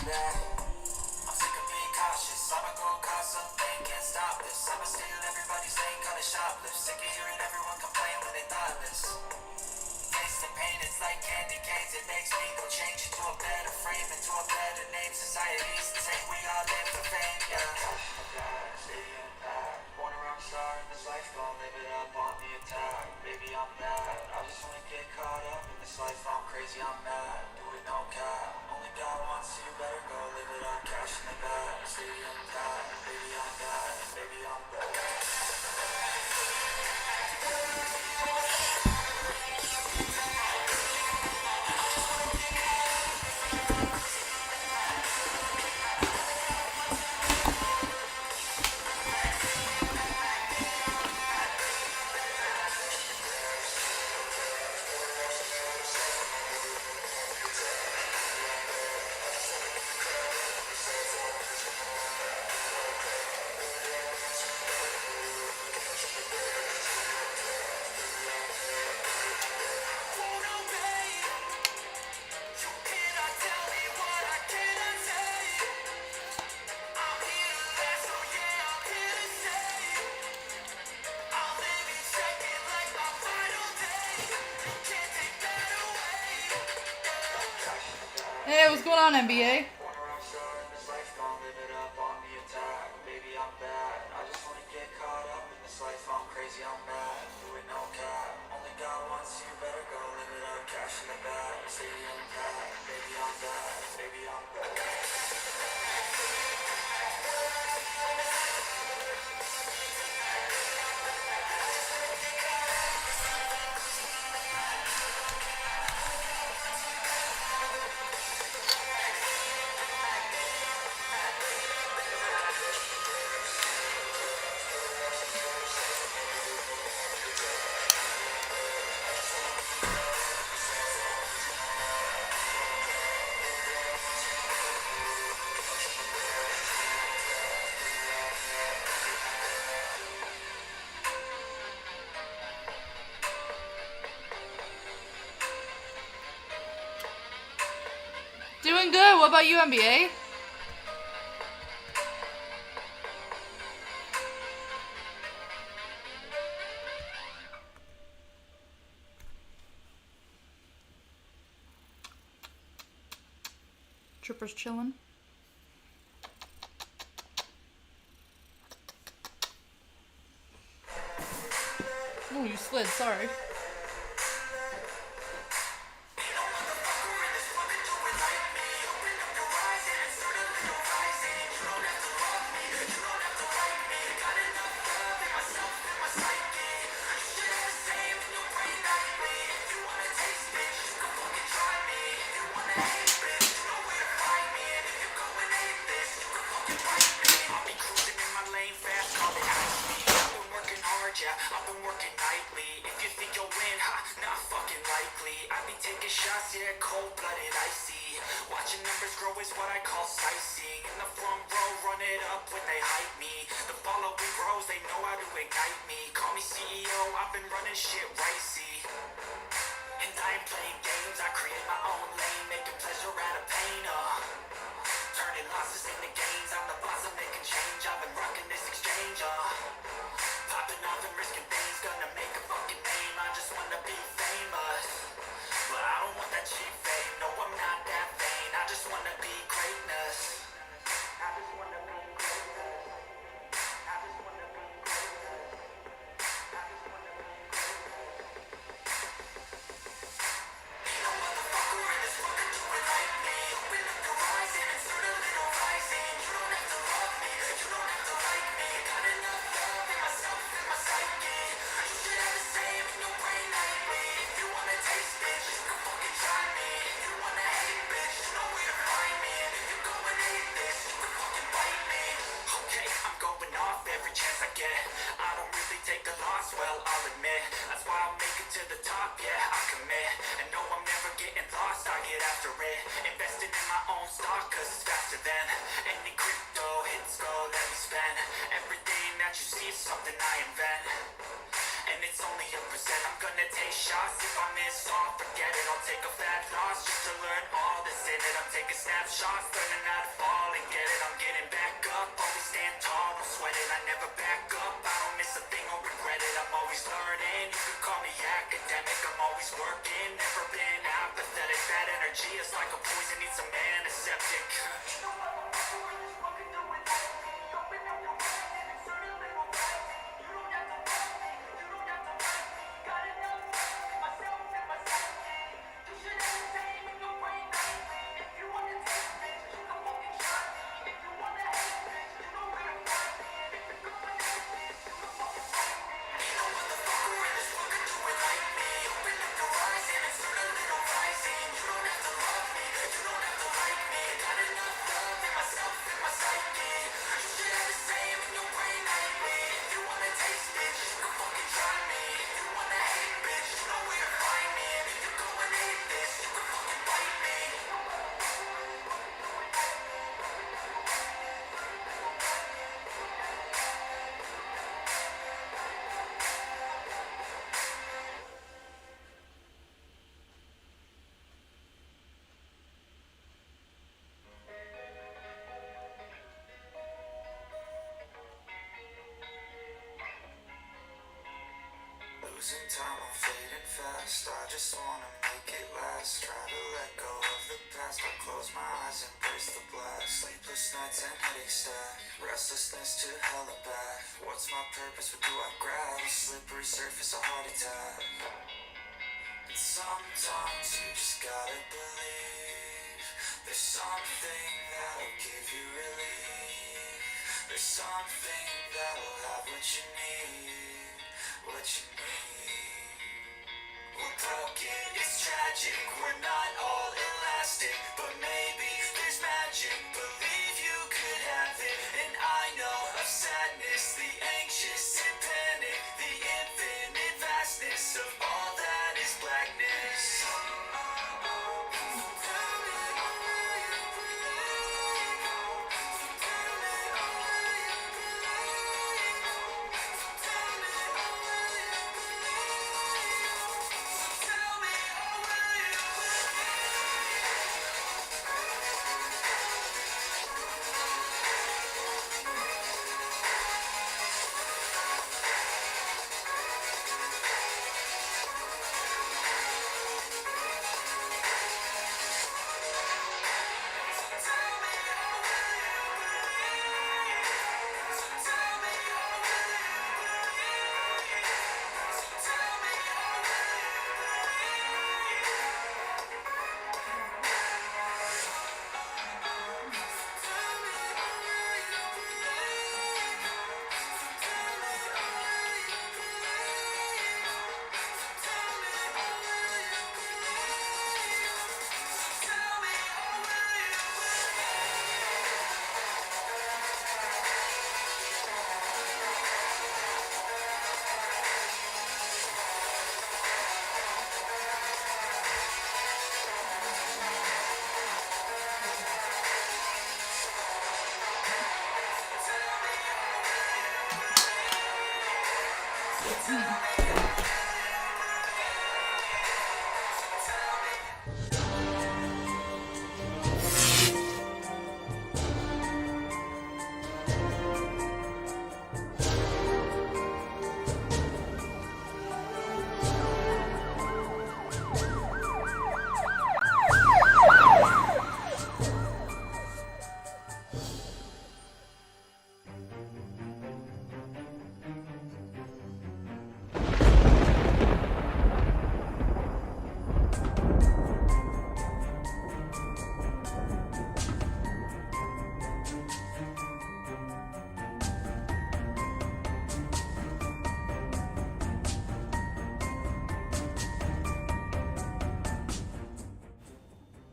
back. I'm sick of being cautious. I'ma go cause something, can't stop this. I'ma steal everybody's lane, call it shoplift. Sick of hearing everyone complain when they thoughtless. Taste the pain, it's like candy canes. It makes me go change into a better frame, into a better name. Society's the same, we all live for fame, yeah. Stadium packed, born around star in this life, gon' live it up on the attack. Baby, I'm mad, I just wanna get caught up in this life. I'm crazy, I'm mad, do it no cap. Only God wants you, better go live it up. Cash in the bag, stadium packed. Baby, I'm bad, baby, I'm bad. Hey, what's going on, NBA? Doing good. What about you, NBA? Tripper's chilling. Oh, you slid. Sorry. I've been working nightly. If you think you'll win, not fucking likely. I be taking shots, yeah, cold-blooded, icy. Watching numbers grow is what I call sightseeing. In the front row, run it up when they hype me. The following grows, they know how to ignite me. Call me CEO, I've been running shit right, see. And I ain't playing games, I create my own lane, making pleasure out of pain, turning losses into gains, I'm the boss, I'm making change. I've been rocking this exchange, popping off and risking things, gonna make a fucking name. I just wanna be famous, but I don't want that cheap fame. No, I'm not that vain, I just wanna be greatness. I just wanna be greatness. I just wanna be greatness. I just wanna be greatness. Ain't no motherfucker in this world can do it like me. Open up your eyes and insert a little rising. You don't have to love me, you don't have to like me. Got enough love in myself and my psyche. You should have the same in your brain nightly. If you wanna taste, bitch, you can fucking try me. If you wanna hate, bitch, you know where to find me. And if you go and hate this, you can fucking bite me. Okay, I'm going off every chance I get. I don't really take a loss, well, I'll admit. That's why I'll make it to the top, yeah, I commit. And no, I'm never getting lost, I get after it. Invested in my own stock, cause it's faster than any crypto hits go, let me spend. Everything that you see is something I invent. And it's only a percent. I'm gonna take shots. If I miss all, forget it. I'll take a fat loss just to learn all that's in it. I'm taking snapshots, learning how to fall and get it. I'm getting back up, always stand tall, don't sweat it. I never back up, I don't miss a thing or regret it. I'm always learning, you can call me academic. I'm always working, never been apathetic. That energy is like a poison, needs some antiseptic. Losing time, I'm fading fast. I just wanna make it last. Try to let go of the past. I close my eyes, embrace the blast. Sleepless nights and headaches stack. Restlessness to hell and back. What's my purpose? What do I grab? A slippery surface, a heart attack. And sometimes you just gotta believe. There's something that'll give you relief. There's something that'll have what you need. What you need. We're broken, it's tragic. We're not all elastic, but maybe there's magic. Believe you could have it. And I know of sadness, the anxious and panic, the infinite vastness of all that is blackness.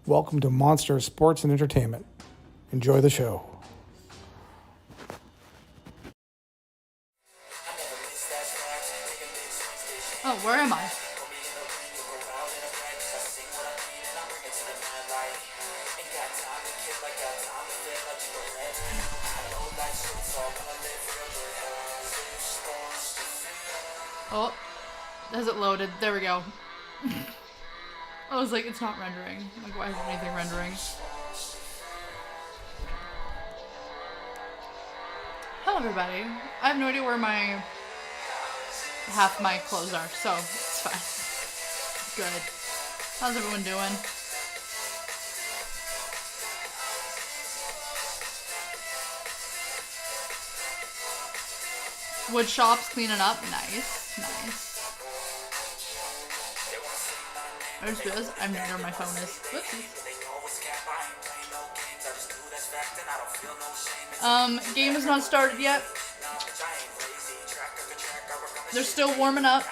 Welcome to Monster Sports and Entertainment. Enjoy the show. Oh, where am I? Oh, Has it loaded? There we go. I was like, it's not rendering. Like, why isn't anything rendering? Hello, everybody. I have no idea where half my clothes are, so it's fine. Good. How's everyone doing? Wood shop's cleaning up. Nice, nice. I just realized I'm not where my phone is. Whoopsies. Game is not started yet. They're still warming up.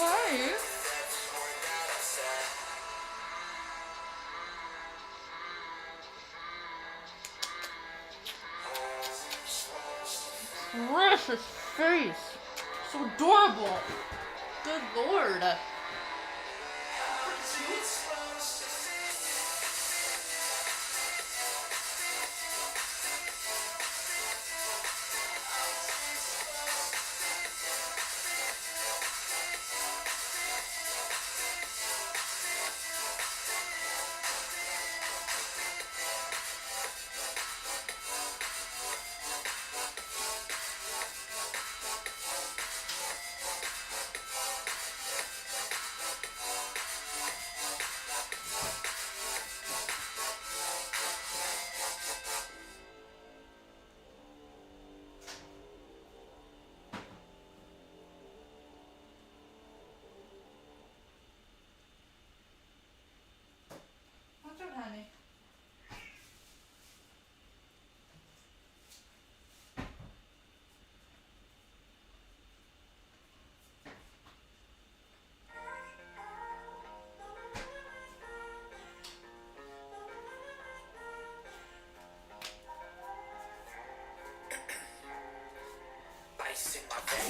Hi. Precious face. So adorable. Good lord. What's up, honey?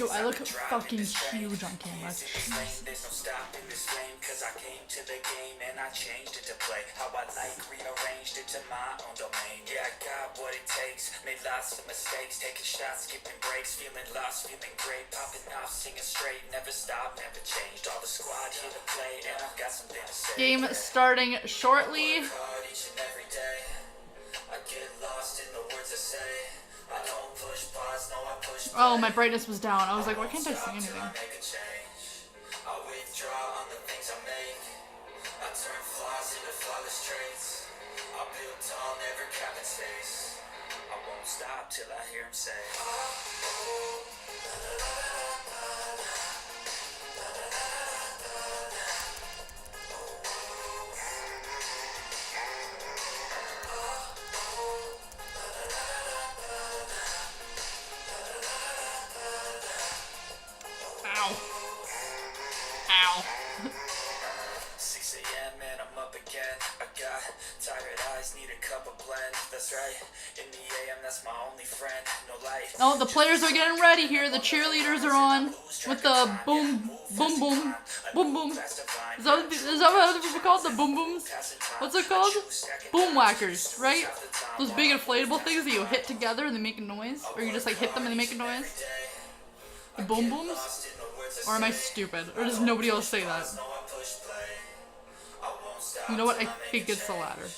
Yo, I look fucking huge on camera. There's no stopping this flame, cause I came to the game and I changed it to play how I like, rearranged it to my own domain. Yeah, I got what it takes, made lots of mistakes, taking shots, skipping breaks, feeling lost, feeling great, popping off, singing straight, never stopped, never changed. All the squad here to play, and I've got something to say. Game starting shortly. Each and every day, I get lost in the words I say. I don't push pause, no, I push play. Oh, my brightness was down. I was like, why can't I see anything? I withdraw on the things I make. I turn flaws into flawless traits. I build tall, never cap in space. I won't stop till I hear him say, Ow. Ow. 6 a.m. and I'm up again. I got tired eyes, need a cup of blend. That's right, in the AM, that's my only friend. No light. Oh, the players are getting ready here. The cheerleaders are on with the boom, boom, boom, boom, boom. Is that what other people call it? The boom booms? What's it called? Boom whackers, right? Those big inflatable things that you hit together and they make a noise? Or you just like hit them and they make a noise? The boom booms? Or am I stupid? Or does nobody else say that? You know what? I think it's the latter.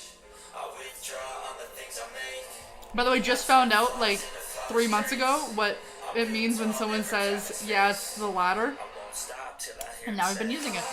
By the way, just found out like 3 months ago what it means when someone says, yeah, it's the latter. And now I've been using it.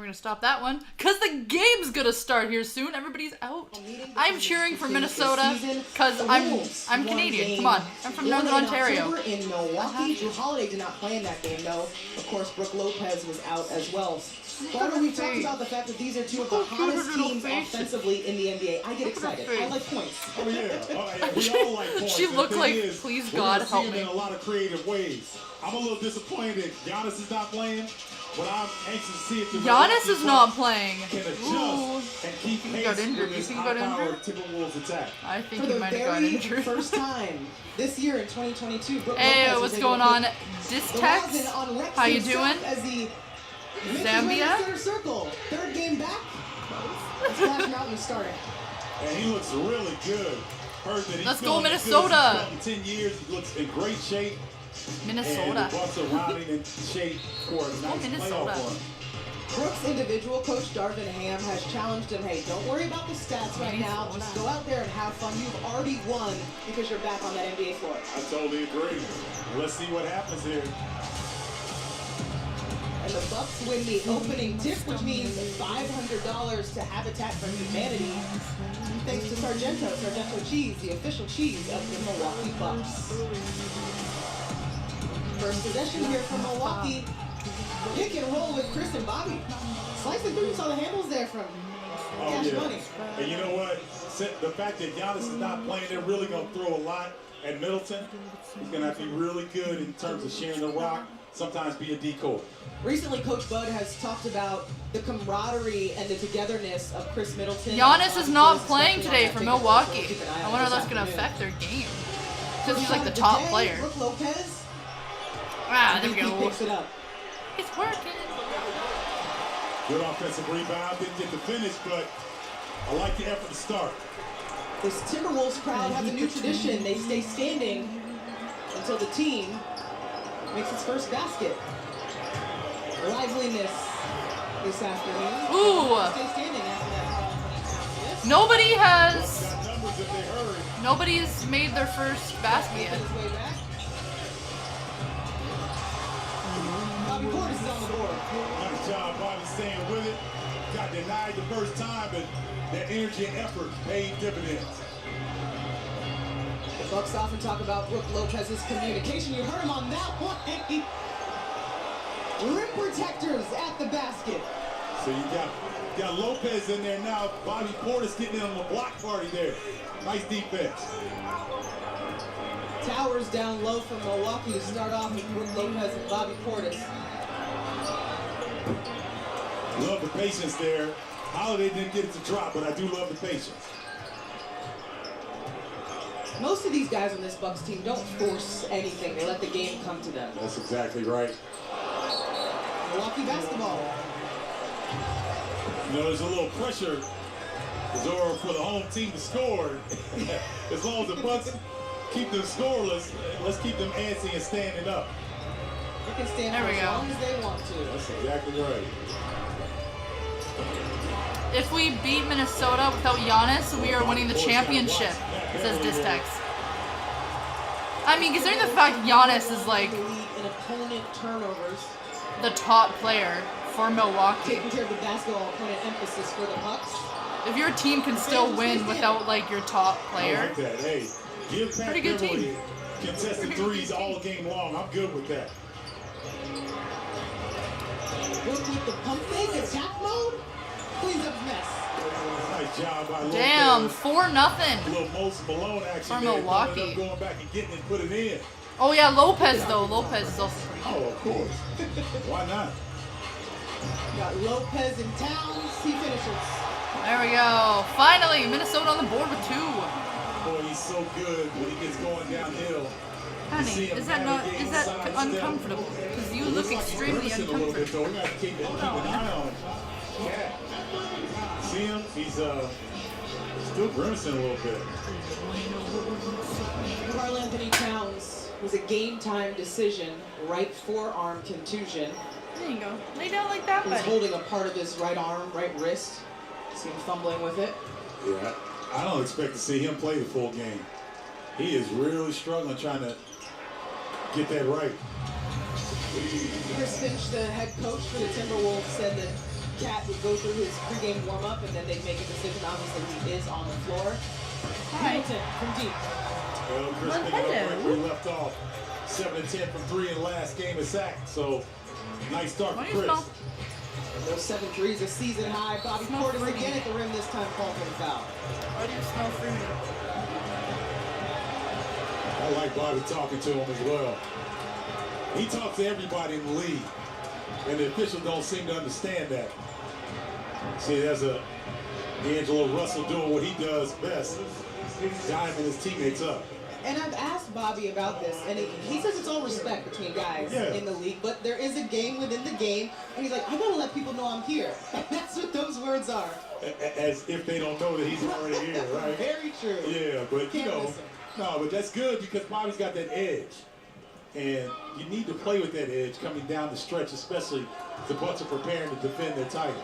gonna stop that one because the game's gonna start here soon. Everybody's out. I'm cheering for Minnesota because I'm Canadian. Come on, I'm from Northern Ontario. In Milwaukee, Drew Holiday did not play in that game though. Of course, Brooke Lopez was out as well. But we talked about the fact that these are two of the hottest teams offensively in the NBA. I get excited. I like points. Oh yeah, we all like points. She looked like, please God, help me. In a lot of creative ways. I'm a little disappointed Giannis is not playing, but I'm anxious to see if the Giannis is not playing. Can adjust and keep pace with this high-powered Timberwolves attack. I think For he the might have gotten very injured. first time this year in 2022, Brooke Hey, Lopez what's was able going to on? put Distex? the rosin on Rex How you himself doing? As he makes his way to Zambia? center circle. Third game back. Splash Mountain starting. And he looks really good. Heard that he's Let's go, feeling as good Minnesota. as he's felt in 10 years. He looks in great shape. And the Minnesota. Bucks are rounding in shape for a nice Minnesota. playoff run. Brooks' individual coach Darvin Ham has challenged him, hey, don't worry about the stats right now. Just go out there and have fun. You've already won because you're back on that NBA floor. I totally agree. Let's see what happens here. And the Bucks win the opening tip, which means $500 to Habitat for Humanity. Thanks to Sargento Cheese, the official cheese of the Milwaukee Bucks. First possession here from Milwaukee. Pick and roll with Chris and Bobby. Slice and through, you saw the handles there from Cash Money. And you know what? The fact that Giannis is not playing, they're really going to throw a lot at Middleton. He's going to have to be really good in terms of sharing the rock, sometimes be a decoy. Recently, Coach Bud has talked about the camaraderie and the togetherness of Chris Middleton. Giannis is not playing today for Milwaukee. I wonder if that's going to affect their game. Because he's like the top player. Brooke Lopez. Ah, there we He go. picks it up. It's working. Good offensive rebound. Didn't get the finish, but I like the effort to start. This Timberwolves crowd has a new tradition. They stay standing until the team makes its first basket. Liveliness this afternoon. Ooh. Stay standing after that. Nobody has. Got numbers if they hurry. Nobody's made their first basket yet. His way back. Bobby Portis is on the board. Nice job, Bobby, staying with it. Got denied the first time, but that energy and effort paid dividends. The Bucks often talk about Brooke Lopez's communication. You heard him on that one. Rim protectors at the basket. So you got Lopez in there now. Bobby Portis getting in on the block party there. Nice defense. Towers down low from Milwaukee to start off with Brooke Lopez and Bobby Portis. Love the patience there. Holiday didn't get it to drop, but I do love the patience. Most of these guys on this Bucks team don't force anything. They let the game come to them. That's exactly right. Milwaukee basketball. You know, there's a little pressure for the home team to score. As long as the Bucks keep them scoreless, let's keep them antsy and standing up. They can stand There for we as go. long as they want to. That's exactly right. If we beat Minnesota without Giannis, we are winning the championship, says Distex. I mean, considering the fact Giannis is like The lead in opponent turnovers. the top player for Milwaukee. Taking care of the basketball opponent emphasis for the Bucks. If your team can still win without like your top I player, like that. Hey, give Pat Pretty good Beverly team. contested threes all game long. I'm good with that. Brooke with the pump fake, attack mode. Cleans up his mess. Nice job by Lopez. damn, 4-0. A little Moses Malone action For there. Milwaukee. Ended up going back and getting it, put it in. Oh yeah, Lopez though. Lopez is also pretty good. Oh, of course. Why not? Got Lopez and Towns. He finishes. There we go. Finally, Minnesota on the board with 2. Boy, he's so good when he gets going downhill. Honey, is that uncomfortable? Because you look extremely A little bit, uncomfortable. though. We got to keep an eye on him. Yeah. See him? He's still grimacing a little bit. Karl Anthony Towns was a game time decision. Right forearm contusion. There you go. Lay down like that, He's buddy. holding a part of his right arm, right wrist. See him fumbling with it. Yeah. I don't expect to see him play the full game. He is really struggling trying to get that right. Chris Finch, the head coach for the Timberwolves, said that Cat would go through his pregame warm-up, and then they'd make a decision. Obviously, he is on the floor. Hi. Middleton from deep. Well, Chris Well, picking up right hello. where he left off. 7 of 10 from 3 in the last game of sack. So, nice start Why for do you Chris. smell? Those 7 threes, a season high. Bobby Smell Portis fruity. again at the rim, this time called for the foul. Why do you smell fruity? I like Bobby talking to him as well. He talks to everybody in the league, and the officials don't seem to understand that. See, there's a D'Angelo Russell doing what he does best, diving his teammates up. And I've asked Bobby about this, and he says it's all respect between guys in the league, but there is a game within the game, and he's like, I gotta let people know I'm here. And that's what those words are. As if they don't know that he's already here, right? Very true. Yeah, but you Can't know, miss him. no, but that's good because Bobby's got that edge. And you need to play with that edge coming down the stretch, especially the Bucks are preparing to defend their title.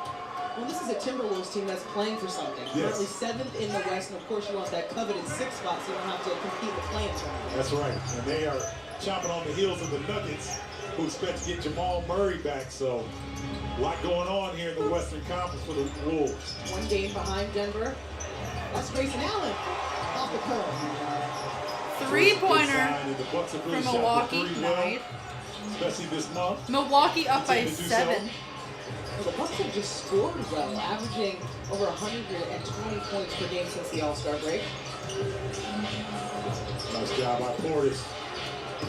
Well, this is a Timberwolves team that's playing for something. Yes. Currently 7th in the West, and of course you want that coveted 6th spot so you don't have to compete with playing tournament. That's right. And they are chomping on the heels of the Nuggets, who expect to get Jamal Murray back. So, a lot going on here in the Western Conference for the Wolves. 1 game behind Denver. That's Grayson Allen off the curl. Three-pointer And the Bucks have really from shot the Milwaukee. three well, Nice. especially this month. Milwaukee up by Continue to do 7. Well, the Bucks have just scored well, averaging over 120 points per game since the All-Star break. Nice job by Portis.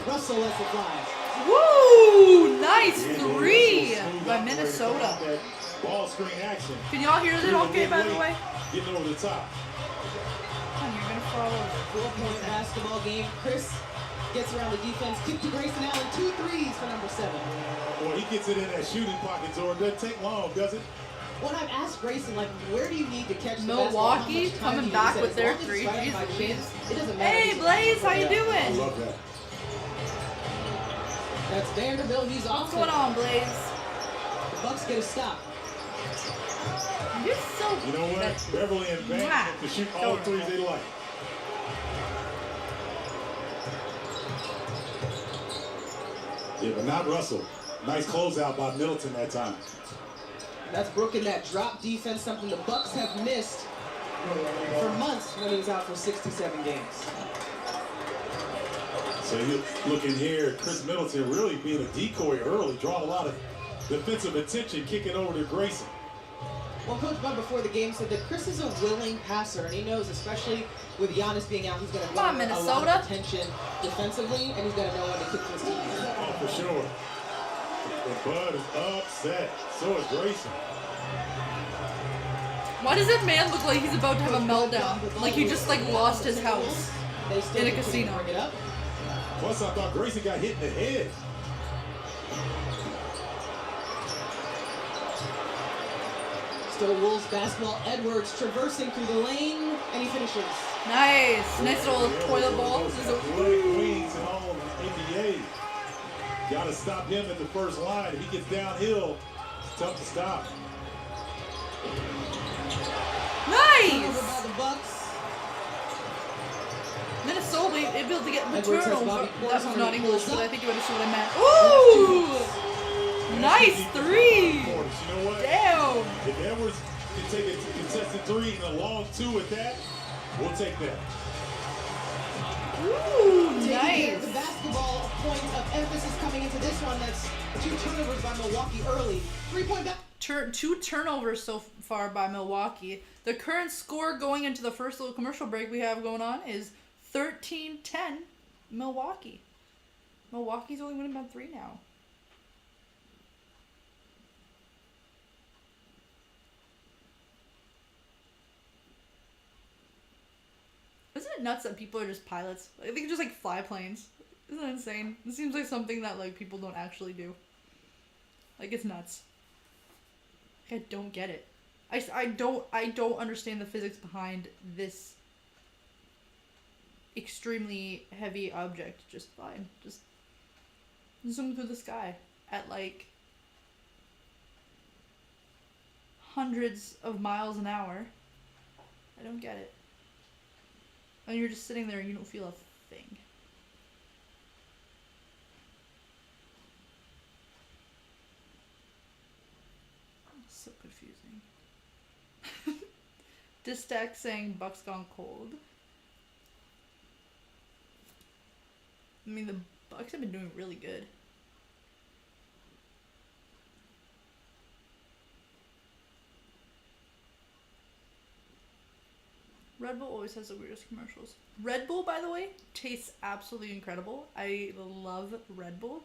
Russell lets it fly. Woo! Nice D'Angelo 3 Russell smooth by operator Minnesota. coming off that ball screen action. Can y'all hear that okay, by the way? Getting over the top. Come on, you're gonna fall over. 4-point basketball game. Chris gets around the defense. Kick to Grayson Allen. 2 threes for number 7. Boy, he gets it in that shooting pocket, so it doesn't take long, does it? When I've asked Grayson, like, where do you need to catch the Milwaukee basketball? How much time coming do you back need? He with said, their as long as three. it's right by Jeez, chance, it doesn't matter. Hey, Blaze, how you I doing? love that. That's Vanderbilt. He's off. What's going on, Blaze? The Bucks get a stop. You're so You know what? that- Beverly and Banks Mwah. have to shoot all threes they like. Yeah, but not Russell. Nice closeout by Middleton that time. That's broken that drop defense, something the Bucks have missed for months when he was out for 67 games. So you looking here, Chris Middleton really being a decoy early, drawing a lot of defensive attention, kicking over to Grayson. Well, Coach Bud before the game said that Chris is a willing passer, and he knows, especially with Giannis being out, he's going to Come on, garner a lot Minnesota. of attention defensively, and he's going to know when to kick to his teammates. Oh, for sure. But Bud is upset. So is Grayson. Why does that man look like he's about to have a meltdown? Like he just like lost his house. They still In a continue to casino. bring it up. Plus, I thought Grayson got hit in the head. Still Wolves basketball. Edwards traversing through the lane, and he finishes. Nice. Nice little toilet bowl. Those This is a- athletic wings and all of the NBA. Got to stop him at the first line. If he gets downhill, it's tough to stop. Turnover by Nice! the Bucks. Minnesota able to get the Edwards has turnover. Bobby That was Portis not when he English, pulls but I up. think you understood what I meant. Ooh! Nice three! You know what? Damn! If Edwards can take a contested three and a long two at that, we'll take that. Ooh, Taking care of the nice. basketball point of emphasis coming into this one. That's 2 turnovers by Milwaukee early. 3-point back. Two turnovers so far by Milwaukee. The current score going into the first little commercial break we have going on is 13-10 Milwaukee. Milwaukee's only winning by 3 now. Isn't it nuts that people are just pilots? I think just like fly planes. Isn't that insane? It seems like something that like people don't actually do. Like it's nuts. I don't get it. I don't understand the physics behind this extremely heavy object just flying. Just zoom through the sky at like hundreds of miles an hour. I don't get it. And you're just sitting there and you don't feel a thing. I'm so confused. confusing. Distek saying Bucks gone cold. I mean, the Bucks have been doing really good. Red Bull always has the weirdest commercials. Red Bull, by the way, tastes absolutely incredible. I love Red Bull.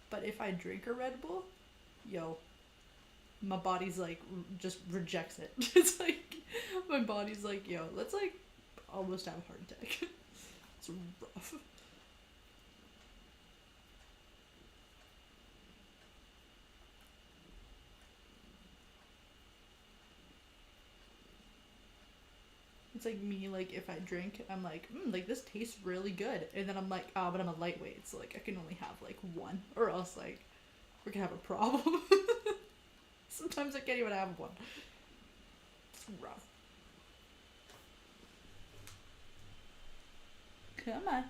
But if I drink a Red Bull, yo, my body's like, just rejects it. It's like, my body's like, yo, let's like almost have a heart attack. It's rough. It's like me, like, if I drink, I'm like, like, this tastes really good. And then I'm like, oh, but I'm a lightweight, so, like, I can only have, like, one. Or else, like, we're gonna have a problem. Sometimes I can't even have one. It's rough. Come on.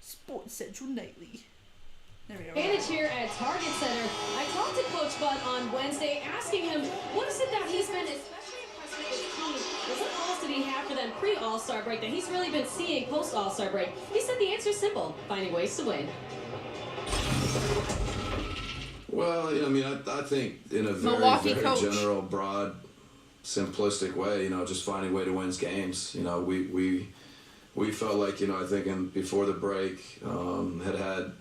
Sports Central Nightly. There we go. Advantage here at Target Center. I talked to Coach Bud on Wednesday, asking him, what is it that he's been especially impressed with his team? What calls did he have for them pre-All-Star break that he's really been seeing post-All-Star break? He said the answer is simple, finding ways to win. Well, I mean, I think in a very, Milwaukee very coach. general, broad, simplistic way, just finding a way to win games. We felt like, I think before the break, had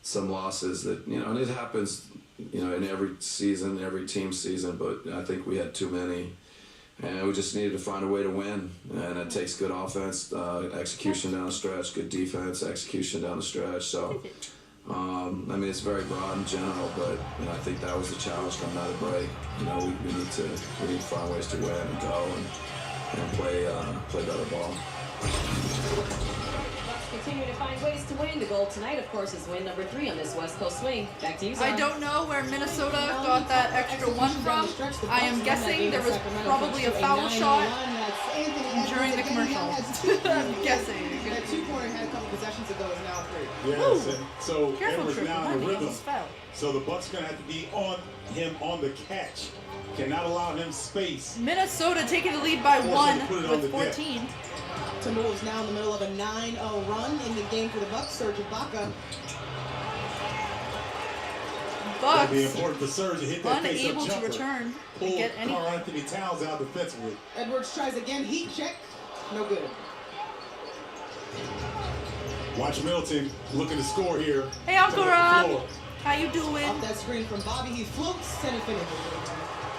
some losses that, and it happens, in every season, every team season, but I think we had too many. And we just needed to find a way to win. And it takes good offense, execution down the stretch, good defense, execution down the stretch. So, I mean, it's very broad and general, but I think that was the challenge coming out of the break. We need to find ways to win and go and play better ball. Bucks continue to find ways to win. The goal tonight, of course, is win number 3 on this West Coast swing. Back to you, Zara. I don't know where Minnesota got that extra one from. I am guessing there was probably a foul shot during the commercial. I'm guessing. That 2-pointer had a couple possessions ago is now 3. Yes, and so Careful, Edwards Triple. now That in the man rhythm. almost fell. So the Bucks gonna have to be on him on the catch. Cannot allow him space. Minnesota taking the lead by Forced him 1 to put it on with the deck. 14. Timberwolves now in the middle of a 9-0 run in the game for the Bucks. Serge Ibaka It'll be Bucks important for Serge to hit that face-up unable to jumper. return and Pull get Karl anything. Anthony Towns out defensively. Edwards tries again. Heat check. No good. Watch Middleton looking to score here. Hey, Uncle Coming up the Rob. floor. How you doing? Off that screen from Bobby. He floats and it finishes.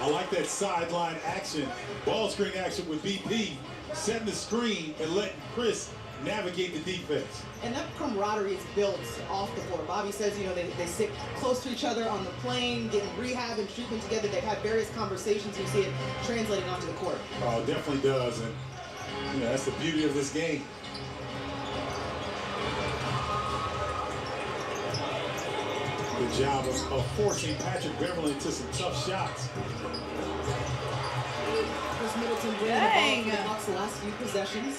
I like that sideline action. Ball screen action with BP. Setting the screen and letting Chris navigate the defense. And that camaraderie is built off the floor. Bobby says, they sit close to each other on the plane, getting rehab and treatment together. They've had various conversations. You see it translating onto the court. Oh, it definitely does. And, that's the beauty of this game. Good job of forcing Patrick Beverly into some tough shots. Chris Middleton winning Dang. the ball for the Bucks the last few possessions.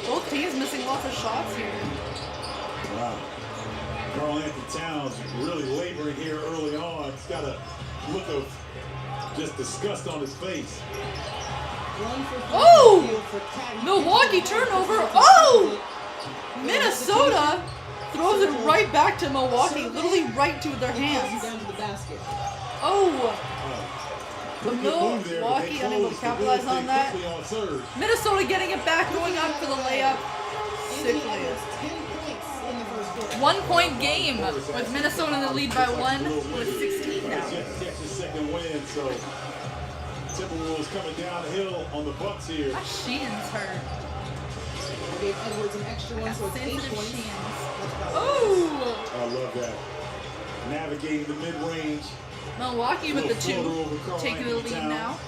Both teams missing lots of shots here. Wow. Karl Anthony Towns really laboring here early on. He's got a look of just disgust on his face. Oh! Milwaukee turnover. Oh! Minnesota throws it right back to Milwaukee, literally right to their hands. Down to the basket. Oh! Pretty good move there, but Milwaukee they unable to closed capitalize the real on that. estate quickly on Serge. Minnesota getting it back, going up for the layup. Sick Indiana layup. was 10 points in the first quarter. 1 point game with Minnesota in the lead by 1 with 16 now. Just gets his second win, so Timberwolves coming down the hill on the Bucks here. My shin's hurt. They gave Edwards an extra one, so it's 8 Sensitive points. shins. Oh! I love that. Navigating the mid-range. Milwaukee with the Little floater over 2, Karl taking the Anthony lead Towns. now.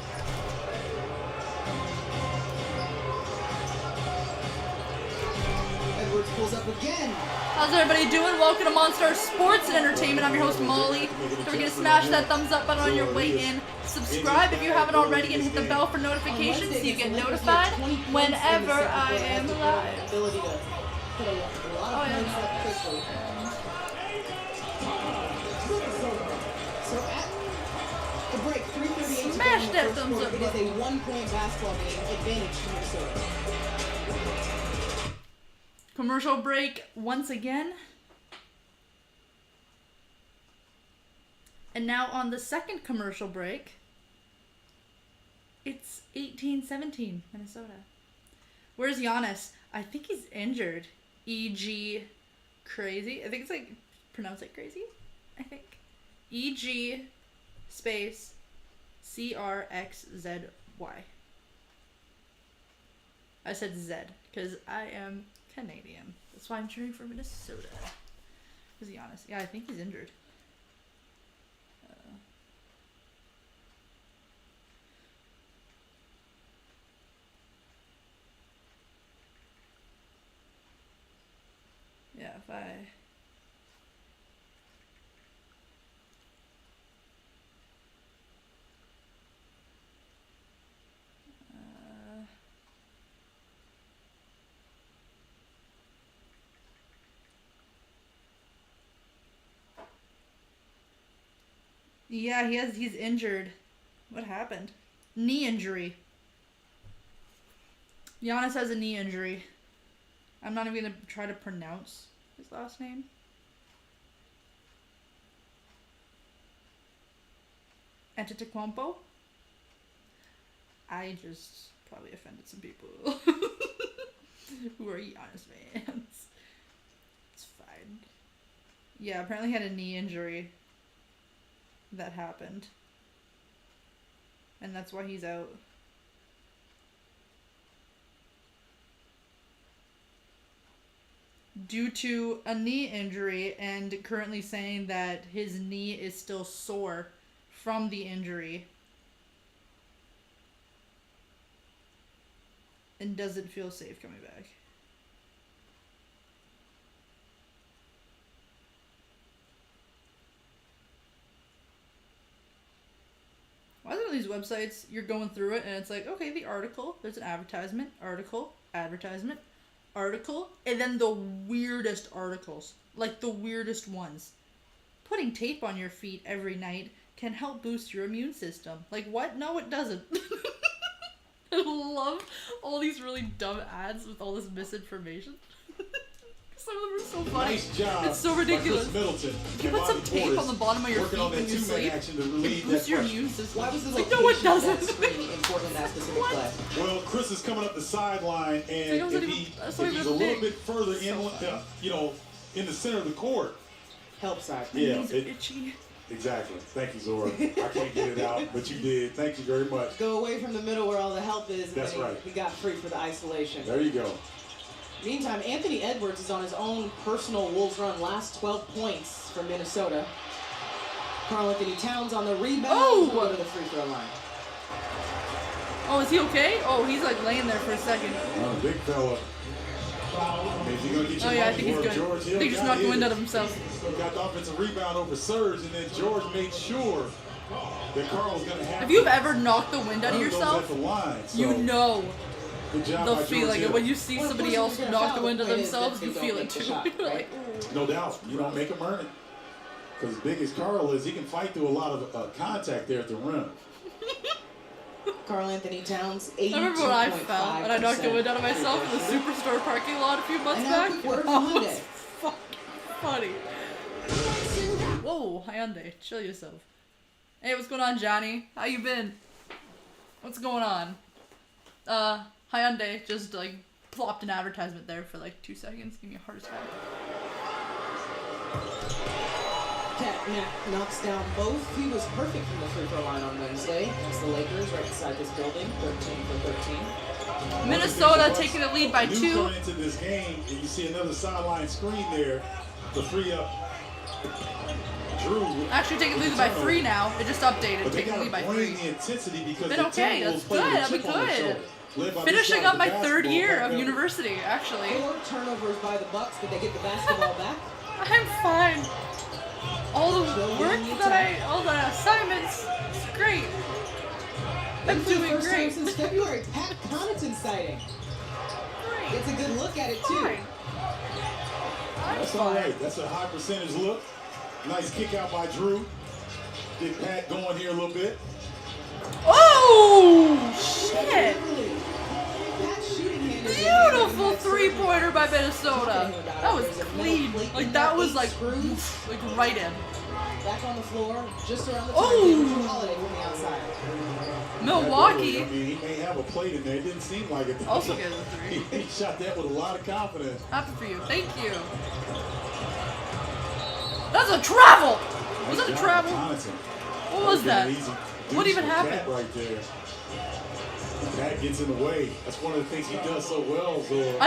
Edwards pulls up again. How's everybody doing? Welcome to Monster Sports and Entertainment. I'm your host Molly. Don't forget to smash that thumbs up button on your way in. Subscribe if you haven't already and hit the bell for notifications so you get notified whenever I am live. Ability to put a lot of points up quickly. So at Smash that first thumbs quarter. up It is button. a 1-point basketball game advantage to Minnesota. Commercial break once again. And now on the second commercial break, it's 18-17 Minnesota. Where's Giannis? I think he's injured. E.G. crazy. I think it's like, pronounce it crazy, I think. E.G. space C-R-X-Z-Y. I said Z because I am Canadian. That's why I'm cheering for Minnesota. Where's Giannis? Yeah, I think he's injured. Yeah, if I... Yeah, he's injured. What happened? Knee injury. Giannis has a knee injury. I'm not even gonna try to pronounce his last name. Antetokounmpo? I just probably offended some people who are Giannis fans. It's fine. Yeah, apparently he had a knee injury that happened. And that's why he's out. Due to a knee injury, and currently saying that his knee is still sore from the injury and doesn't feel safe coming back. Why is it on these websites, you're going through it and it's like, okay, the article, there's an advertisement, article, advertisement, article, and then the weirdest articles, like the weirdest ones. Putting tape on your feet every night can help boost your immune system. Like, what? No, it doesn't. I love all these really dumb ads with all this misinformation. Some of them are so funny. Nice job. It's so ridiculous. by Chris Middleton If you and put some Bobby tape Portis on the bottom of your working feet on that when you two-man sleep, action to it relieve that boosts your pressure. immune system. Why was the It's like, location no, it of that doesn't. screen important in that specific play? Well, Chris is coming up the sideline, and Like, if he's a little bit further in, in the center of the court. Help side. My Yeah, knees are itchy. Exactly. Thank you, Zora. I can't get it out, but you did. Thank you very much. Go away from the middle where all the help is, and That's then right. he got free for the isolation. There you go. Meantime, Anthony Edwards is on his own personal Wolves run, last 12 points for Minnesota. Karl Anthony Towns on the rebound. Oh! Go to the free throw line. Oh, is he okay? Oh, he's like laying there for a second. Big fella. Is he gonna get your Oh yeah, I money's think he's worth? good. George I Hill think he just got knocked the wind his. out of himself. He got the offensive rebound over Serge, and then George made sure that Carl was going to have If you've ever knocked the wind out of those yourself, at the line. So, you know good job the by George feeling. Hill. And when you see Well, of somebody course, else if you're gonna knock the foul, wind out the of point is themselves, that you they feel don't it make the too. shot, You're right? like, No doubt. You don't make him earn it. Because big as Carl is, he can fight through a lot of contact there at the rim. Karl Anthony Towns, I remember when I fell and I knocked the wind out of myself in the Superstore parking lot a few months And now back. quick word from That was Monday. fucking funny. Whoa, Hyundai, chill yourself. Hey, what's going on, Johnny? How you been? What's going on? Hyundai just like plopped an advertisement there for like 2 seconds. Give me a heart attack. Katnack knocks down both. He was perfect from the free throw line on Wednesday against the Lakers right beside this building, 13 for 13. Minnesota taking the lead by 2. Coming into this game, and you see another sideline screen there to free up Drew. Actually taking the lead by 3 now. It just updated. But they Taking the lead by gotta bring 3. the intensity because Been the okay, Timberwolves that's play with good, a that'd be chip on their good. shoulder, led by this Finishing guy up with my the 3rd basketball, year Pat of Beverly. university, actually. 4 turnovers by the Bucks, but they get the basketball back. I'm fine. All the work all the assignments, it's great. I'm And for the doing first time great. since February, Pat Connaughton sighting. Great. Gets a good look at it too. Fine. I'm That's all fine. right. That's a high percentage look. Nice kick out by Drew. Get Pat going here a little bit. Oh, shit. That shooting hand is Beautiful three-pointer by Minnesota. That was clean. Like, that was like right in. back on the floor, just around the Oh. turn. Holiday from the outside. Milwaukee. I mean, he may have a plate in there. It didn't seem like it. Also gets a three. He shot that with a lot of confidence. Happy for you. Thank you. That's a travel. Was that a travel? What was that? What even happened? Right there. Pat gets in the way. That's one of the things he does so well. So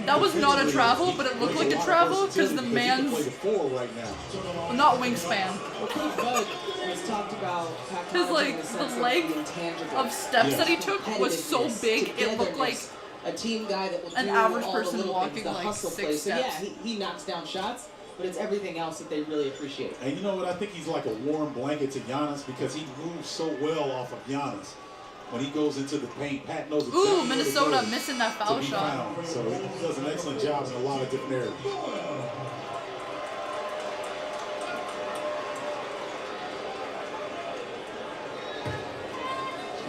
that was not a travel, but it looked like a travel because the man's right now. not wingspan. Coach Bud has talked about His like the leg of steps that he took was so big it looked like a team guy that will an do average all the person little walking things, the like hustle 6 play. So steps. yeah, he knocks down shots, but it's everything else that they really appreciate. And you know what? I think he's like a warm blanket to Giannis because he moves so well off of Giannis. When he goes into the paint, Pat knows exactly Ooh, where to Minnesota go missing that to foul be shot. found. So he does an excellent job in a lot of different areas.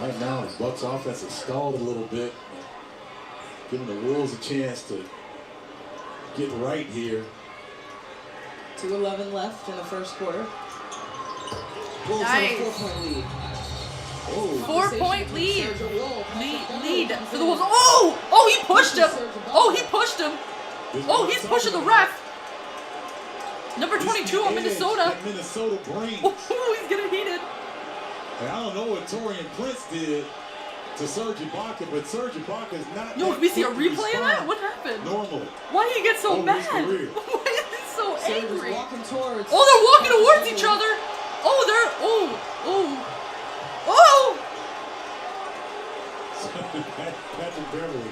Right now, the Bucks offense has stalled a little bit, giving the Wolves a chance to get right here. 2:11 left in the first quarter. Wolves Nice. have a 4-point lead. Oh, 4-point lead. Sergio Will. Lead for the Wolves. Oh! Oh, he pushed him. Oh, he pushed him. Oh, he's pushing the ref. Number 22 on Minnesota. That Minnesota brings. Oh, he's getting heated. And I don't know what Torian Prince did to Serge Ibaka, but Serge Ibaka is not. Yo, that can we see a quick to replay of that? respond What happened? Normally. Why did he get so Over his mad? career. Why is he so Serge is angry? walking towards. Oh, they're walking towards each other. Oh, they're. Oh. Patrick Beverly.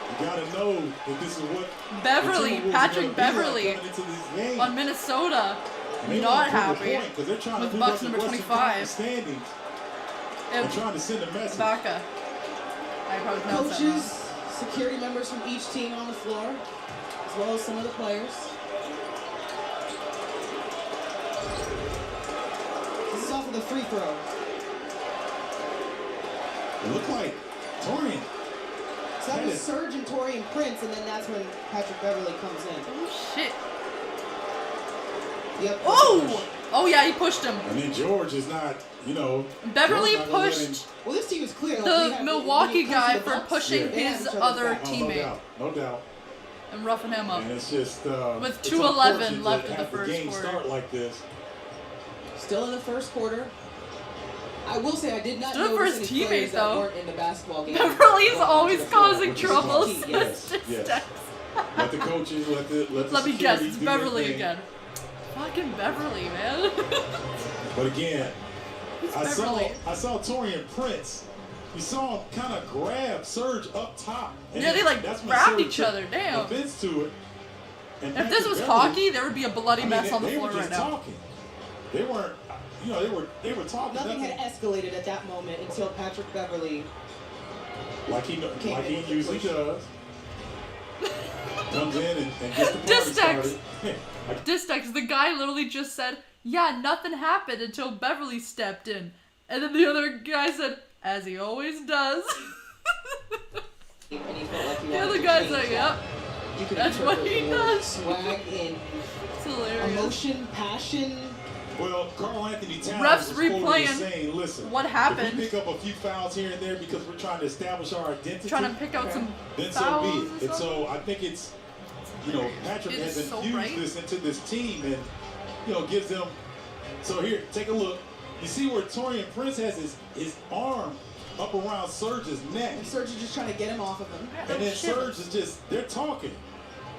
You gotta know that this is what Beverly, the Timberwolves Patrick are gonna be Beverly like coming into this game. on Minnesota. And they Not wanna prove a happy point 'cause they're trying with to move Bucks up the number Western 25. Conference standings and trying to send a message. Ibaka. I probably pronounced that wrong. Coaches, security members from each team on the floor, as well as some of the players. This is off of the free throw. It looked like Torian. So that was Serge and Torian Prince, and then that's when Patrick Beverly comes in. Oh, shit. Yep. Oh, yeah, he pushed him. And then George is not, you know. Beverly George not gonna let him- pushed Well, this team is clear. the Milwaukee guy for pushing Yeah. his other Oh, no teammate doubt. No doubt. and roughing him up. And it's just With it's 2:11 unfortunate left to in the have first game quarter. start like this. Still in the first quarter. I will say I did not Still notice for any his teammate, players that though. weren't in the basketball game. Beverly's walking always to the floor, causing which is trouble. key. Yes, yes. Let the coaches, let the Let me guess, security it's do their Beverly thing. again. Fucking Beverly, man. But again, It's I Beverly. saw Torian Prince. You saw him kind of grab Serge up top. And Yeah, they like that's when grabbed Serge each took other. Damn. offense to it. And If this Patrick was Beverly- hockey, there would be a bloody I mean, mess on the they floor were just right now. talking. They weren't, you know, they were talking. Nothing had escalated at that moment until Patrick Beverly. like he Came in with the usually push. does. Comes in and gets the party Distex. started. Distex, the guy literally just said, yeah, nothing happened until Beverly stepped in. And then the other guy said, as he always does. And he felt like he The wanted other to guy's change like, that. yep, You could that's what interpret he the word does. Swag in It's hilarious. emotion, passion. Well, Carl Anthony Towns Refs was quoted as replaying saying, listen, what happened. if we pick up a few fouls here and there because we're trying to establish our identity, Trying to pick out some then so fouls be or it. And something. so I think it's, you know, Patrick It has is so infused right. this into this team and, you know, gives them. So here, take a look. You see where Torian Prince has his arm up around Serge's neck. And Serge is just trying to get him off of him. And then Serge is just, they're talking.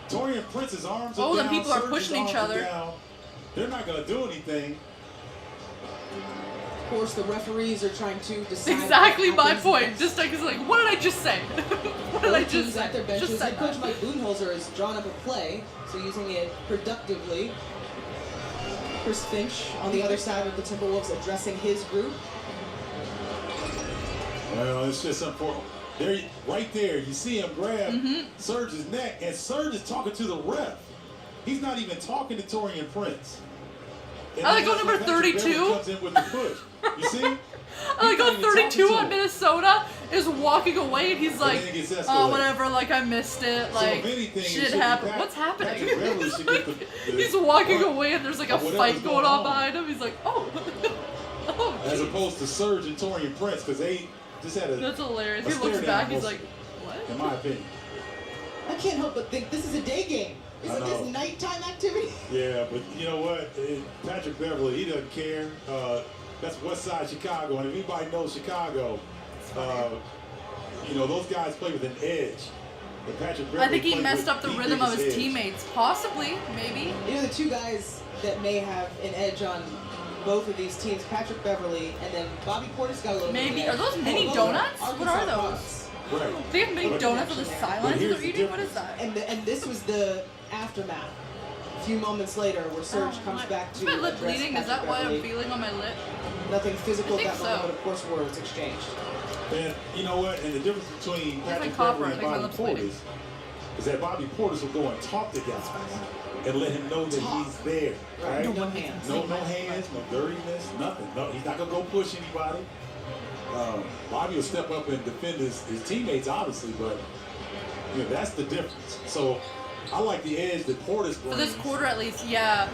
Torian Prince's arms are Oh, down. then people are Serge's pushing each arms are other. down. They're not going to do anything. Of course, the referees are trying to decide. Exactly what my happens point. next. Distex is like, what did I just say? What did I Both just teams say? at their benches. Just Head said coach that. Mike Budenholzer has drawn up a play, so using it productively. Chris Finch on the other side of the Timberwolves addressing his group. Well, it's just unfortunate. There, right there, you see him grab Serge's neck, and Serge is talking to the ref. He's not even talking to Torian Prince. And I like then go number Patrick Beverly 32. comes in with the push. You see? I go 32 on Minnesota is walking away and he's like, then it gets escalated. oh, whatever, like I missed it, like if anything, it shit should be happened. Pat- What's happening? Patrick Beverley should get the He's walking brunt away and there's like a of whatever's fight going on on. behind him. He's like, oh. Oh, As geez. opposed to Serge and Torian Prince, because they just had a. That's hilarious. a He looks stare back, down he's most- like, what? In my opinion. I can't help but think this is a day game. I Isn't this know. nighttime activity? Yeah, but you know what? Patrick Beverley, he doesn't care. That's West Side Chicago, and if anybody knows Chicago, you know, those guys play with an edge. But Patrick Beverley I think he plays messed with up the the rhythm of his biggest edge. teammates. Possibly, maybe. You know, the two guys that may have an edge on both of these teams, Patrick Beverley and then Bobby Portis got a little bit Maybe. of Are those mini those donuts? Arkansas What are those? Bucks. Right. They have mini But- donuts on the But sidelines here's they're the eating? What is that? And this was the aftermath. A few moments later, where Serge comes back to Is my lip address bleeding? Is Patrick that why I'm Beverley. feeling on my lip? Nothing physical I think at that moment, so. but of course words exchanged. And you know what? And the difference between Where's my Patrick copper? Beverley I and think my Bobby lip's bleeding. Portis is that Bobby Portis will go and talk to guys and let him know that Talk. he's there. Right? No hands. No hands, no dirtiness, nothing. No, he's not gonna go push anybody. Bobby will step up and defend his teammates, obviously, but you know, that's the difference. So I like the edge that Portis brings. For this quarter at least, yeah.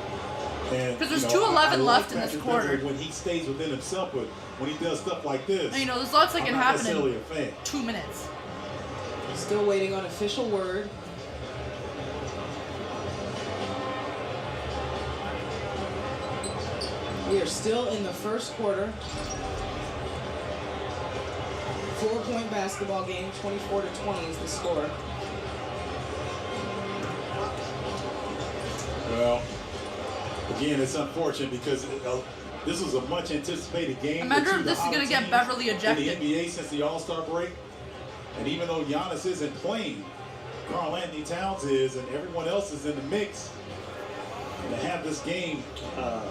And, 'Cause there's you know, 2:11 I left like in this Patrick quarter. Beverley when he stays within himself, but when he does stuff like this, And, you know, there's lots that I'm can not happen necessarily in a fan. 2 minutes. Still waiting on official word. We are still in the first quarter. 4-point basketball game, 24-20 is the score. Well, again, it's unfortunate because this was a much anticipated game. I wonder The two if this is hottest gonna get teams Beverly ejected. in the NBA since the All-Star break. And even though Giannis isn't playing, Karl Anthony Towns is, and everyone else is in the mix. And to have this game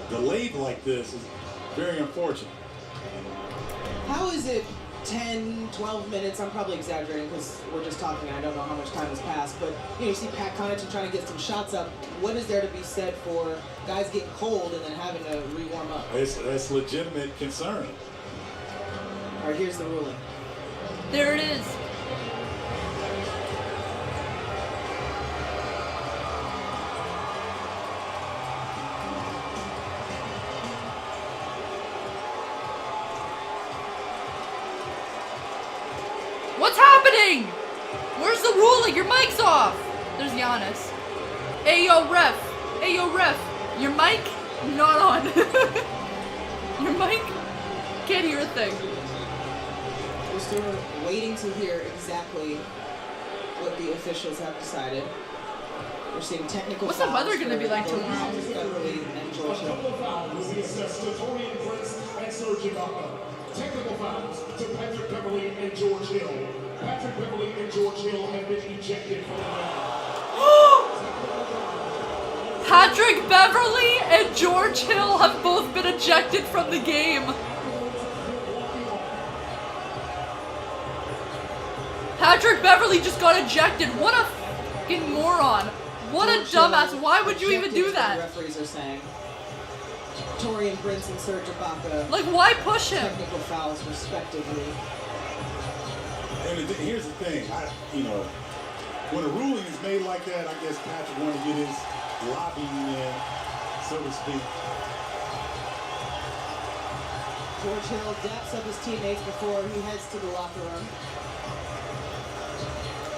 delayed like this is very unfortunate. How is it 10, 12 minutes? I'm probably exaggerating because we're just talking. I don't know how much time has passed. But you see Pat Connaughton trying to get some shots up. What is there to be said for guys getting cold and then having to re-warm up? That's legitimate concern. All right, here's the ruling. There it is. What's happening? Where's the ruling? Your mic's off. There's Giannis. Hey yo ref. Hey yo ref. Your mic not on. Your mic can't hear a thing. We're still waiting to hear exactly what the officials have decided. We're seeing technical What's the fouls weather gonna be for like both tomorrow? Beverly and George Hill. Technical fouls will be assessed to Torian Prince and Serge Ibaka. Technical fouls to Patrick Beverley and George Hill. Patrick Beverley and George Hill have been ejected from the game. Patrick Beverly and George Hill have both been ejected from the game. Patrick Beverly just got ejected. What a fucking moron. What a George Hill dumbass. Why would you even ejected, do is what that? The referees are saying. Torian Prince and Serge Ibaka. Like, why push him? Technical fouls, respectively. And here's the thing, you know, when a ruling is made like that, I guess Patrick wanted to get his lobbying in, so to speak. George Hill daps up his teammates before he heads to the locker room.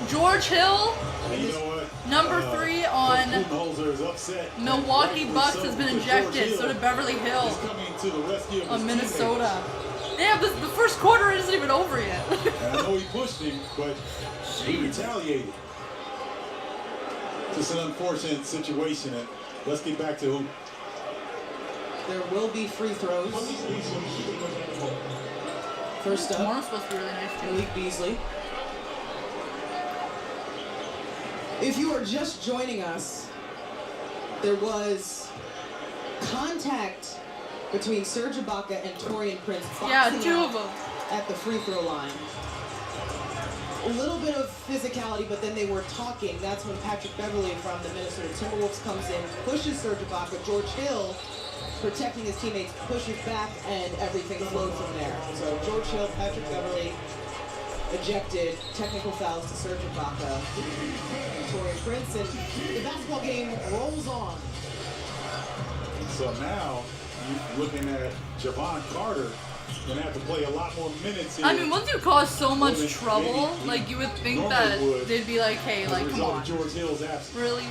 George Hill, And you know what? number 3 on Budenholzer is upset. Milwaukee Rightfully Bucks so, has been because George ejected. So did Beverly Hill is coming to the rescue of of his Minnesota. Damn, the first quarter isn't even over yet. teammates. And I know he pushed him, but he retaliated. Just an unfortunate situation. And let's get back to who. There will be free throws. First up, Tomorrow's supposed to be really nice too. Malik Beasley. If you are just joining us, there was contact between Serge Ibaka and Torian Prince. Yeah, boxing 2 out of them. at the free throw line. A little bit of physicality, but then they were talking. That's when Patrick Beverley from the Minnesota Timberwolves comes in, pushes Serge Ibaka. George Hill protecting his teammates, pushes back, and everything flowed from there. So George Hill, Patrick Beverly ejected, technical fouls to Serge Ibaka and Torian Prince, and the basketball game rolls on. So now you're looking at Javon Carter gonna have to play a lot more minutes here. I mean, once you cause so much than trouble, maybe like you would think normally that would they'd be like, hey, as a like, come result on. of George Hill's absence. Really?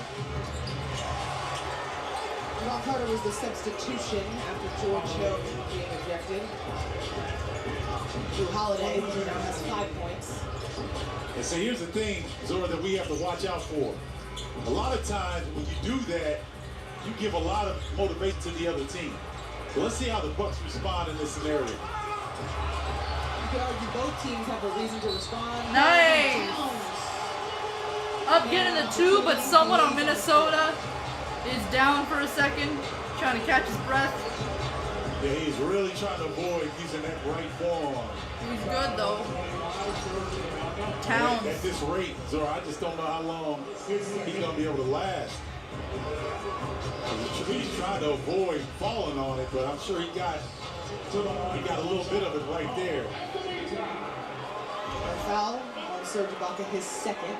Javon Carter was the substitution after George Hill being ejected. Drew Holiday, who now has 5 points. And so here's the thing, Zora, that we have to watch out for. A lot of times when you do that, you give a lot of motivation to the other team. So let's see how the Bucks respond in this scenario. You could argue both teams have a reason to respond. Nice! Up getting the 2, but someone on Minnesota is down for a second, trying to catch his breath. Yeah, he's really trying to avoid using that right forearm. He's good though. Towns. At this rate, Zora, I just don't know how long he's going to be able to last. He's trying to avoid falling on it, but I'm sure he got a little bit of it right there. A foul on Serge Ibaka, his second.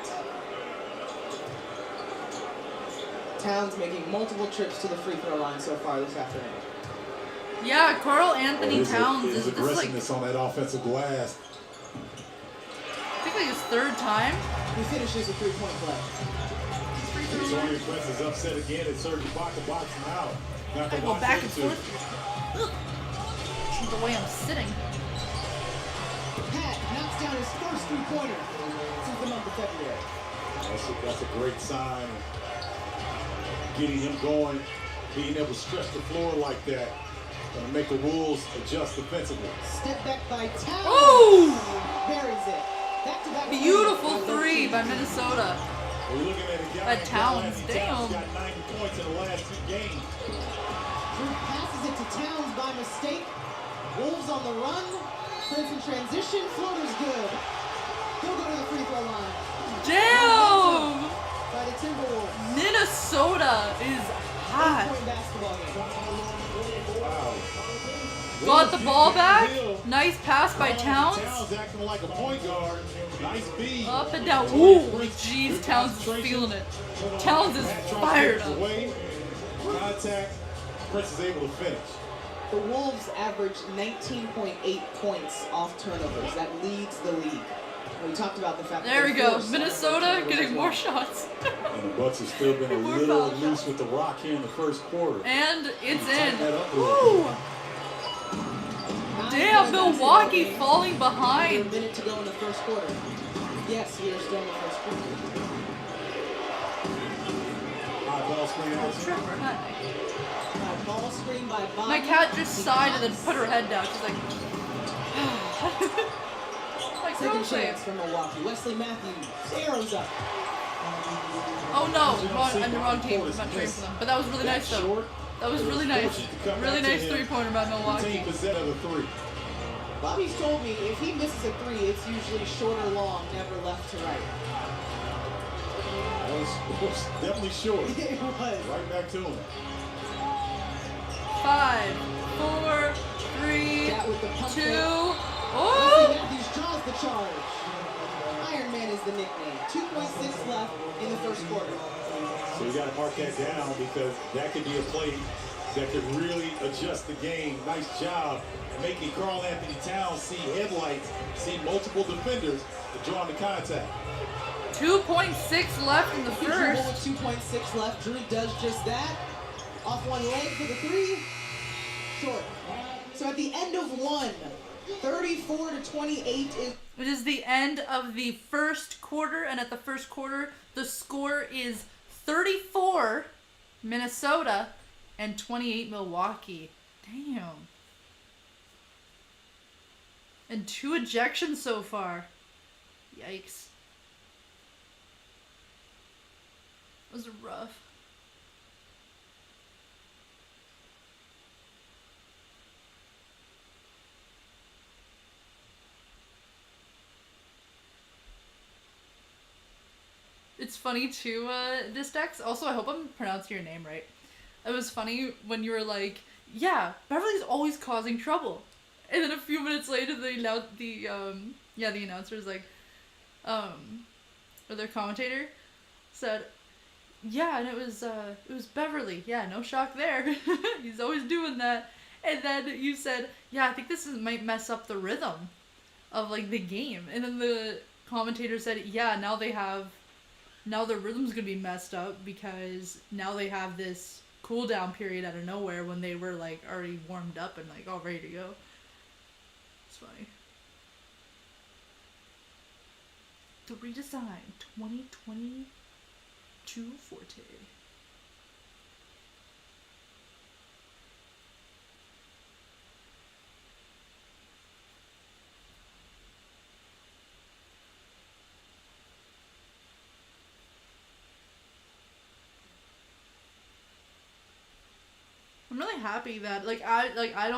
Towns making multiple trips to the free throw line so far this afternoon. Yeah, Carl Anthony Towns his is this like, aggressiveness on that offensive glass. I think like his 3rd time. He finishes a 3-point play. Torian Prince is upset again at Serge Ibaka boxing out. Not I to go watch back and into. forth. Ugh. The way I'm sitting. Pat knocks down his first 3-pointer since the month of February. That's a great sign. Getting him going, being able to stretch the floor like that. Gonna make the Wolves adjust defensively. Step back by Towns. Ooh! Buries it. Back-to-back Beautiful 3 by Minnesota. We're looking at a guy At Towns, Towns damn. got 90 points in the last 2 games. Drew passes it to Towns by mistake. Wolves on the run. Prince in transition. Floater's good. He'll go to the free throw line. Damn! By the Timberwolves. Minnesota is hot. 8-point basketball game. Got the ball back. Nice pass by Towns Towns. acting like a point guard. Nice beat. Up and down. Ooh, jeez, Towns is feeling it. Towns is fired up. Away. Contact. Prince is able to finish. The Wolves average 19.8 points off turnovers. That leads the league. We talked about the fact There we that go. forced Minnesota turnovers getting as more well. shots. And the Bucks have still been a More little foul loose shots. with the rock here in the first quarter. And it's Tighten that in. up a little Woo! Damn, Milwaukee falling Under a behind. minute to go in the first quarter. Yes, we are still in the first quarter. High ball screen action. Trevor, hi. Ball screen by Bobby. My cat just sighed and then put her head down. She's like, like Second don't say it. chance for Milwaukee. Wesley Matthews. Arrows up. Oh no, on the wrong team. I'm not trading for them. But that was really nice though. Short. That was really nice. Really nice 3-pointer by Milwaukee. 15% of the 3. Bobby's told me if he misses a 3, it's usually short or long, never left to right. That was definitely short. It was. Right back to him. 5, 4, 3, Cat with the 2. pump fake. Wesley Oh! Matthews draws the charge. Iron Man is the nickname. 2.6 left in the first quarter. So you got to mark that down because that could be a play that could really adjust the game. Nice job making Karl Anthony Towns see headlights, see multiple defenders to draw the contact. 2.6 left in the Dribble first. with 2.6 left. Drew does just that. Off one leg for the 3. Short. So at the end of 1, 34-28 is... It is the end of the first quarter, and at the first quarter, the score is 34 Minnesota and 28 Milwaukee. Damn. And 2 ejections so far. Yikes. That was rough. It's funny too, Distex. Also, I hope I'm pronouncing your name right. it was funny when you were like, yeah, Beverly's always causing trouble. And then a few minutes later, the announcer was like, or their commentator said, yeah, and it was Beverly. Yeah, no shock there. He's always doing that. And then you said, yeah, I think might mess up the rhythm of, like, the game. And then the commentator said, yeah, now the rhythm's gonna be messed up because now they have this cooldown period out of nowhere when they were, like, already warmed up and, like, all ready to go. It's funny. The redesign 2022 Forte. I'm really happy that I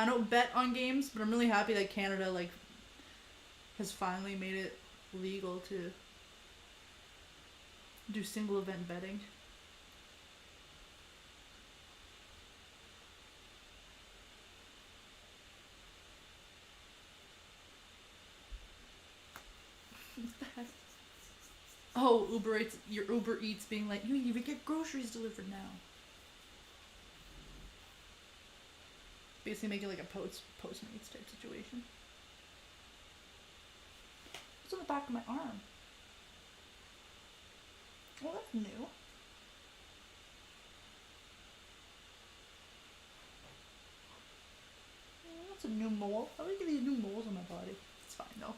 don't bet on games, but I'm really happy that Canada has finally made it legal to do single event betting. Oh, your Uber Eats being like, you can even get groceries delivered now. Basically making like a Postmates type situation. What's on the back of my arm? Oh, that's new. That's a new mole. I like these new moles on my body. It's fine though.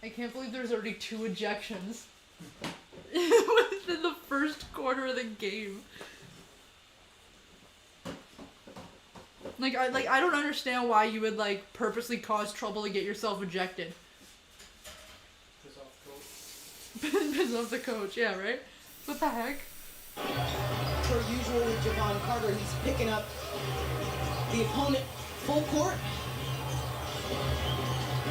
I can't believe there's already 2 ejections within the first quarter of the game. I don't understand why you would purposely cause trouble to get yourself ejected. Piss off the coach. Piss off the coach, yeah, right? What the heck? Per usual with Javon Carter, he's picking up the opponent full court.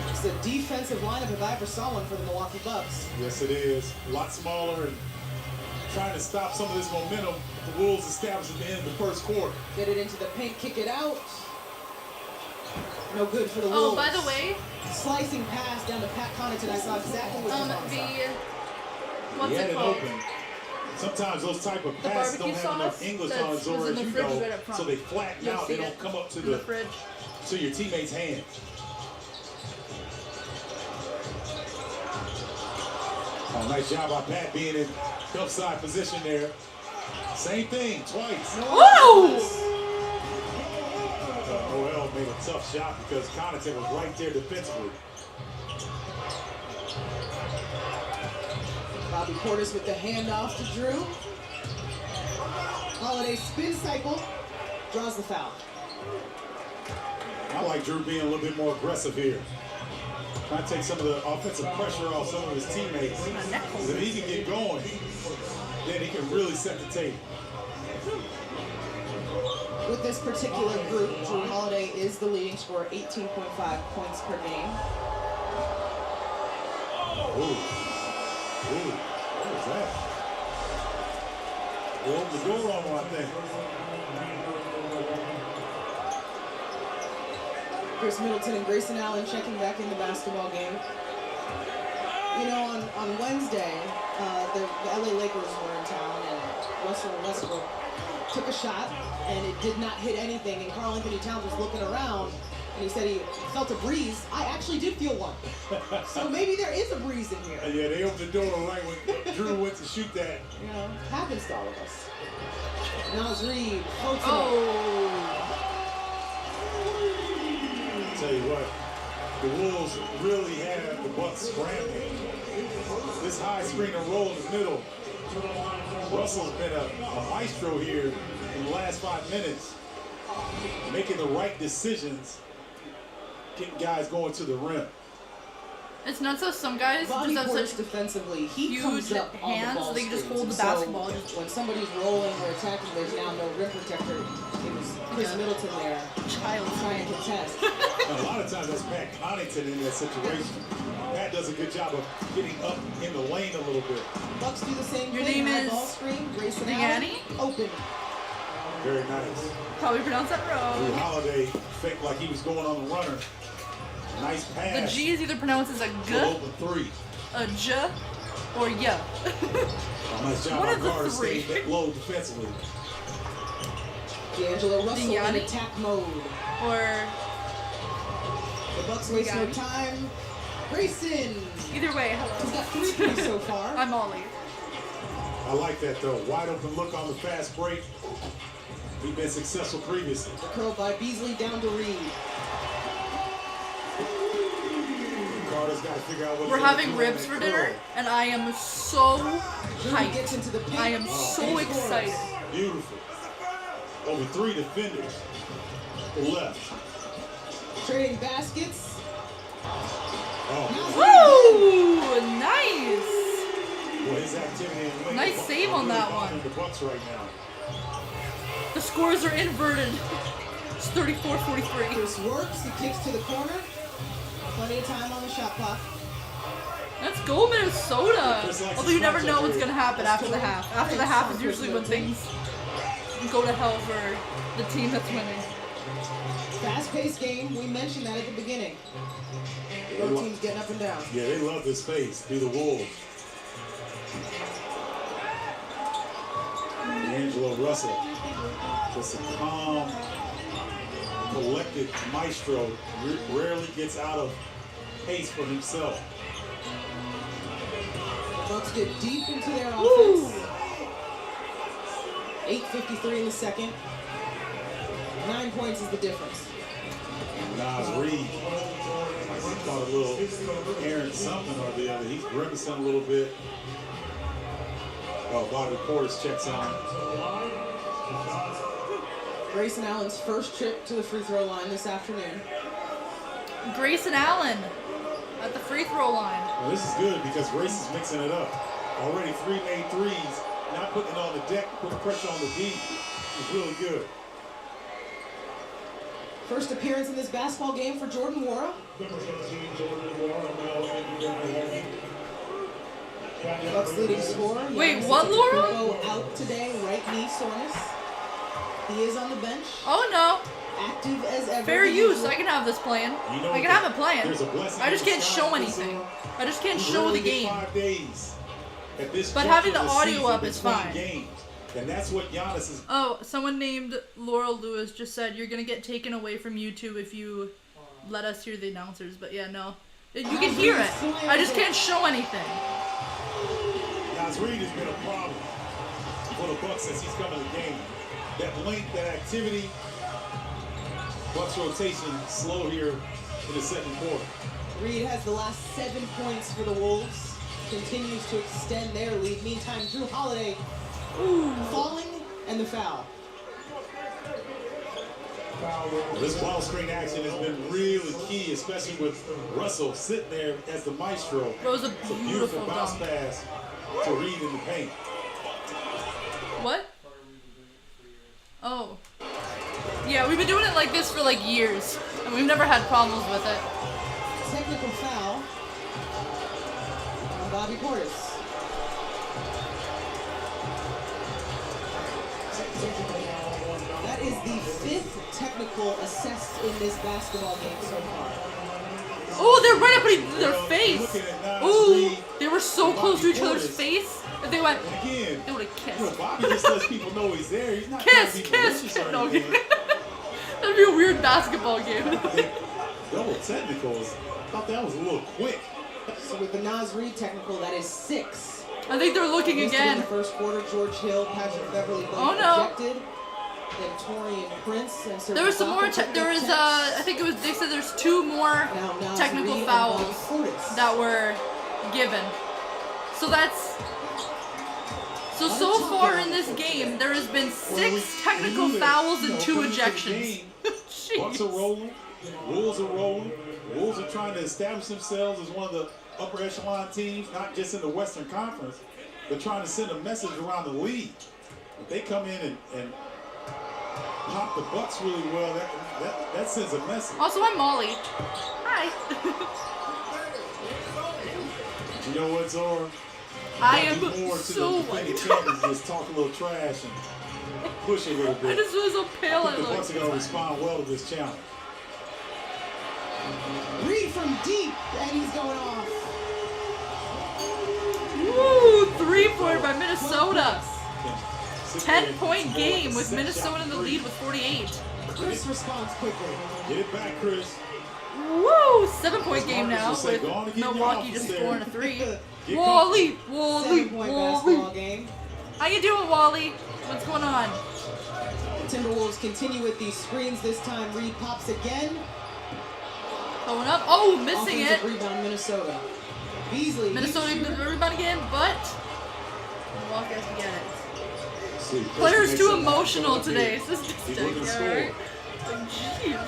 It's a defensive lineup if I ever saw one for the Milwaukee Bucks. Yes, it is. A lot smaller and trying to stop some of this momentum the Wolves established at the end of the first quarter. Get it into the paint, kick it out. No good for the Oh, Wolves. by the way, slicing pass down to Pat Connaughton. I saw exactly what what's it called? Open. Sometimes those type of passes don't have enough English on it, or as you know, right so they flatten out. They don't come up to the fridge. To your teammate's hand. Oh, nice job by Pat being in upside position there. Same thing, twice. Whoa! Noel made a tough shot because Connaughton was right there defensively. Bobby Portis with the handoff to Drew. Holiday spin cycle, draws the foul. I like Drew being a little bit more aggressive here. Trying to take some of the offensive pressure off some of his teammates. If he can get going, then he can really set the table. With this particular group, Drew Holiday is the leading scorer, 18.5 points per game. Ooh, what was that? They opened the door on one, I think. Chris Middleton and Grayson Allen checking back in the basketball game. You know, on Wednesday, the LA Lakers were in town, and Russell Westbrook took a shot, and it did not hit anything, and Karl Anthony Towns was looking around, and he said he felt a breeze. I actually did feel one. So maybe there is a breeze in here. Yeah, they opened the door right when Drew went to shoot that. You know, happens to all of us. Naz Reid, Tell you what, the Wolves really have the Bucks scrambling. This high screen and roll in the middle. Russell's been a maestro here in the last 5 minutes, making the right decisions, getting guys going to the rim. It's not so some guys Bobby just have Portis such defensively, he huge comes up on the hands, ball they can just screens. hold the So basketball. when somebody's rolling or attacking, there's now no rim protector. It was Chris Middleton there trying to contest. And a lot of times that's Pat Connaughton in that situation. Pat does a good job of getting up in the lane a little bit. Bucks do the same Your thing. name High is ball screen, Grayson Deanna? open. Very nice. Probably pronounce that Drew wrong. Holiday faked like he was going on the runner. Nice The pass. G is either pronounced as a G, Open three. a J, or Y. Nice job One by of the Carter three. staying that low defensively. D'Angelo Russell in Gianni? attack mode. Or The Bucks waste no Gianni? time. Grayson. either way, He's hello. got 3 points so far. I'm Ollie. I like that though. Wide open look on the fast break. He's been successful previously. The curl by Beasley down to Reed. Carter's got to figure out what We're he's gonna having do on ribs that for curl. dinner, and I am so Drew gets hyped. into the paint. I am so And scores. excited. Beautiful. Over 3 defenders. Left. Trading baskets. Oh, Woo! Nice! boy, his activity in lane. Nice save on that one. The Bucks right now. The scores are inverted. It's 34-43. This works. He kicks to the corner. Plenty of time on the shot clock. Let's go, Minnesota! Although you never know what's gonna happen after the half. After the half is usually when things go to hell for the team that's winning. Fast-paced game. We mentioned that at the beginning. Both teams getting up and down. Yeah, they love this space through the Wolves. D'Angelo Russell, just a calm, collected maestro, rarely gets out of pace for himself. The Bucks get deep into their Woo! offense. 8:53 in the second. 9 points is the difference. Nas Reed caught a little errant something or the other. He's grimacing a little bit. Oh, Bobby Portis checks on. Grayson Allen's first trip to the free throw line this afternoon. Grayson Allen at the free throw line. Well, this is good because Grace is mixing it up. Already 3 made threes, not putting it on the deck, putting pressure on the D. It's really good. First appearance in this basketball game for Jordan Nwora. Bucks leading scorer. Wait, Giannis what, Laura? Antetokounmpo out today, right knee soreness. He is on the bench, Oh no. active as ever. Fair use. I can have this plan. You know I can have it there's a planned. blessing I just in can't disguise show for anything. some. I just can't We show rarely the get game. 5 days at this But juncture having the of audio season up is between fine. Games. And that's what Giannis is. Oh, someone named Laurel Lewis just said you're gonna get taken away from YouTube if you let us hear the announcers. But yeah, no. You can hear it. I just can't show anything. Nas Reed has been a problem for the Bucks since he's come in the game. That length, that activity. Bucks rotation slow here in the second quarter. Reed has the last 7 points for the Wolves. Continues to extend their lead. Meantime, Drew Holiday falling and the foul. This ball screen action has been really key, especially with Russell sitting there as the maestro. That was a It's a beautiful beautiful bounce dunk. pass to Reed in the paint. What? Oh. Yeah, we've been doing it like this for like years, and we've never had problems with it. Technical foul on Bobby Portis. That is the 5th technical assessed in this basketball game so far. Oh, they're right up in their Well, face. looking at Nas Ooh, Reed, they were so close to each Bobby other's Portis. face. If they went, And again, they would have you know, kissed. Bobby just lets people know he's there. He's not trying to Kiss, be kiss, malicious kiss. or No, anything. that'd be a weird basketball game. Double technicals. Thought that was a little quick. So with the Nas Reed technical, that is 6. I think they're looking Listed in again. the first quarter, George Hill, Patrick Beverly both Oh, no. ejected. Then Torian Prince and Sir There was some more. Ibaka There was took I think it was. They said there's 2 more Now Nas technical Reed and Bobby fouls Portis. that were given. So that's. So far in this game, there has been 6 technical fouls and 2 ejections. Bucks are Jeez. rolling. Wolves are rolling. Wolves are trying to establish themselves as one of the upper echelon teams, not just in the Western Conference, but trying to send a message around the league. If they come in and pop the Bucks really well, that sends a message. Also, I'm Molly. Hi. You know what, Zora? I am Do more to so the defending champions, just talk a little trash and push a little bit. I just was so pale. I think the Bucks are going to respond well to this challenge. Reed from deep, and he's going off. Woo! 3-pointer by Minnesota. 10-point game with Minnesota in the lead with 48. Chris responds quickly. Get it back, Chris. Woo! 7-point game now with Milwaukee just scoring a 3. Wally! 7-point basketball game. How you doing, Wally? What's going on? The Timberwolves continue with these screens. This time, Reed pops again. Going up. Oh, missing Offensive it. rebound, Minnesota. Beasley. Minnesota rebound again, but Milwaukee has to get it. See, Players too Mason, emotional he's today. gonna This is be- he's looking to score. alright. Like, jeez.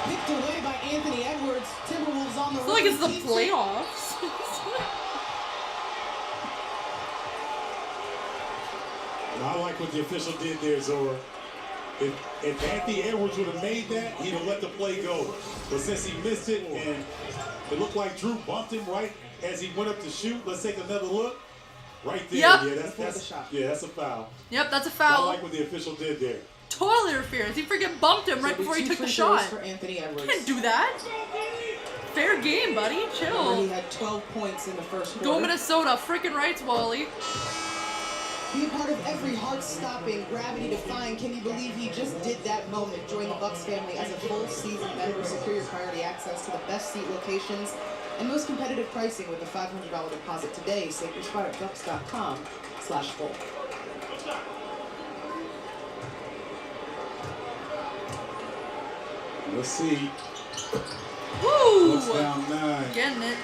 Picked away by Anthony Edwards. Timberwolves on the I feel like it's the run. playoffs. I like what the official did there, Zora. If Anthony Edwards would have made that, he'd have let the play go. But since he missed it and it looked like Drew bumped him right as he went up to shoot, let's take another look. Right there. Yep. Yeah, that's a foul. Yep, that's a I foul. like what the official did there. Total interference. He freaking bumped him right So before he two took the free shot. throws for Anthony Edwards. Can't do that. Fair game, buddy. Where he Chill. had 12 points in the first quarter. Go Minnesota. Freaking rights, Wally. Be a part of every heart-stopping, gravity-defying. Can you believe he just did that moment? Join the Bucks family as a full-season member. Secure your priority access to the best seat locations and most competitive pricing with a $500 deposit today. Save your spot at bucks.com/full. Let's see. Woo! Bucks down 9. Getting it.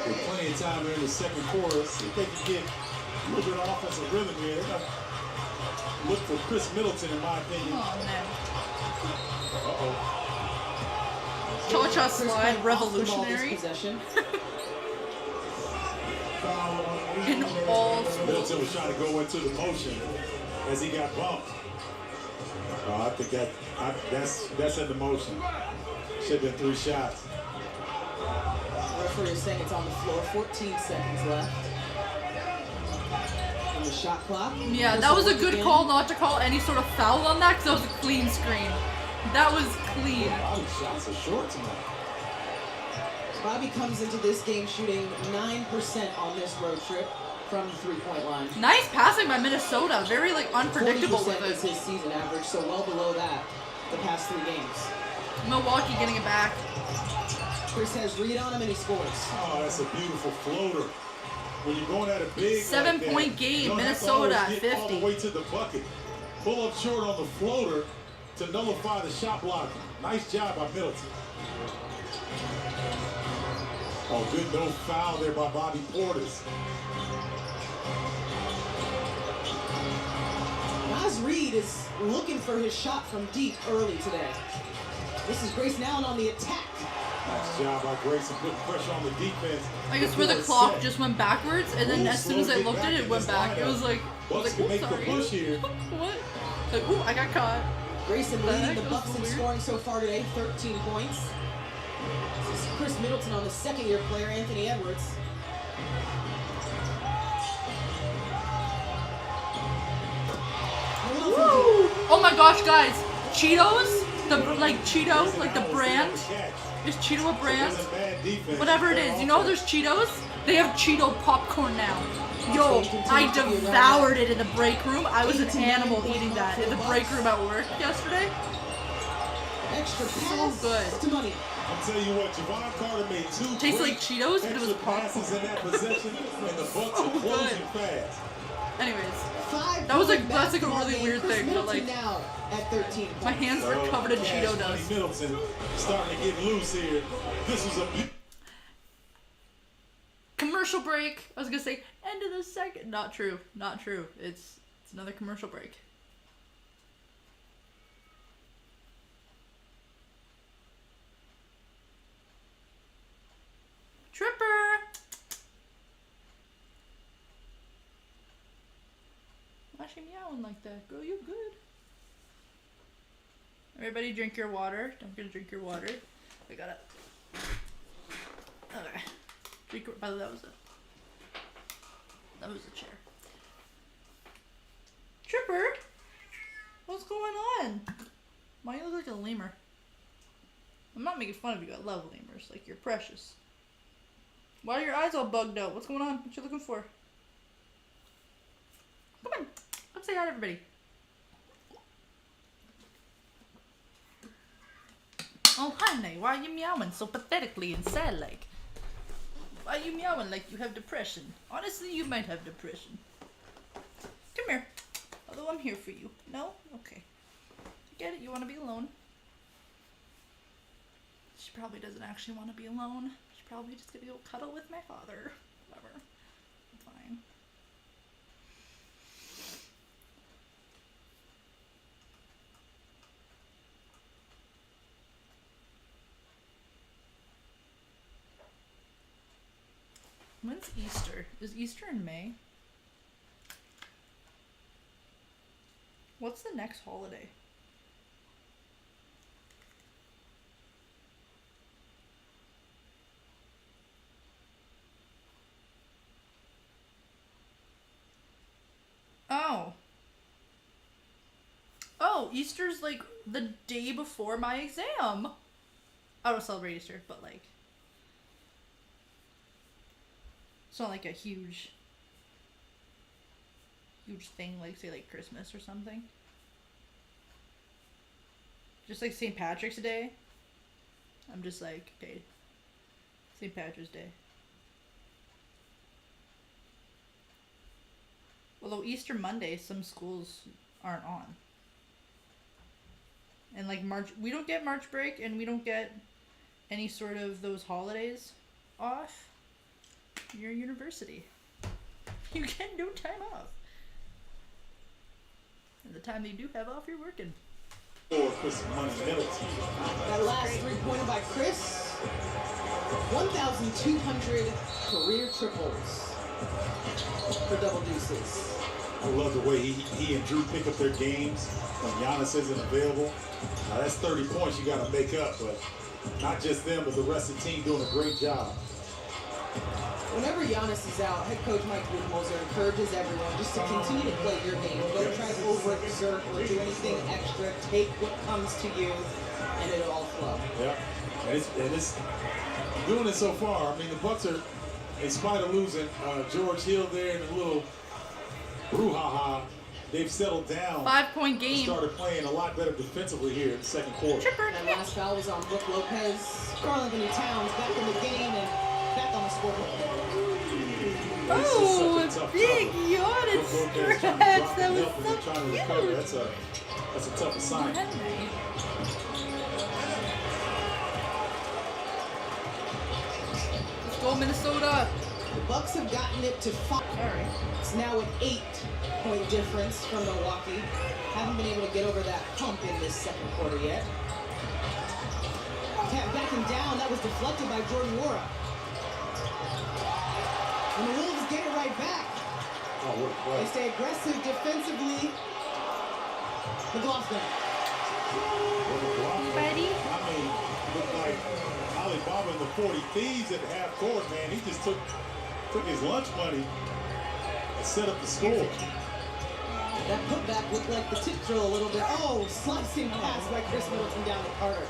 With plenty of time in the second quarter. See if they can get a little bit of offensive rhythm here. They're gonna look for Chris Middleton, in my opinion. Oh, no. Uh-oh. Cha-cha slide, This revolutionary. possession. In all schools. Middleton was trying to go into the motion as he got bumped. I think that's in the motion. Should have been 3 shots. Referee is saying it's on the floor. 14 seconds left. On the shot clock. Yeah, that was a good call not to call any sort of foul on that because that was a clean screen. That was clean. Bobby shots are short tonight. Bobby comes into this game shooting 9% on this road trip from the three-point line. Nice passing by Minnesota. Very like unpredictable 40% with is it. his season average, so well below that the past 3 games. Milwaukee getting it back. Chris has Reed on him and he scores. Oh, that's a beautiful floater. When you're going at a big 7-point like that, game, you don't have to Minnesota, always get all 50. the way to the bucket. Pull up short on the floater to nullify the shot blocking. Nice job by Middleton. Oh, good no foul there by Bobby Portis. Naz Reed is looking for his shot from deep early today. This is Grayson Allen on the attack. Nice job by Grayson putting pressure on the defense. I guess where the clock just went backwards, and then as soon as I looked at it, it went back. It was like, Bucks can oh, make the sorry. push here. What? Like, ooh, I got caught. Grayson That leading the was Bucks in weird. scoring so far today, 13 points. This is Chris Middleton on the second-year player, Anthony Edwards. Woo! Oh my gosh, guys! Cheetos? The like Cheetos, like the brand. Is Cheeto a brand? Whatever it is, you know there's Cheetos? They have Cheeto popcorn now. Yo, I devoured it in the break room. I was an animal eating that in the break room at work yesterday. Extra So pass good. to money. I'll tell you what, Javon Carter made 2 Tastes great like Cheetos, but it was extra passes in that possession, and the Bucks are closing fast. Anyways, that was like that's like a really weird thing, but like now at 13 my hands were covered in Cash Cheeto Money dust. Middleton starting to get loose here. This was a Commercial break. I was gonna say end of the second. Not true. Not true. It's another commercial break. Tripper. Why is she meowing like that? Girl, you good. Everybody drink your water. Don't forget to drink your water. We got it. Okay. Drink your, by the way, that was it. That was a chair. Tripper? What's going on? Why do you look like a lemur? I'm not making fun of you. I love lemurs. Like, you're precious. Why are your eyes all bugged out? What's going on? What you looking for? Come on. Come say hi to everybody. Oh, honey. Why are you meowing so pathetically and sad-like? Why are you meowing like you have depression? Honestly, you might have depression. Come here. Although I'm here for you. No? Okay. I get it. You want to be alone. She probably doesn't actually want to be alone. She's probably just going to go cuddle with my father. Whatever. Fine. When's Easter? Is Easter in May? What's the next holiday? Oh. Oh, Easter's like the day before my exam. I don't celebrate Easter, but like, it's not like a huge thing, like say like Christmas or something. Just like St. Patrick's Day. I'm just like, okay, St. Patrick's Day. Although Easter Monday, some schools aren't on. And like March, we don't get March break and we don't get any sort of those holidays off. You're a university. You get no time off. And the time that you do have off, you're working. That last three-pointer by Chris. 1,200 career triples for double deuces. I love the way he and Drew pick up their games when Giannis isn't available. Now that's 30 points you got to make up, but not just them, but the rest of the team doing a great job. Whenever Giannis is out, head coach Mike Budenholzer encourages everyone just to continue to play your game. Don't try to overexert or do anything extra. Take what comes to you, and it'll all flow. Yeah, and it's doing it so far. I mean, the Bucks are, in spite of losing George Hill there in a little brouhaha, they've settled down. 5-point game. Started playing a lot better defensively here in the second quarter. Tripper. And that last foul was on Brook Lopez. Karl Anthony Towns back in the game and back on the scoreboard. Oh, a big yawning stretch. That was so cute. That's a tough assignment. Let's go, Minnesota. The Bucks have gotten it to 5. It's now an 8-point difference from Milwaukee. Haven't been able to get over that hump in this second quarter yet. Backing down, that was deflected by Jordan Nwora. And the Wolves get it right back. Oh, what a play. They stay aggressive defensively. McLaughlin. Ready? I mean, looked like Alibaba and the 40 Thieves at half court, man. He just took his lunch money and set up the score. That putback looked like the tip drill a little bit. Oh, slicing pass by Chris Middleton down to Carter.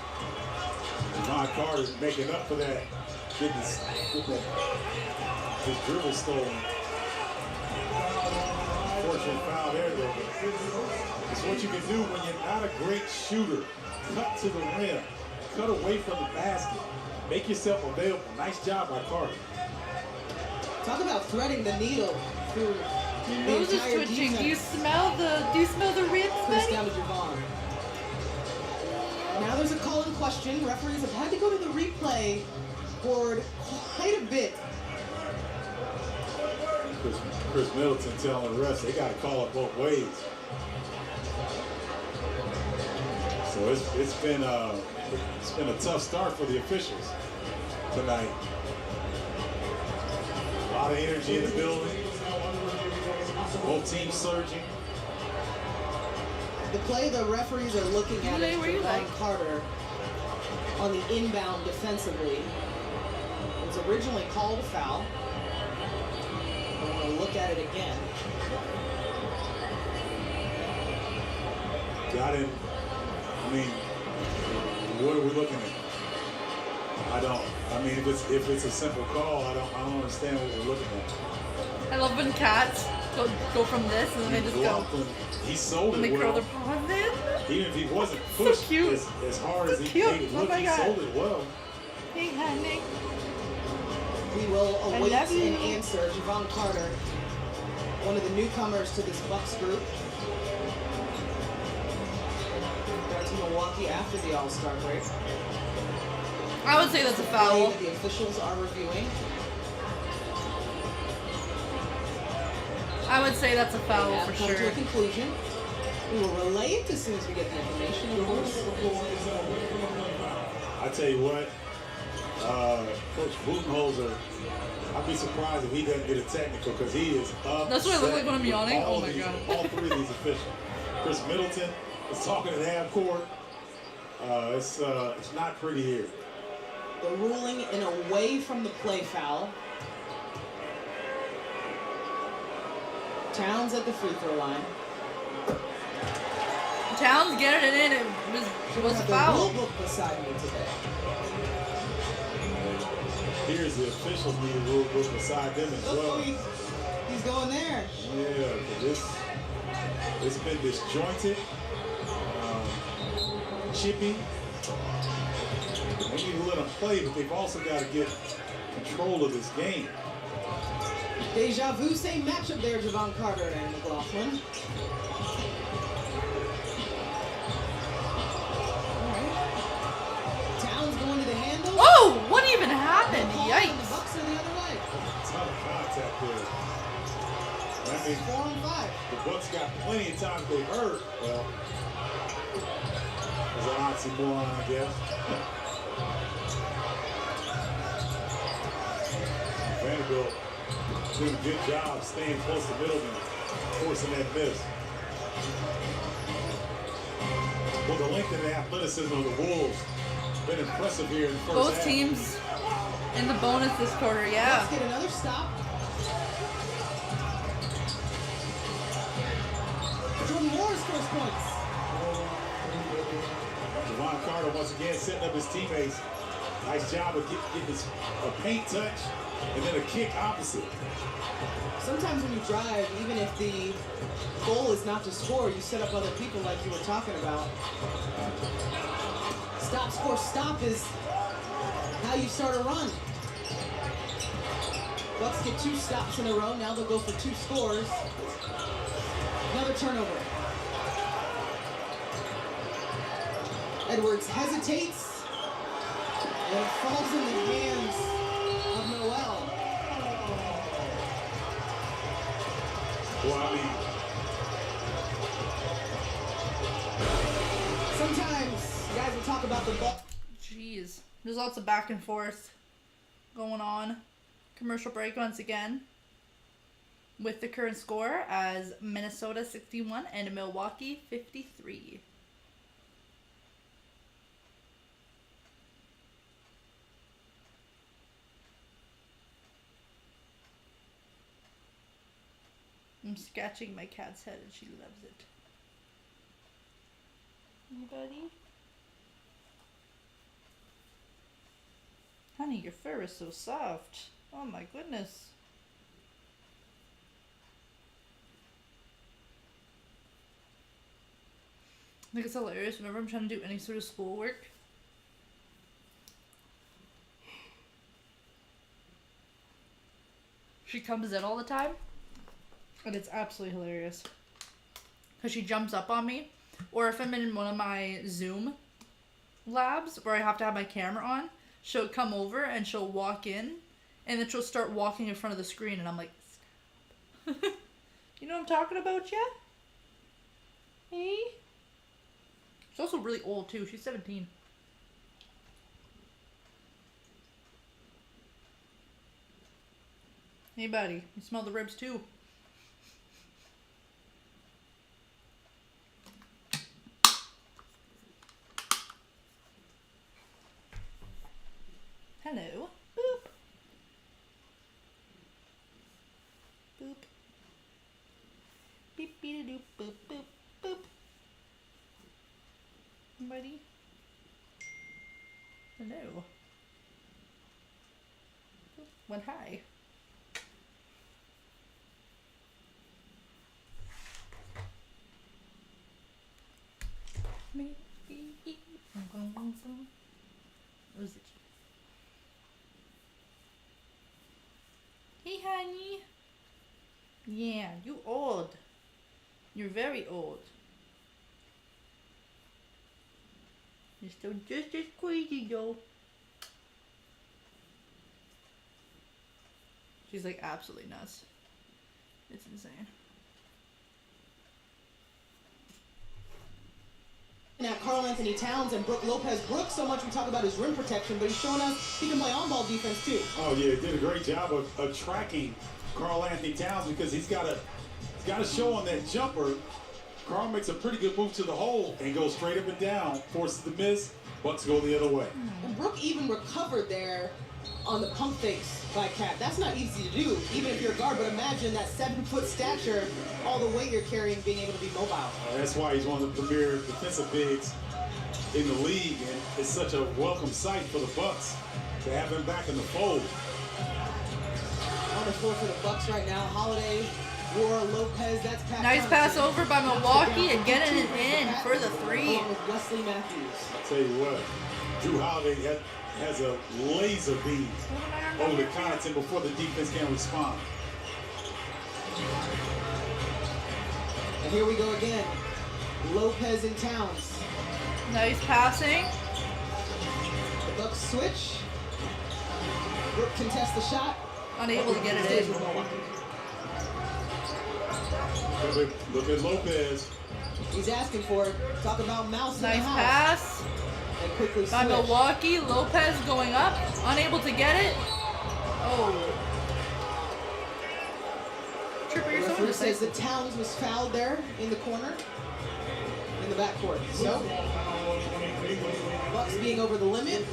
John Carter's making up for that. Getting his dribble stolen. Unfortunate foul there, though. It's what you can do when you're not a great shooter. Cut to the rim. Cut away from the basket. Make yourself available. Nice job by Carter. Talk about threading the needle through the Nose is entire twitching. defense. Do you smell the ribs, Chris buddy? down to Javon. Now there's a call in question. Referees have had to go to the replay board quite a bit. Chris Middleton telling the refs they got to call it both ways. So it's been a tough start for the officials tonight. A lot of energy in the building. Both teams surging. The play the referees are looking at is Javon Carter on the inbound defensively. It was originally called a foul. We're going to look at it again. Got it. I mean, what are we looking at? I mean, if it's a simple call, I don't understand what we're looking at. I love when cats go from this and then they just go. He sold And it they curl well. their paws in. Even if he wasn't So pushed cute. as hard as he cute. made it Oh look, my he God. sold it well. Hey, honey. We will await love you. an answer. Javon Carter, one of the newcomers to this Bucks group. Got to Milwaukee after the All-Star break. I would say that's a Play foul. that the officials are reviewing. I would say that's a foul Have for come to sure. a conclusion. We will relay it as soon as we get the information, of course. I tell you what, Coach Budenholzer, I'd be surprised if he doesn't get a technical because he is up. That's what I look like when I'm yawning? Oh my God. All three of these officials. Chris Middleton is talking at half court. It's not pretty here. The ruling in away from the play foul. Towns at the free throw line. Towns getting it in. It was a The foul. rule book beside me today. Here's the officials need a rule book beside them as well. Oh, he's going there. Yeah, it's been disjointed, chippy. They need to let them play, but they've also got to get control of this game. Deja vu, same matchup there, Javon Carter and McLaughlin. All right. Towns going to the handle. Oh, what even happened? The Yikes. Bucks are the other way. Ton of contact there. I mean, 4 on 5. the Bucks got plenty of times they hurt. Well, there's an oxymoron, I guess. Vanderbilt doing a good job staying close to Middleton, forcing that miss. Well, the length and the athleticism of the Wolves been impressive here in the first Both half. teams in the bonus this quarter, yeah. Let's get another stop. Jordan Moore's first points. Javon Carter once again setting up his teammates. Nice job of getting a paint touch and then a kick opposite. Sometimes when you drive, even if the goal is not to score, you set up other people like you were talking about. Stop, score, stop is how you start a run. Bucks get 2 stops in a row. Now they'll go for 2 scores. Another turnover. Edwards hesitates, and it falls in the hands of Noel. Well, I mean, Sometimes guys will talk about the ball. Jeez. There's lots of back and forth going on. Commercial break once again. With the current score as Minnesota 61 and Milwaukee 53. I'm scratching my cat's head and she loves it. Anybody? Honey, your fur is so soft. Oh my goodness. I think it's hilarious whenever I'm trying to do any sort of schoolwork. She comes in all the time. And it's absolutely hilarious. Because she jumps up on me. Or if I'm in one of my Zoom labs where I have to have my camera on, she'll come over and she'll walk in. And then she'll start walking in front of the screen. And I'm like, stop. You know what I'm talking about, yeah? Hey? She's also really old too. She's 17. Hey buddy, you smell the ribs too. Hello. Boop. Beep-a-doop, boop, boop, boop. Anybody? Hello. What, hi? Maybe. What is it? Hey, honey. Yeah, you old. You're very old. You're still just as crazy though. She's like absolutely nuts. It's insane. At Karl Anthony Towns and Brook Lopez. Brook, so much we talk about his rim protection, but he's showing us he can play on-ball defense too. Oh yeah, did a great job of tracking Karl Anthony Towns because he's got to show on that jumper. Karl makes a pretty good move to the hole and goes straight up and down, forces the miss. Bucks go the other way. And Brook even recovered there on the pump fakes by Cat. That's not easy to do, even if you're a guard, but imagine that 7-foot stature, all the weight you're carrying, being able to be mobile. That's why he's one of the premier defensive bigs in the league, and it's such a welcome sight for the Bucks to have him back in the fold. On the floor for the Bucks right now, Holiday, War, Lopez, that's Pat Nice Connaughton. pass over by Milwaukee and getting it in for the three. Along with Wesley Matthews. I'll tell you what, Drew Holiday has a laser beam over to Connaughton before the defense can respond. And here we go again. Lopez and Towns. Nice passing. The Bucks switch. Brook contests the shot. Unable to get it in. Look at Lopez. He's asking for it. Talk about mouse in the Nice house. pass And quickly by switch. Milwaukee. Lopez going up. Unable to get it. Oh. Tripper, you're The so referee says decisive. that Towns was fouled there in the corner, in the backcourt. So, Bucks being over the limit.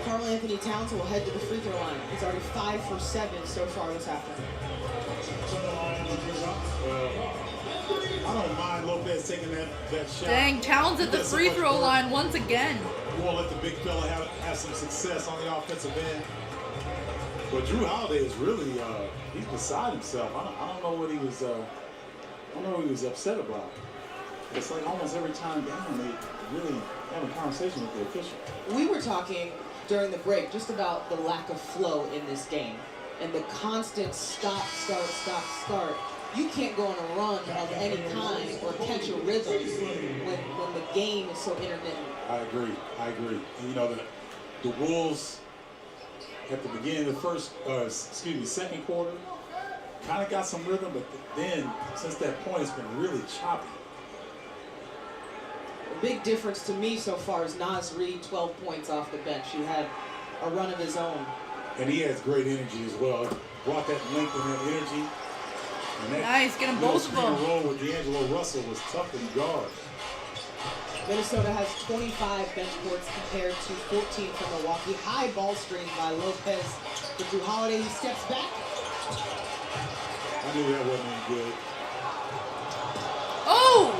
Karl Anthony Towns will head to the free throw line. He's already 5 for 7 so far this afternoon. I don't mind Lopez taking that shot. Dang, Towns at the free throw line once again. You want to let the big fella have some success on the offensive end. But Drew Holiday is really he's beside himself. I don't know what he was upset about. It's like almost every time down they really have a conversation with the official. We were talking during the break just about the lack of flow in this game and the constant stop, start, stop, start. You can't go on a run of any kind or catch a rhythm when the game is so intermittent. I agree. And, you know, the Wolves at the beginning of the second quarter kind of got some rhythm, but then since that point it's been really choppy. A big difference to me so far is Naz Reid, 12 points off the bench. He had a run of his own. And he has great energy as well. Brought that length and that energy. And that Nice, get him both of them. roll with D'Angelo Russell was tough to guard. Minnesota has 25 bench boards compared to 14 from Milwaukee. High ball screen by Lopez. But Drew Holiday, he steps back. I knew that wasn't any good. Oh!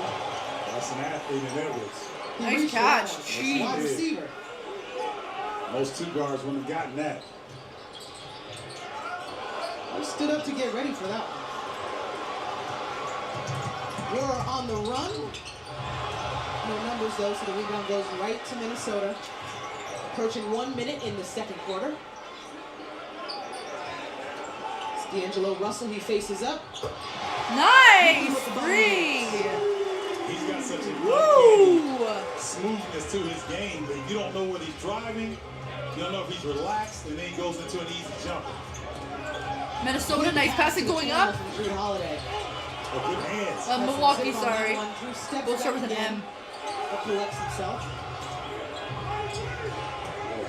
That's an athlete in Edwards. He Nice reached catch. around. Jeez. Wide receiver. Most two guards wouldn't have gotten that. I stood up to get ready for that one. War on the run. No numbers though, so the rebound goes right to Minnesota. Approaching 1 minute in the second quarter. It's D'Angelo Russell, he faces up. Nice! Three! He's got such a Woo! smoothness to his game that you don't know when he's driving. You don't know if he's relaxed, and then he goes into an easy jumper. Minnesota, nice passing going up. From Drew Holiday. Oh, good hands. Milwaukee, Zip on sorry. that one. Drew steps We'll start back with an again, M. but collects himself.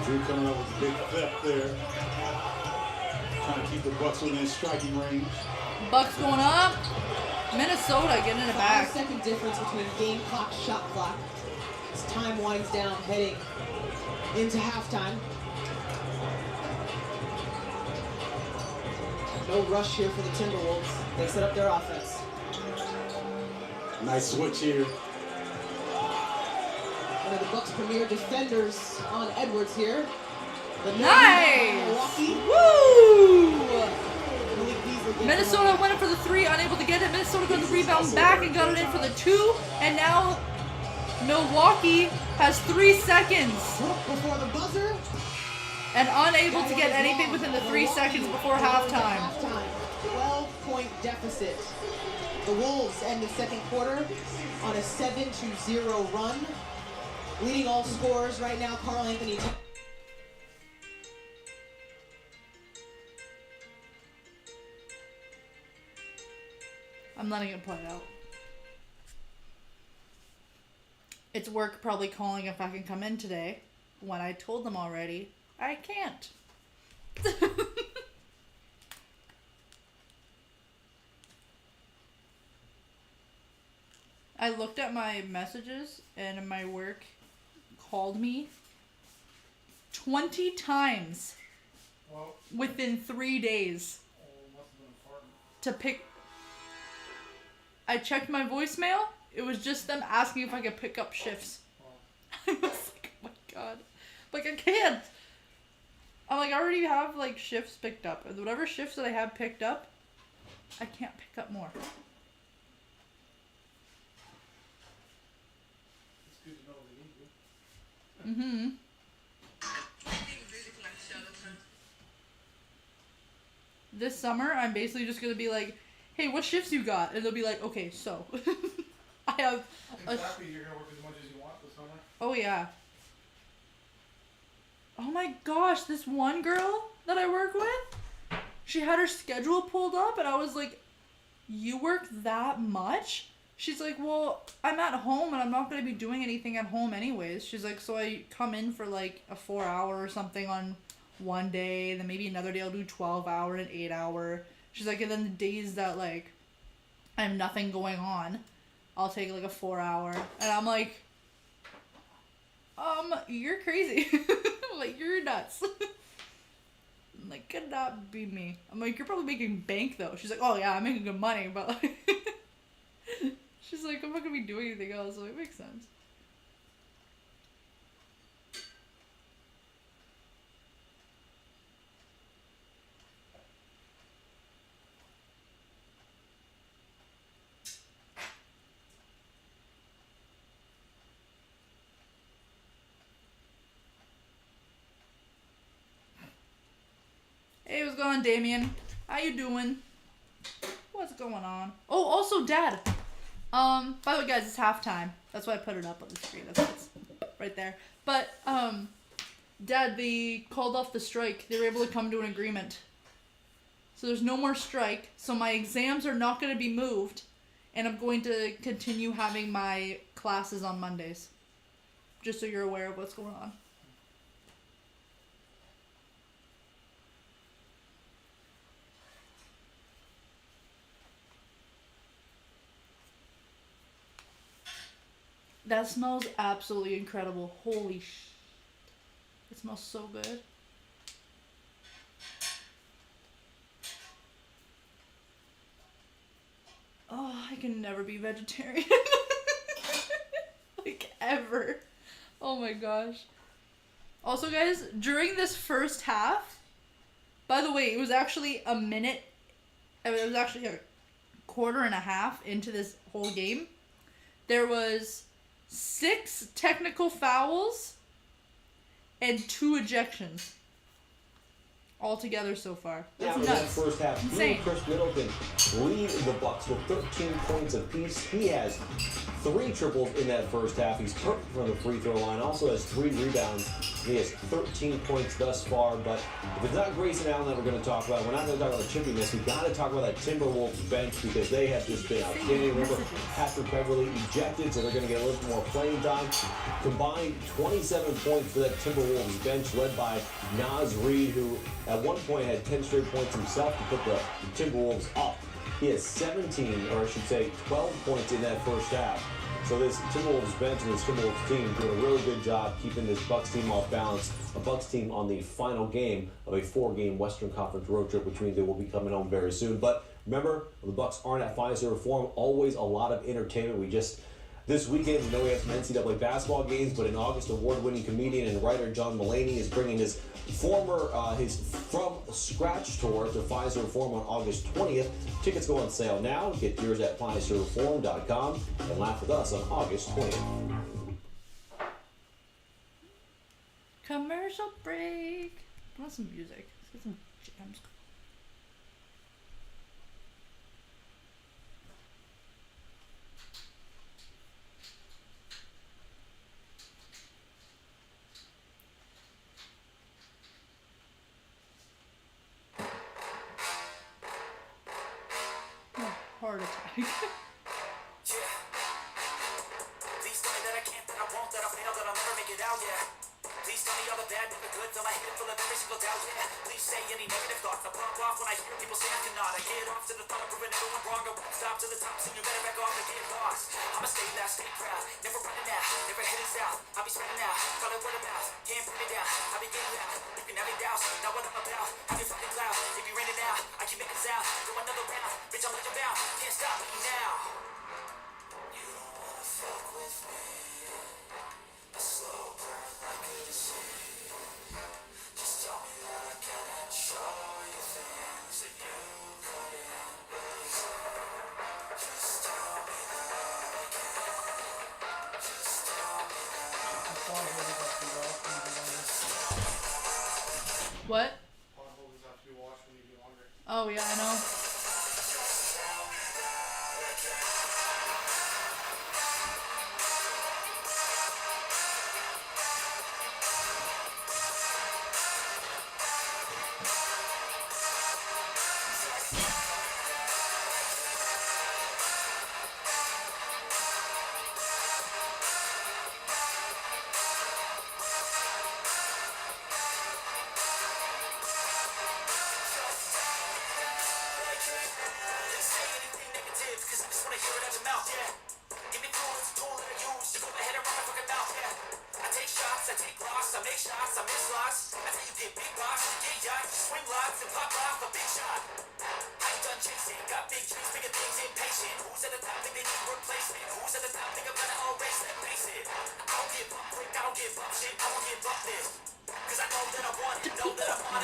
Drew coming up with a big theft there. Trying to keep the Bucks within striking range. Bucks going up. Minnesota getting it back. 5-second difference between game clock, shot clock. As time winds down, heading into halftime. No rush here for the Timberwolves. They set up their offense. Nice switch here. One of the Bucks' premier defenders on Edwards here. The Nice! Milwaukee. Woo! Malik Beasley gets Minnesota went in for the 3, unable to get it. Minnesota got the rebound back and got it in for the 2. And now Milwaukee has 3 seconds before the buzzer. and unable to get anything within the 3 seconds before halftime. 12-point deficit. The Wolves end the second quarter on a 7-0 run. Leading all scorers right now, Karl Anthony. I'm letting it play out. It's work probably calling if I can come in today, when I told them already I can't. I looked at my messages and my work called me 20 times within 3 days to pick. I checked my voicemail. It was just them asking if I could pick up shifts. I was like, oh my god. Like, I can't. I'm like, I already have, like, shifts picked up. And whatever shifts that I have picked up, I can't pick up more. Mm-hmm. This summer, I'm basically just gonna be like, hey, what shifts you got? And they'll be like, okay, so. I have Exactly, you're gonna work as much as you want this summer. Oh, yeah. Oh my gosh, this one girl that I work with, she had her schedule pulled up, and I was like, you work that much? She's like, well, I'm at home, and I'm not going to be doing anything at home anyways. She's like, so I come in for, like, a 4-hour or something on one day, then maybe another day I'll do 12-hour and 8-hour. She's like, and then the days that, like, I have nothing going on, I'll take, like, a 4-hour. And I'm like, you're crazy. I'm like, you're nuts. I'm like, could not be me. I'm like, you're probably making bank, though. She's like, oh, yeah, I'm making good money, but, like... She's like, I'm not gonna be doing anything else, so it makes sense. Hey, what's going on, Damien? How you doing? What's going on? Oh, also, Dad. By the way, guys, it's halftime. That's why I put it up on the screen. That's what's right there. But, Dad, they called off the strike. They were able to come to an agreement. So there's no more strike. So my exams are not going to be moved. And I'm going to continue having my classes on Mondays. Just so you're aware of what's going on. That smells absolutely incredible. Holy sh! It smells so good. Oh, I can never be vegetarian. Like, ever. Oh my gosh. Also, guys, during this first half, by the way, it was actually a minute. It was actually a quarter and a half into this whole game. There was 6 technical fouls and 2 ejections altogether so far. That's Now, nuts. in that first half, Insane. he and Chris Middleton lead the Bucks with 13 points apiece. He has 3 triples in that first half. He's perfect from the free throw line. Also has 3 rebounds. He has 13 points thus far. But if it's not Grayson Allen that we're going to talk about, we're not going to talk about the chippiness. We've got to talk about that Timberwolves bench because they have just been outstanding. Remember, Patrick Beverly ejected, so they're going to get a little more playing time. Combined 27 points for that Timberwolves bench led by Naz Reid, who at one point had 10 straight points himself to put the Timberwolves up. He has 17, or I should say 12 points in that first half. So this Timberwolves bench and this Timberwolves team doing a really good job keeping this Bucks team off balance. A Bucks team on the final game of a 4-game Western Conference road trip, which means they will be coming home very soon. But Remember, the Bucks aren't at Fiserv Forum. Always a lot of entertainment. This weekend, we know we have some NCAA basketball games, but in August, award-winning comedian and writer John Mulaney is bringing his From Scratch tour to Fiserv Forum on August 20th. Tickets go on sale now. Get yours at FiservForum.com and laugh with us on August 20th. Commercial break. I want some music. Let's get some jams. Heart attack. Yeah. Please tell me that I can't, that I won't, that I'll fail, that I'll never make it out, yeah. Please tell me all the bad, not the good, fill my head full of every single doubt, yeah. Please say any negative thoughts, I pop off when I hear people say I cannot. I get off to the thought of proving everyone wrong, I won't stop to the top, so you better back off and get lost. I'ma stay loud, stay proud, never running out, never heading south. I'll be spreading out, call it word of mouth, can't put it down, I'll be getting loud. You can have it down, not what I'm about, I can fucking loud, if you raining out, I can make it sound, go another round, bitch I'm legend bound, can't stop me now. You don't wanna fuck with me, a slow burn like a disease. Just tell me that I can show you things that you couldn't believe. Just tell me that I can. Just tell me that. What? Oh yeah, I know.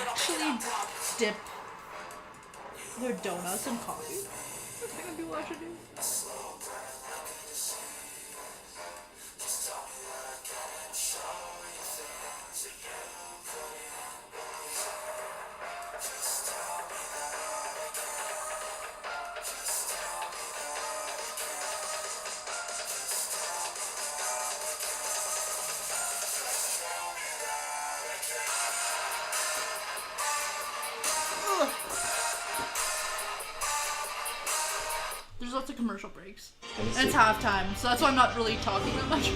Actually dip their donuts in coffee. That's what people actually do. There's lots of commercial breaks. And it's halftime, so that's why I'm not really talking that much.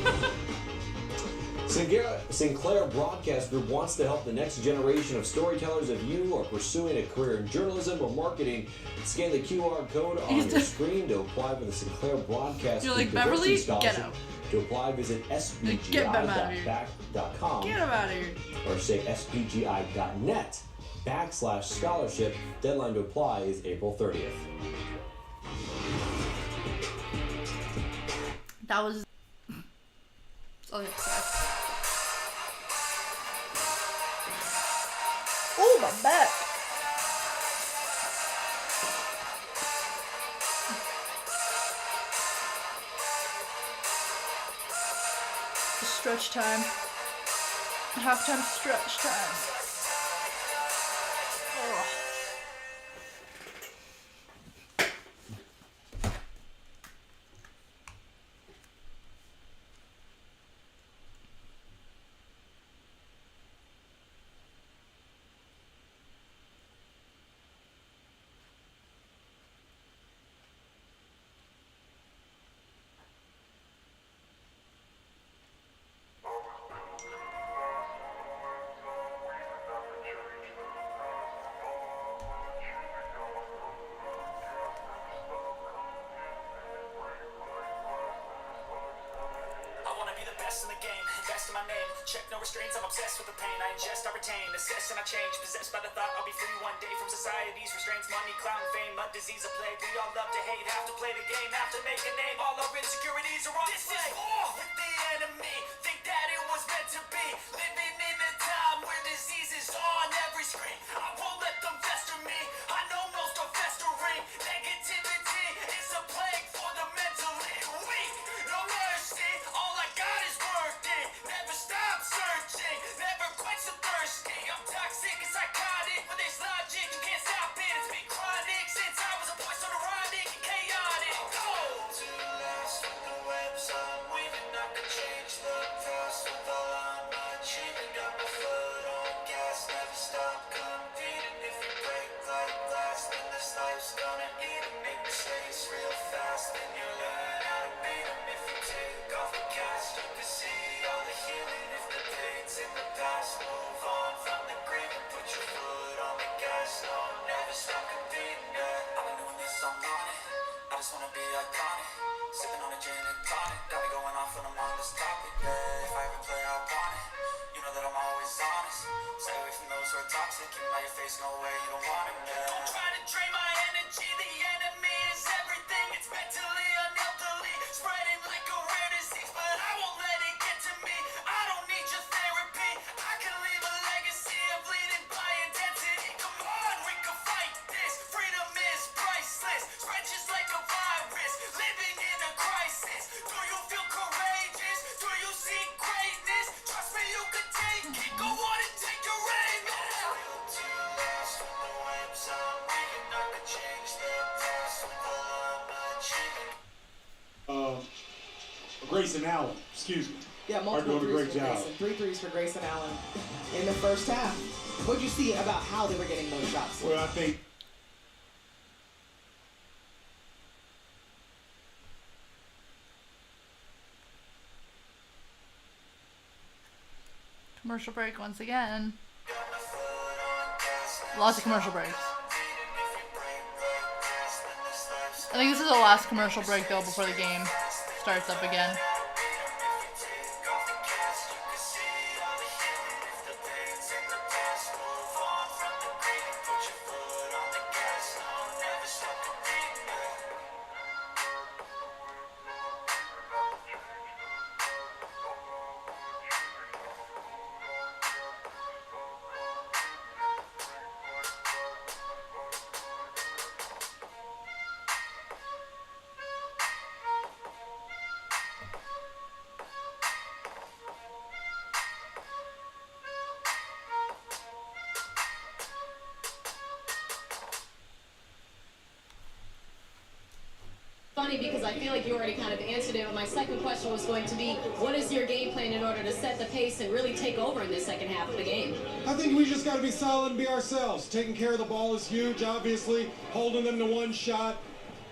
Sinclair Broadcast Group wants to help the next generation of storytellers. If you are pursuing a career in journalism or marketing, scan the QR code on your screen to apply for the Sinclair Broadcast You're Group like, Beverly, Scholarship. get out. To apply, visit spgi.back.com. Get him out of here. Or say spgi.net/scholarship. Deadline to apply is April 30th. That was... That's all I have to say. Oh, my back! Stretch time. Halftime stretch time. Ugh. best in the game, invest in my name. Check no restraints, I'm obsessed with the pain. I ingest, I retain, assess and I change. Possessed by the thought I'll be free one day from society's restraints. Money, clown, fame, a disease, a plague. We all love to hate, have to play the game, have to make a name. All our insecurities are on display. This is war with the enemy, think that it was meant to be. Living in a time where disease is on every screen. I won't let them fester me, I know most are festering. Negativity is a plague for the mentally weak. No mercy, all I got is working. Never stop searching, never quench the thirsty. I'm toxic and psychotic, but there's logic, you can't stop it. It's been chronic since I was a boy, so neurotic and chaotic. Go! To last with the webs I'm weaving, I can change the past with all I'm achieving. Got my foot on gas, never stop competing. If you break like glass, then this life's gonna eat 'em. Make mistakes real fast, then you learn how to beat 'em. If you take off the cast, you can see all the healing. If the pain's in the past, move on from the grave and put your foot on the gas. No, never stop competing, yeah. I've been doing this, I'm on it. I just wanna be iconic. Sipping on a gin and tonic. Got me going off when I'm on this topic, yeah. If I ever play, I want it. You know that I'm always honest. Stay away from those who are toxic. Keep 'em out your face, no way, you don't want it, yeah. Don't try to drain my energy. The enemy is everything. It's mentally, unhealthily, spreading like a rare disease. But I won't let it get to me. I don't need your therapy. I can leave a legacy of leading by intensity. Come on, we can fight this. Freedom is priceless. Spread just like a virus. Living in a crisis. Do you feel courageous? Do you see greatness? Trust me, you can take it. Go on and take your aim. To last with the webs I'm weaving. I can change the past with all I'm achieving. Grayson Allen, excuse me. Yeah, Are multiple doing a threes great for job. Grayson. 3 threes for Grayson Allen in the first half. What'd you see about how they were getting those shots? Well, I think Commercial break once again. Lots of commercial breaks. I think this is the last commercial break though before the game starts up again. Funny because I feel like you already kind of answered it, but my second question was going to be, what is your game plan in order to set the pace and really take over in this second half of the game? I think we just got to be solid and be ourselves. Taking care of the ball is huge, obviously. Holding them to one shot,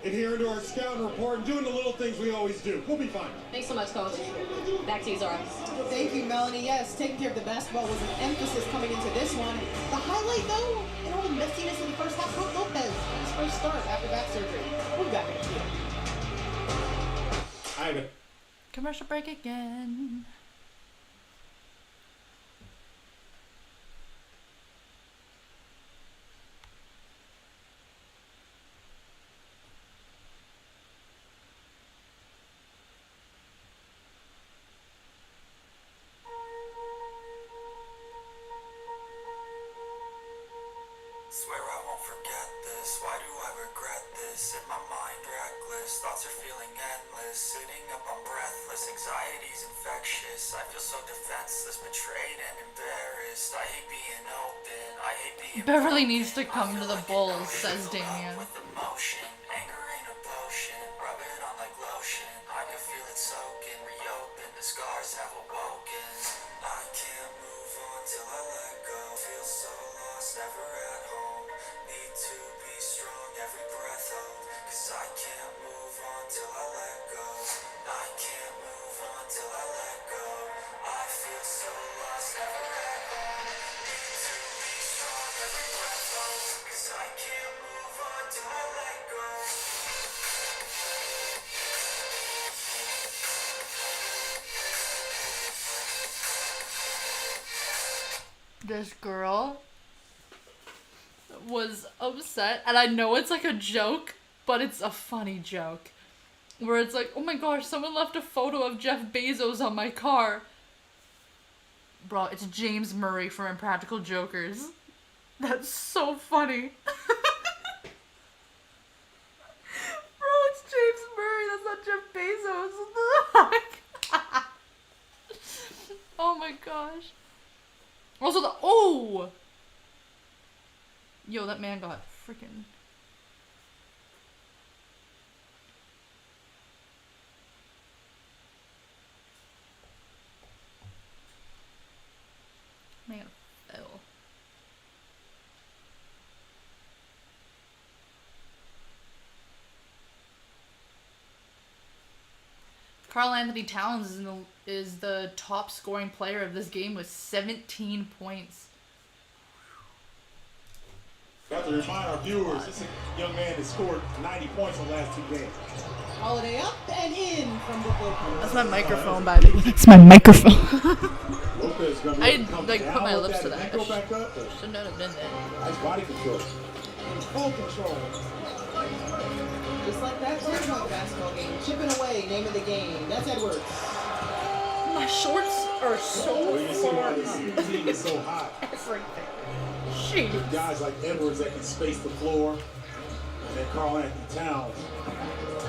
adhering to our scouting report, and doing the little things we always do. We'll be fine. Thanks so much, Coach. Back to you, Zara. Thank you, Melanie. Yes, taking care of the basketball was an emphasis coming into this one. The highlight, though, in all the messiness in the first half, Brook Lopez, his first start after back surgery. We'll be back in a few. Commercial break again. Swear I won't forget this. Why do I regret this? In my mind reckless, thoughts are feeling endless. Sitting up, I'm breathless, anxiety's infectious. I feel so defenseless, betrayed and embarrassed. I hate being open, I hate being Beverly needs to come to the Bulls, says Damien. with emotion. Anger ain't a potion, rub it on like lotion. I can feel it soaking, reopen, the scars have awoken. I can't move on till I let go. Feel so lost, never at home. Need to be strong, every breath hold. Cause I can't move on till I let go. I can't move on till I let go. I feel so lost, never at home. Need to be strong, every breath hold. Cause I can't move on till I let go. this girl was upset, and I know it's like a joke, but it's a funny joke, where it's like, oh my gosh, someone left a photo of Jeff Bezos on my car. Bro, it's James Murray from Impractical Jokers. That's so funny. Bro, it's James Murray, that's not Jeff Bezos. What the heck? Oh my gosh. Also oh! Yo, that man got freaking... Man, fell. Karl Anthony Towns is the top scoring player of this game with 17 points. I have to remind our viewers, this is a young man that scored 90 points in the last 2 games. Holiday up and in from Brook Lopez. That's my microphone, baby. It's my microphone. I like put my lips to that. Should not have done that. Nice body control. In full control. Just like that Timberwolves basketball game. Chipping away, name of the game. That's Edwards. My shorts are so Well, you see why far. this team is so hot. Everything. Jeez. With guys like Edwards that can space the floor, and then Karl Anthony Towns,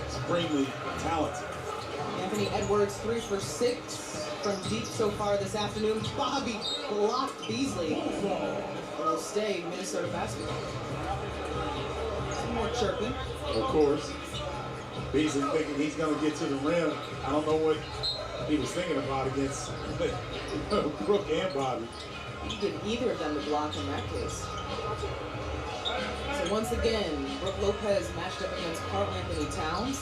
supremely talented. Anthony Edwards 3 for 6 from deep so far this afternoon. Bobby blocked Beasley. Will stay Minnesota basketball. Some more chirping. Of course, Beasley thinking he's going to get to the rim. I don't know what he was thinking about against Brook and Bobby. You get either of them to block in that case. So once again, Brook Lopez matched up against Karl Anthony Towns.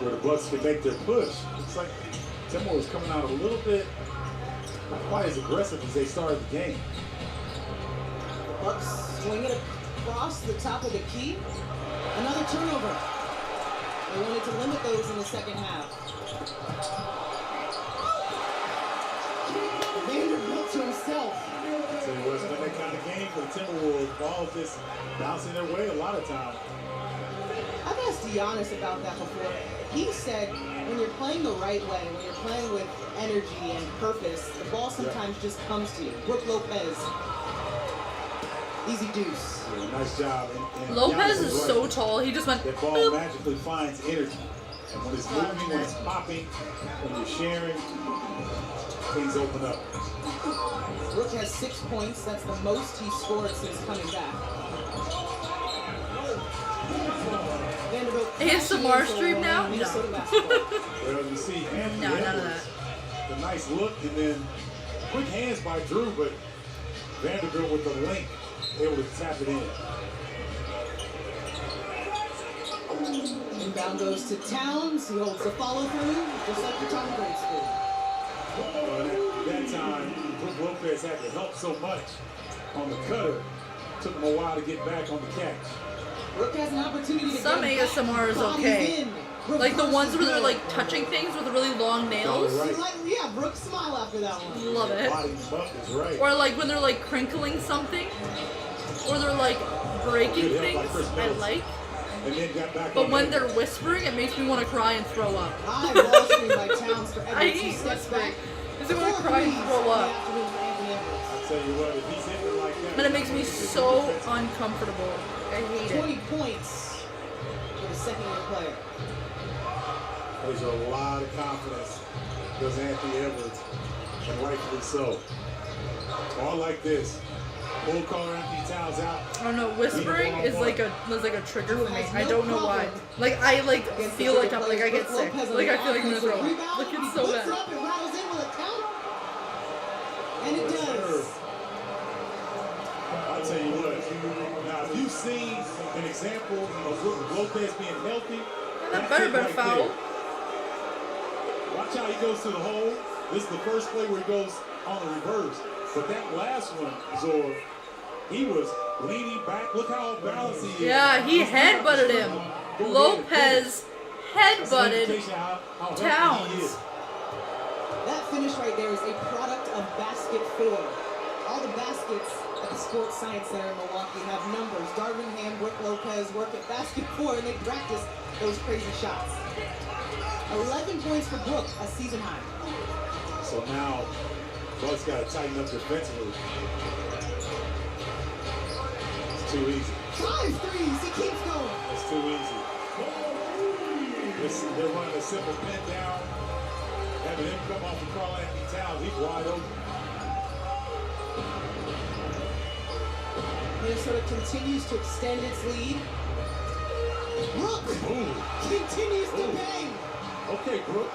Where the Bucks can make their push. Looks like Timberwolves was coming out a little bit, not quite as aggressive as they started the game. Bucks swing it across the top of the key. Another turnover. They wanted to limit those in the second half. Vanderbilt to himself. So it wasn't that kind of game for the Timberwolves. Ball just bouncing their way a lot of times. I've asked Giannis about that before. He said when you're playing the right way, when you're playing with energy and purpose, the ball sometimes just comes to you. Brook Lopez. Easy deuce. Yeah, nice job. And Lopez Giannis is right. so tall, he just went That ball boop. magically finds energy. And when it's moving, when it's popping, when you're sharing, things open up. Brook has 6 points. That's the most he's scored since coming back. Vanderbilt ASMR stream now? Minnesota No. basketball. Well, you see Anthony No, none of Edwards, the nice look, and then quick hands by Drew, but Vanderbilt with the link, able to tap it in. Inbound goes to Towns. He holds the follow through, just like the Tom Brady school. But at that time, Brook Lopez had to help so much on the cutter. Took him a while to get back on the catch. Brook has an opportunity to Some get back. ASMR is Bobby's okay. in. Like the ones where they're Reverse like touching things with really long nails. Right. Yeah, Brook smile after that one. Love it. Body bump is right. Or like when they're like crinkling something. Or they're like breaking Good help by things. Chris I Mills. like. And then got back But on when the they're whispering, it makes me want to cry and throw up. High ball screen by Towns for I Edwards. He hate steps whispering. back. Because I want to cry and throw up. I'll tell you what, if he's hitting like that, But it makes me so uncomfortable. I hate it. 20 points for the second-year player. There's a lot of confidence because Anthony Edwards, and rightfully so. All like this. Pull Karl Anthony Towns out. I don't know, whispering is like a trigger for me. I don't know why. Like I feel like I'm like I get sick. Like I feel like I'm gonna throw up. Like it's so bad. Up and rattles in with a count. And it does. I'll tell you what. Now, if you've seen an example of Brook Lopez being healthy, That better been a foul. Watch how he goes to the hole. This is the first play where he goes on the reverse. But that last one, Zor, he was leaning back. Look how balanced he is. Yeah, he headbutted him. Lopez headbutted How healthy he Towns. is. That finish right there is a product of basket 4. All the baskets at the Sports Science Center in Milwaukee have numbers. Darvin Ham, Brooke Lopez work at basket 4, and they practice those crazy shots. 11 points for Brooke, a season high. So now, Bucks got to tighten up defensively. It's too easy. 5 threes, he keeps going. It's too easy. They're running a simple pin down, having him come off the Karl Anthony Towns. He's wide open. Minnesota continues to extend its lead. Brooke continues to bang. Okay, Brooke.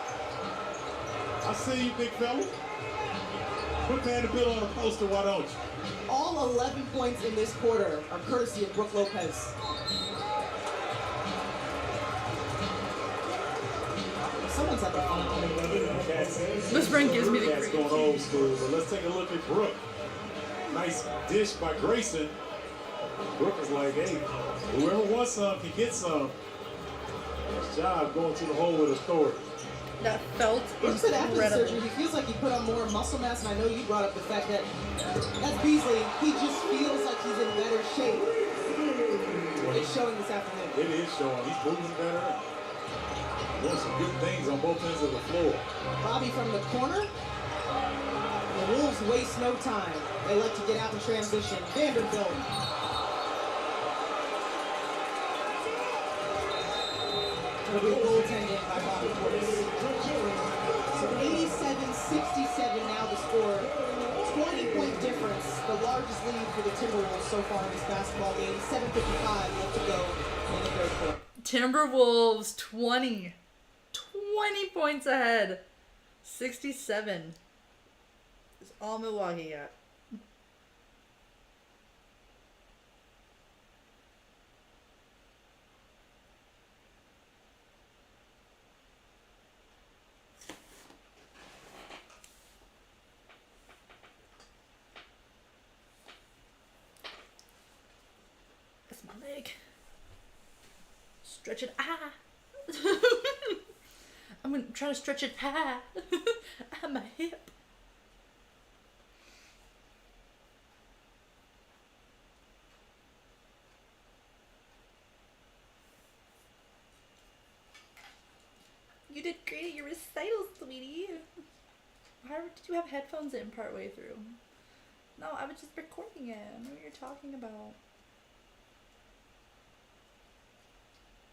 I see you, big fella. Put Vanderbilt on the poster, why don't you? All 11 points in this quarter are courtesy of Brooke Lopez. Someone's at the phone. This ring gives me the Cats going old school, but let's take a look at Brooke. Nice dish by Grayson. Brooke is like, hey, whoever wants some can get some. Nice job going to the hole with authority. That felt Brooke said after the incredible. surgery, he feels like he put on more muscle mass, and I know you brought up the fact that that's Beasley. He just feels like he's in better shape. It's showing this afternoon. It is showing. He's moving better. Doing some good things on both ends of the floor. Bobby from the corner. The Wolves waste no time. They like to get out in transition. Vanderbilt. It'll be a goaltending by Bobby Portis. So 87-67 now the score. 20-point difference. The largest lead for the Timberwolves so far in this basketball game. 7:55 left to go in the third quarter. Timberwolves 20 points ahead. 67 is all Milwaukee got. That's my leg. Stretch it. Ah. I'm gonna try to stretch it. Ah. Ah, my hip. You did great at your recital, sweetie. Why did you have headphones in partway through? No, I was just recording it. I know what you're talking about.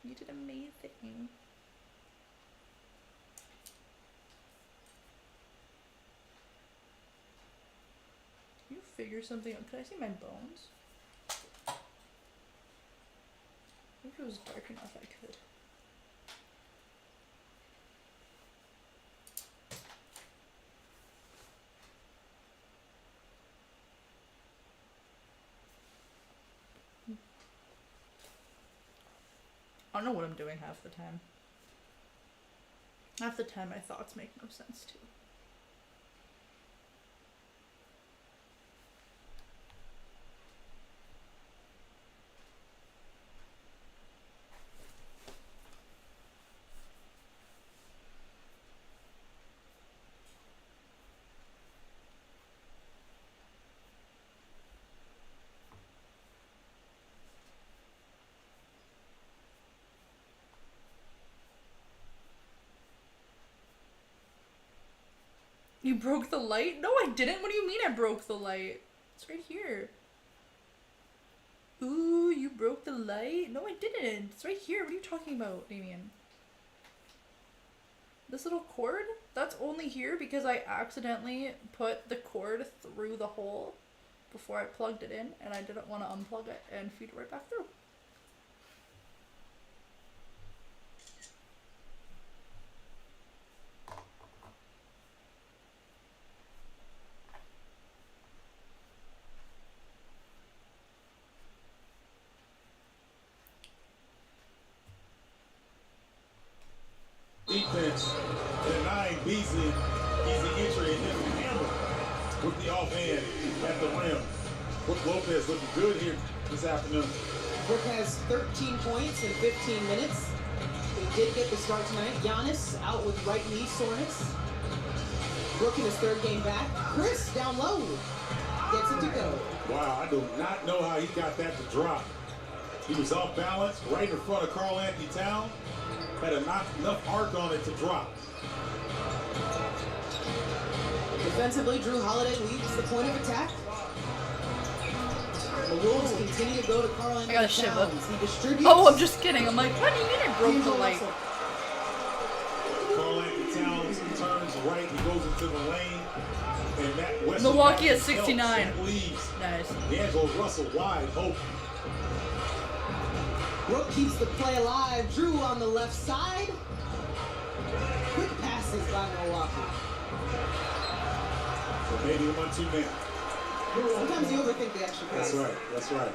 You did amazing. Can you figure something out? Can I see my bones? If it was dark enough, I could. I don't know what I'm doing half the time. Half the time my thoughts make no sense too. You broke the light? No, I didn't. What do you mean I broke the light? It's right here. Ooh, you broke the light? No, I didn't. It's right here. What are you talking about, Damien? This little cord? That's only here because I accidentally put the cord through the hole before I plugged it in, and I didn't want to unplug it and feed it right back through. Defense denying Beasley easy entry and then Hammer with the offhand at the rim. Brooke Lopez looking good here this afternoon. Brooke has 13 points in 15 minutes. He did get the start tonight. Giannis out with right knee soreness. Brooke in his third game back. Chris down low. Gets it to go. Wow, I do not know how he got that to drop. He was off balance, right in front of Karl Anthony Towns. Had enough arc on it to drop. Defensively, Drew Holiday leads the point of attack. The Wolves continue to go to Karl Anthony I gotta shiver. Towns. He distributes. Oh, I'm just kidding. I'm like, what do you mean it broke the D'Angelo light? Russell. Karl Anthony Towns turns right, he goes into the lane. And that Wesley Milwaukee at Matthews 69. helps and leaves. Nice. D'Angelo Russell wide open. Brooke keeps the play alive. Drew on the left side. Quick passes by Milwaukee. So maybe a 1-2 man. Sometimes you overthink the extra pass. That's right, that's right.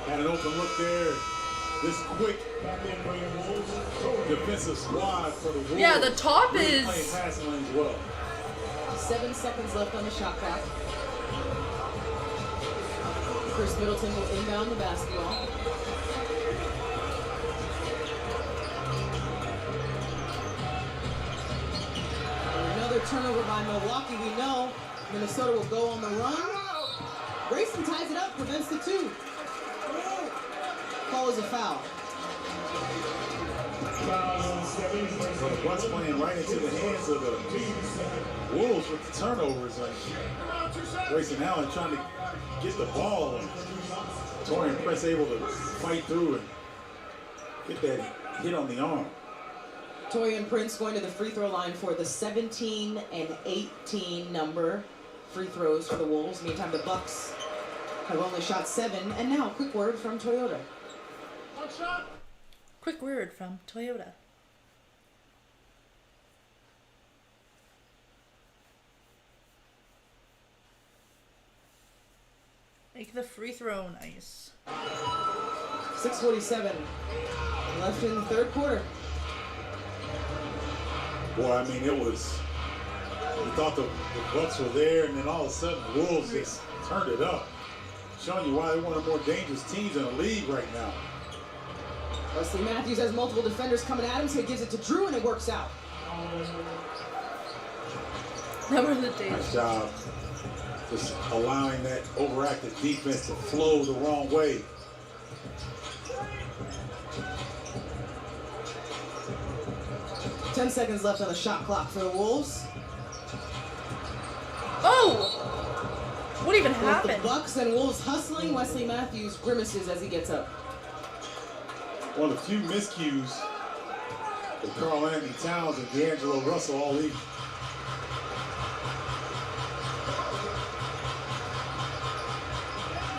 Had an open look there. This quick defensive squad for the Wolves. Yeah, the top really is- playing passing lanes well. 7 seconds left on the shot clock. Chris Middleton will inbound the basketball. Another turnover by Milwaukee. We know Minnesota will go on the run. Grayson ties it up, prevents the 2. Call is a foul. So the Bucks playing right into the hands of the Wolves with the turnovers. Grayson Allen trying to get the ball. And Torian Prince able to fight through and get that hit on the arm. Torian Prince going to the free throw line for the 17 and 18 number free throws for the Wolves. Meantime, the Bucks have only shot 7. And now, quick word from Toyota. Quick word from Toyota. Make the free throw nice. 6:47 left in the third quarter. Boy, I mean, it was, you thought the Bucks were there, and then all of a sudden, the Wolves just turned it up. Showing you why they're one of the more dangerous teams in the league right now. Wesley Matthews has multiple defenders coming at him, so he gives it to Drew, and it works out. That was the days. Nice job. Just allowing that overactive defense to flow the wrong way. Ten seconds left on the shot clock for the Wolves. Oh! What even Both happened? the Bucks and Wolves hustling. Wesley Matthews grimaces as he gets up. One of the few miscues that Karl Anthony Towns and D'Angelo Russell all leave.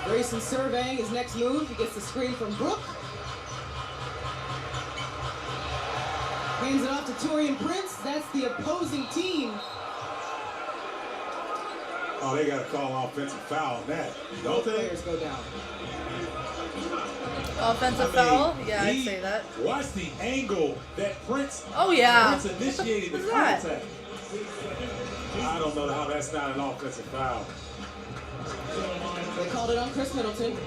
Grayson surveying his next move. He gets the screen from Brooke. Hands it off to Torian Prince. That's the opposing team. Oh, they got to call an offensive foul on that, don't Both they? players go down. Offensive I mean, foul? Yeah, I'd say that. Watch the angle that Prince, Oh, yeah. Prince initiated the What was that? contact. I don't know how that's not an offensive foul. They called it on Chris Middleton.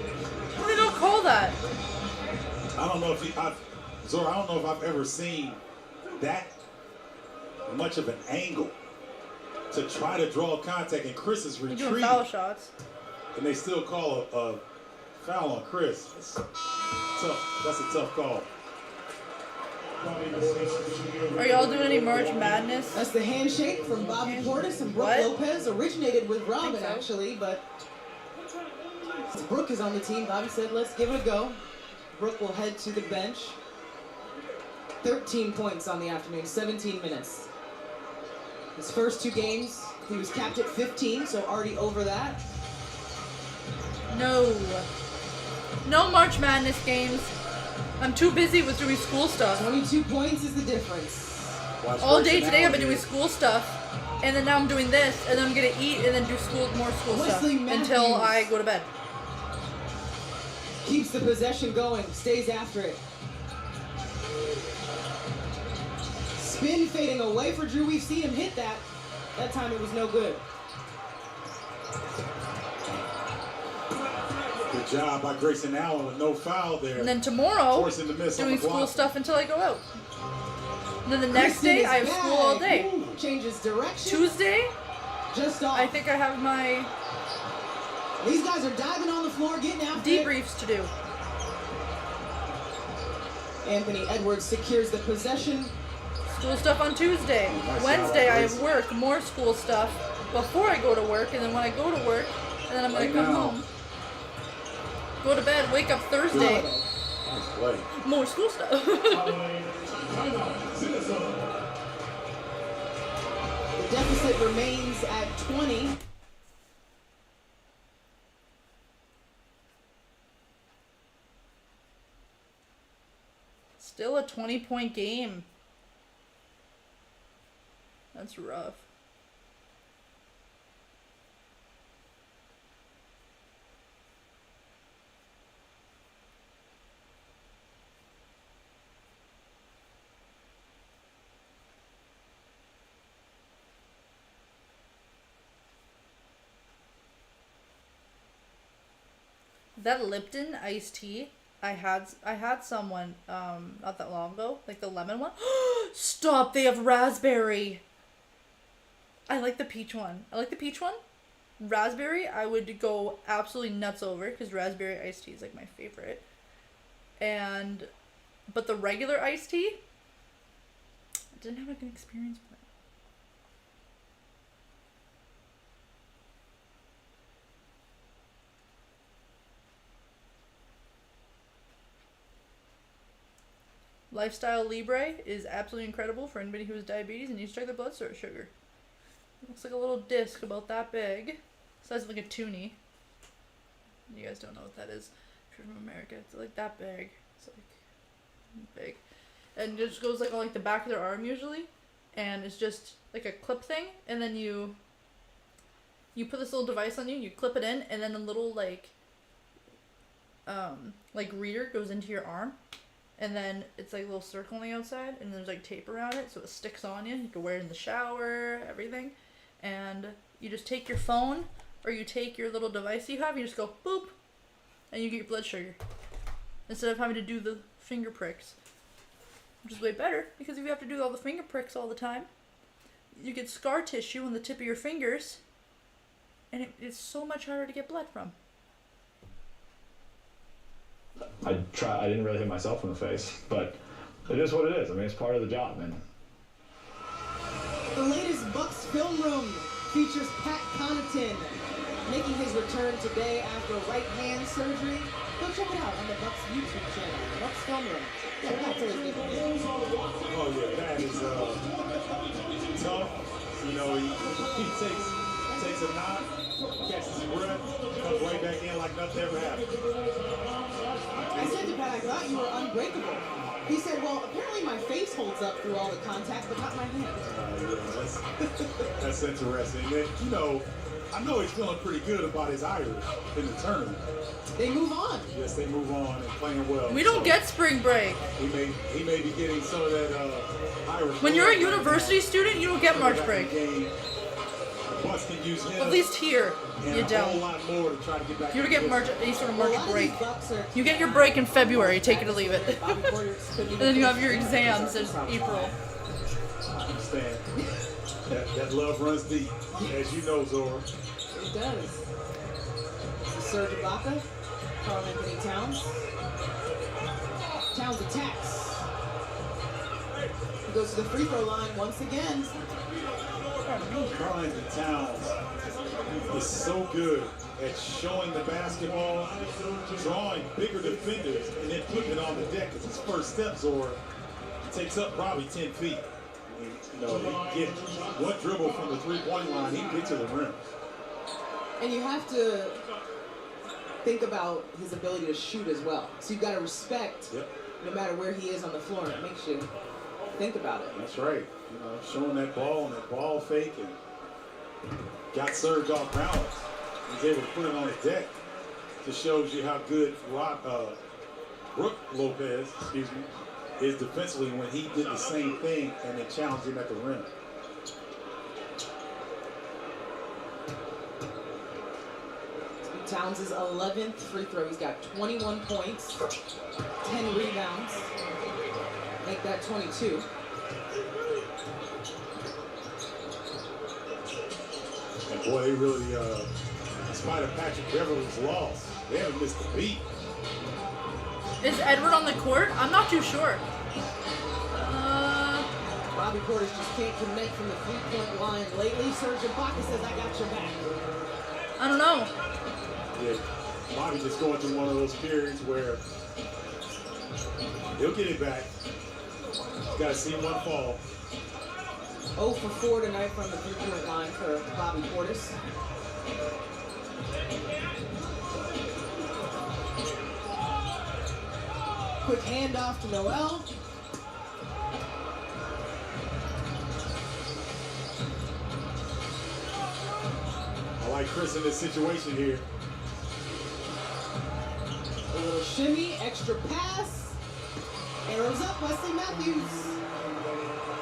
They don't call that. I don't know if Zora, I don't know if I've ever seen that much of an angle to try to draw contact, and Chris is You're retreating, doing foul shots. and they still call a foul on Chris. It's tough. That's a tough call. Are y'all doing any March Madness? That's the handshake from Bobby Portis and Brooke What? Lopez. Originated with Robin, so. actually, but Brooke is on the team. Bobby said, let's give it a go. Brooke will head to the bench. 13 points on the afternoon, 17 minutes. His first 2 games, he was capped at 15, so already over that. No. No March Madness games. I'm too busy with doing school stuff. 22 points is the difference. Watch All day Grayson today I've Allen been doing here. school stuff, and then now I'm doing this, and then I'm gonna eat, and then do more school stuff Wesley until Matthews. I go to bed. Keeps the possession going, stays after it. Spin fading away for Drew. We've seen him hit that. That time it was no good. Good job by Grayson Allen with no foul there. And then tomorrow, Forcing the miss on doing the school block. stuff until I go out. And then the next Kristen day, is I have school all back. day. Ooh, changes direction. Tuesday, Just off. I think I have my These guys are diving on the floor, getting after it. debriefs to do. Anthony Edwards secures the possession. School stuff on Tuesday. Wednesday, I have work, more school stuff before I go to work, and then when I go to work, and then I'm going to come home, go to bed, wake up Thursday, Nice play. more school stuff. The deficit remains at 20. Still a 20-point game. That's rough. That Lipton iced tea, I had someone not that long ago, like the lemon one. Stop, they have raspberry. I like the peach one. Raspberry, I would go absolutely nuts over because raspberry iced tea is like my favorite. But the regular iced tea, I didn't have a good experience with it. Lifestyle Libre is absolutely incredible for anybody who has diabetes and needs to check their blood sugar. It looks like a little disc about that big. Size of like a toonie. You guys don't know what that is. If you're from America, it's like that big. It's like big. And it just goes like on like the back of their arm usually. And it's just like a clip thing. And then you put this little device on you, you clip it in, and then a little like reader goes into your arm. And then it's like a little circle on the outside, and there's like tape around it, so it sticks on you. You can wear it in the shower, everything. And you just take your phone, or you take your little device you have, you just go boop, and you get your blood sugar. Instead of having to do the finger pricks. Which is way better, because if you have to do all the finger pricks all the time, you get scar tissue on the tip of your fingers, and it's so much harder to get blood from. I didn't really hit myself in the face, but it is what it is. I mean, it's part of the job, man. The latest Bucks film room features Pat Connaughton making his return today after right hand surgery. Go check it out on the Bucks YouTube channel, Bucks Film Room. Yeah, Pat's always good for me. Oh yeah, Pat is tough. You know, he takes a knot, catches his breath, comes right back in like nothing ever happened. I said to Pat, I thought you were unbreakable. He said, well, apparently my face holds up through all the contact, but not my hands. That's interesting. And, you know, I know he's feeling pretty good about his Irish in the tournament. They move on. Yes, they move on and playing well. We don't get spring break. He may be getting some of that Irish. When you're a university student, you don't get March break. Bucks can use him. At least here, you A don't. whole lot more to try to get back. You don't get any sort of March A lot of break. these Bucks are- You get your break in February, take it or leave it. Bobby Portis couldn't And even then you have finish your the exams in press April. I understand. That love runs deep, as you know, Zora. It does. This is Serge Ibaka, Karl Anthony Towns. Towns attacks. He goes to the free throw line once again. Karl Anthony Towns is so good at showing the basketball, drawing bigger defenders, and then putting it on the deck. It's his first step, Zora. It takes up probably 10 feet. I mean, you know, he get one dribble from the three-point line, he can get to the rim. And you have to think about his ability to shoot as well. So you've got to respect, no matter where he is on the floor, and it makes you think about it. That's right. You know, showing that ball and that ball fake, and got Serge off balance. He's able to put it on the deck. Just shows you how good Brook Lopez, is defensively when he did the same thing and then challenged him at the rim. Towns' 11th free throw. He's got 21 points, 10 rebounds. Make that 22. And boy, they really, in spite of Patrick Beverly's loss, they haven't missed a beat. Is Edward on the court? I'm not too sure. Bobby Portis just can't connect from the three-point line lately. Serge Ibaka says, I got your back. I don't know. Yeah, Bobby just going through one of those periods where he'll get it back. Got to see one fall. 0 for 4 tonight from the three-point line for Bobby Portis. Quick handoff to Noel. I like Chris in this situation here. A little shimmy, extra pass. Arrows up, Wesley Matthews.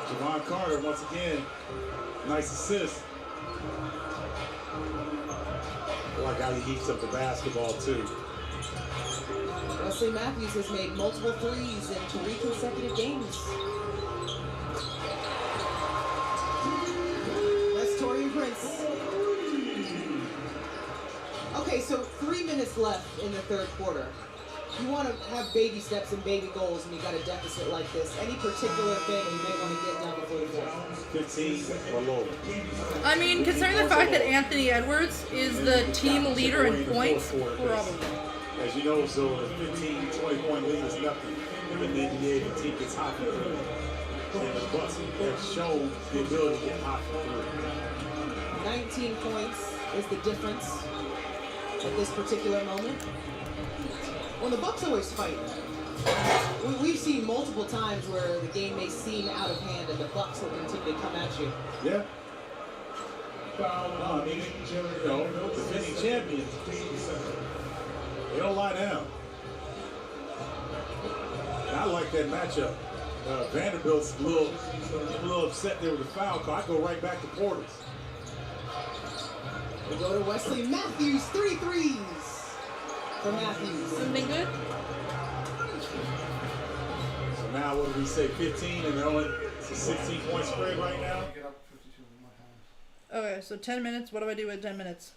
Javon Carter, once again, nice assist. I like how he heats up the basketball, too. Wesley Matthews has made multiple threes in 3 consecutive games. That's Torian Prince. Okay, so 3 minutes left in the third quarter. You want to have baby steps and baby goals when you got a deficit like this. Any particular thing you may want to get done before the fourth? 15 or lower. I mean, considering the fact that Anthony Edwards is the team leader in points, probably. As you know, so a 15, 20-point lead is nothing. In the NBA, the team gets hot for three. And the Bucks have shown the ability to get hot for three. 19 points is the difference at this particular moment. Well, the Bucks always fight. We've seen multiple times where the game may seem out of hand and the Bucks will continue to come at you. Yeah. I mean, you know, defending champions, they don't lie down. And I like that matchup. Vanderbilt's a little upset there with the foul call. I go right back to Portis. We go to Wesley Matthews, 3 threes for Matthews. Something good? So now what do we say, 15, and it's a 16-point spread right now? Okay, so 10 minutes. What do I do with 10 minutes?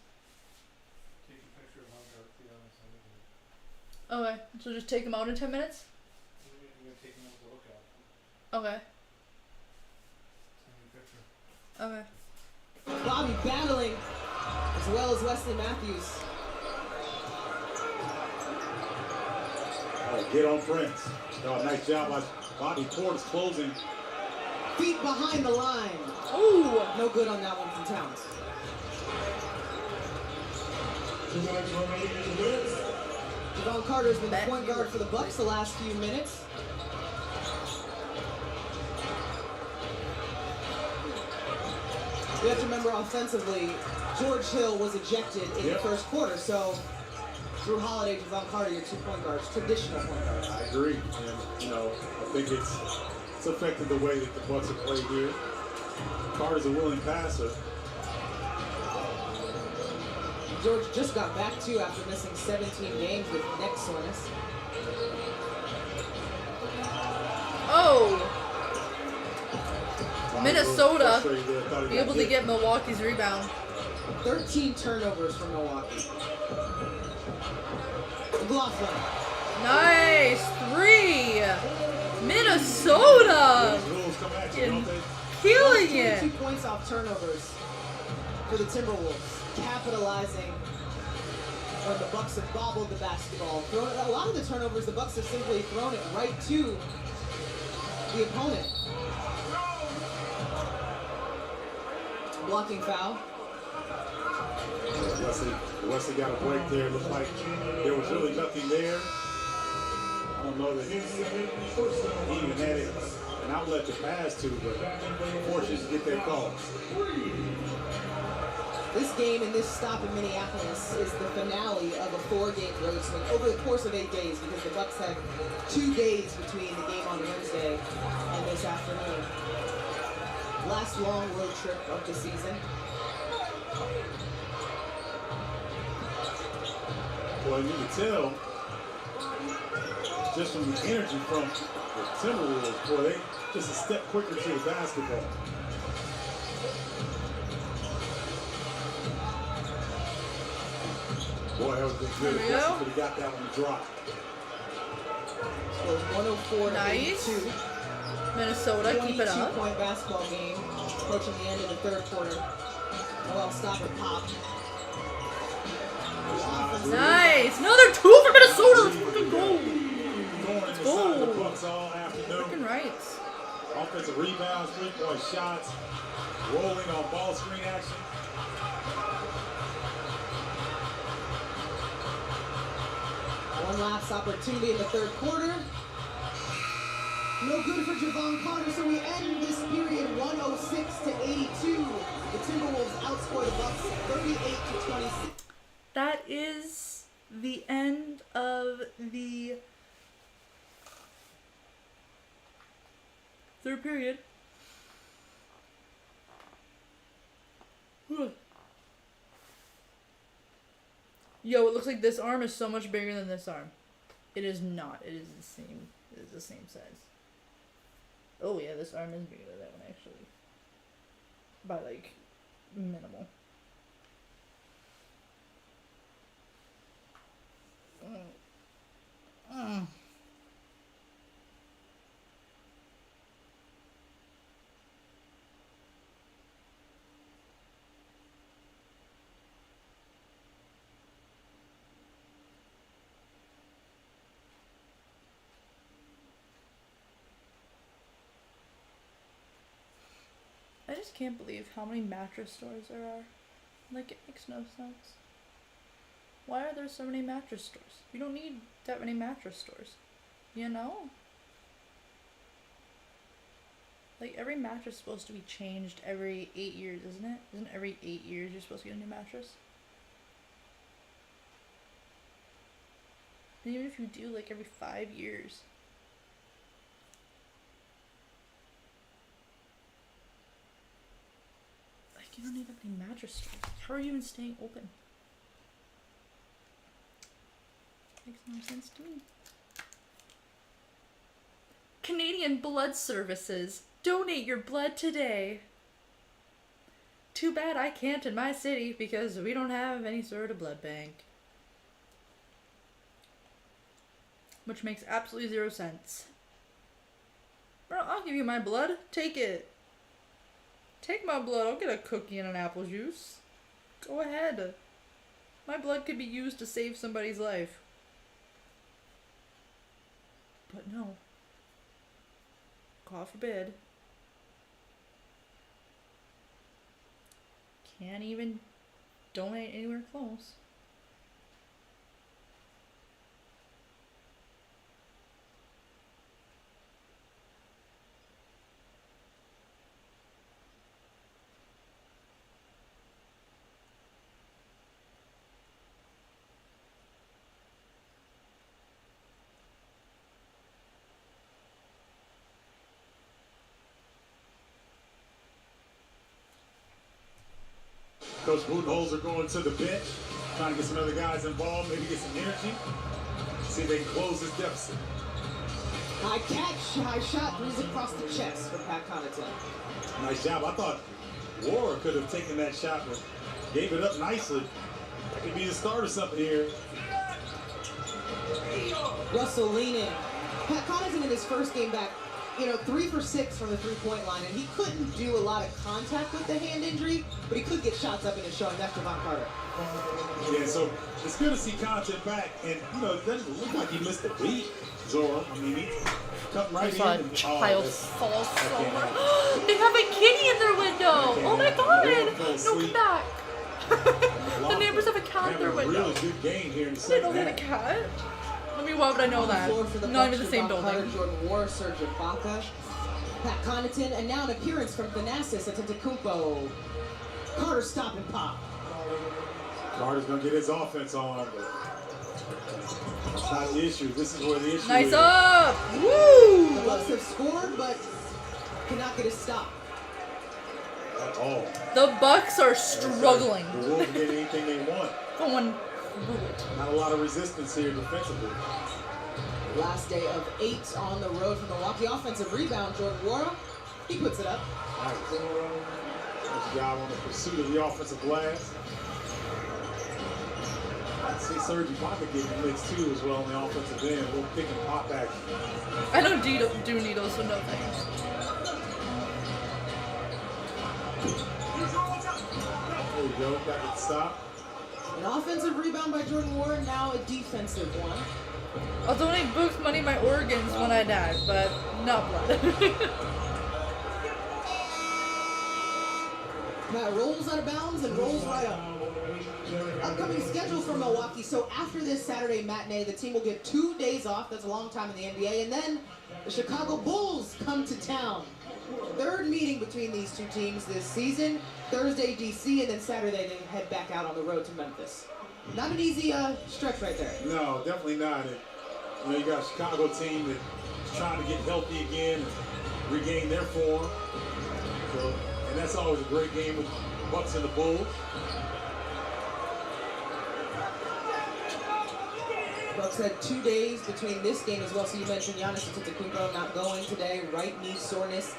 Okay, so just take him out in 10 minutes? Okay. Okay. Bobby battling as well as Wesley Matthews. Get on Prince. Nice job by Bobby Portis closing. Feet behind the line. Ooh! No good on that one from Towns. Javon Carter's been the point guard for the Bucks the last few minutes. You have to remember offensively, George Hill was ejected in the first quarter, so Drew Holiday, Javon Carter, your 2 point guards, traditional point guards. I agree, and you know, I think it's affected the way that the Bucks have played here. Carter's a willing passer. George just got back too after missing 17 games with neck soreness. Oh! Minnesota be able to get Milwaukee's rebound. 13 turnovers for Milwaukee. McLaughlin. Nice! 3! Minnesota! Killing it! 22 points off turnovers for the Timberwolves. Capitalizing when the Bucks have bobbled the basketball. A lot of the turnovers, the Bucks have simply thrown it right to the opponent. Blocking foul. Wesley got a break there. It looked like there was really nothing there. I don't know that he even had an outlet to pass to, but fortunate to get that call. This game and this stop in Minneapolis is the finale of a 4-game road swing over the course of 8 days, because the Bucks have 2 days between the game on Wednesday and this afternoon. Last long road trip of the season. Well, you can tell just from the energy from the Timberwolves, boy, they just a step quicker to the basketball. Boy, that was good. There we Could go. have got that one to drop. So 104 Nice. to 82. Minnesota, keep it up. 22-point basketball game approaching the end of the third quarter. Well, stop and pop. Nice. Another 2 for Minnesota. Let's fucking go. Let's go. The Bucks all afternoon. Freaking rights. Offensive rebounds, 3-point shots, rolling on ball screen action. One last opportunity in the third quarter. No good for Javon Carter, so we end this period 106 to 82. The Timberwolves outscore the Bucks 38 to 26. That is the end of the third period. Yo, it looks like this arm is so much bigger than this arm. It is not. It is the same. It is the same size. Oh yeah, this arm is bigger than that one actually. By like minimal. I just can't believe how many mattress stores there are. Like, it makes no sense. Why are there so many mattress stores? You don't need that many mattress stores. You know? Like, every mattress is supposed to be changed every 8 years, isn't it? Isn't every 8 years you're supposed to get a new mattress? And even if you do, like, every 5 years. Like, you don't need that many mattress stores. How are you even staying open? Makes no sense to me. Canadian Blood Services. Donate your blood today. Too bad I can't in my city because we don't have any sort of blood bank. Which makes absolutely 0 sense. Bro, I'll give you my blood. Take it. Take my blood. I'll get a cookie and an apple juice. Go ahead. My blood could be used to save somebody's life. But no. God forbid. Can't even donate anywhere close. Coach Budenholzer going to the bench, trying to get some other guys involved, maybe get some energy, see if they can close this deficit. High catch, high shot, brings it across the chest for Pat Connaughton. Nice job. I thought Wara could have taken that shot, but gave it up nicely. That could be the start of something here. Russell leaning. Pat Connaughton in his first game back, 3 for 6 from the three-point line, and he couldn't do a lot of contact with the hand injury, but he could get shots up in his showing. That's Javon Carter. Yeah, so it's good to see Connaughton back, and it doesn't look like he missed a beat, Zora. I mean, he's cutting right I saw in. a child fall somewhere. They have a kitty in their window. Oh my god! No, come back. The neighbors have a cat in their window. Really good game here in the They second don't have a half. cat. I mean, why would I know that? Not even the same building. Jordan Wara, Serge Ibaka, Pat Connaughton, and now an appearance from Thanasis Antetokounmpo. Carter stop and pop. Carter's gonna get his offense on, but that's not the issue. This is where the issue Nice is. up! The Woo! Bucks have scored, but cannot get a stop. At all. The Bucks are struggling. The Wolves get anything they want. Going. Not a lot of resistance here defensively. Last day of 8 on the road from Milwaukee. Offensive rebound, Jordan Wara. He puts it up. Nice. Nice job on the pursuit of the offensive glass. See Serge Ibaka getting mixed too as well on the offensive end. A little pick and pop action. I don't do needles, so no thanks. There you go. Got it stop. An offensive rebound by Jordan Ward, now a defensive one. I'll donate Books money my organs when I die, but not blood. Matt rolls out of bounds and rolls right up. Upcoming schedule for Milwaukee. So after this Saturday matinee, the team will get 2 days off. That's a long time in the NBA. And then the Chicago Bulls come to town. Third meeting between these two teams this season. Thursday, DC, and then Saturday they head back out on the road to Memphis. Not an easy stretch right there. No, definitely not. And, you got a Chicago team that's trying to get healthy again and regain their form. So, and that's always a great game with Bucks and the Bulls. Bucks had 2 days between this game as well. So you mentioned Giannis Antetokounmpo not going today. Right knee soreness.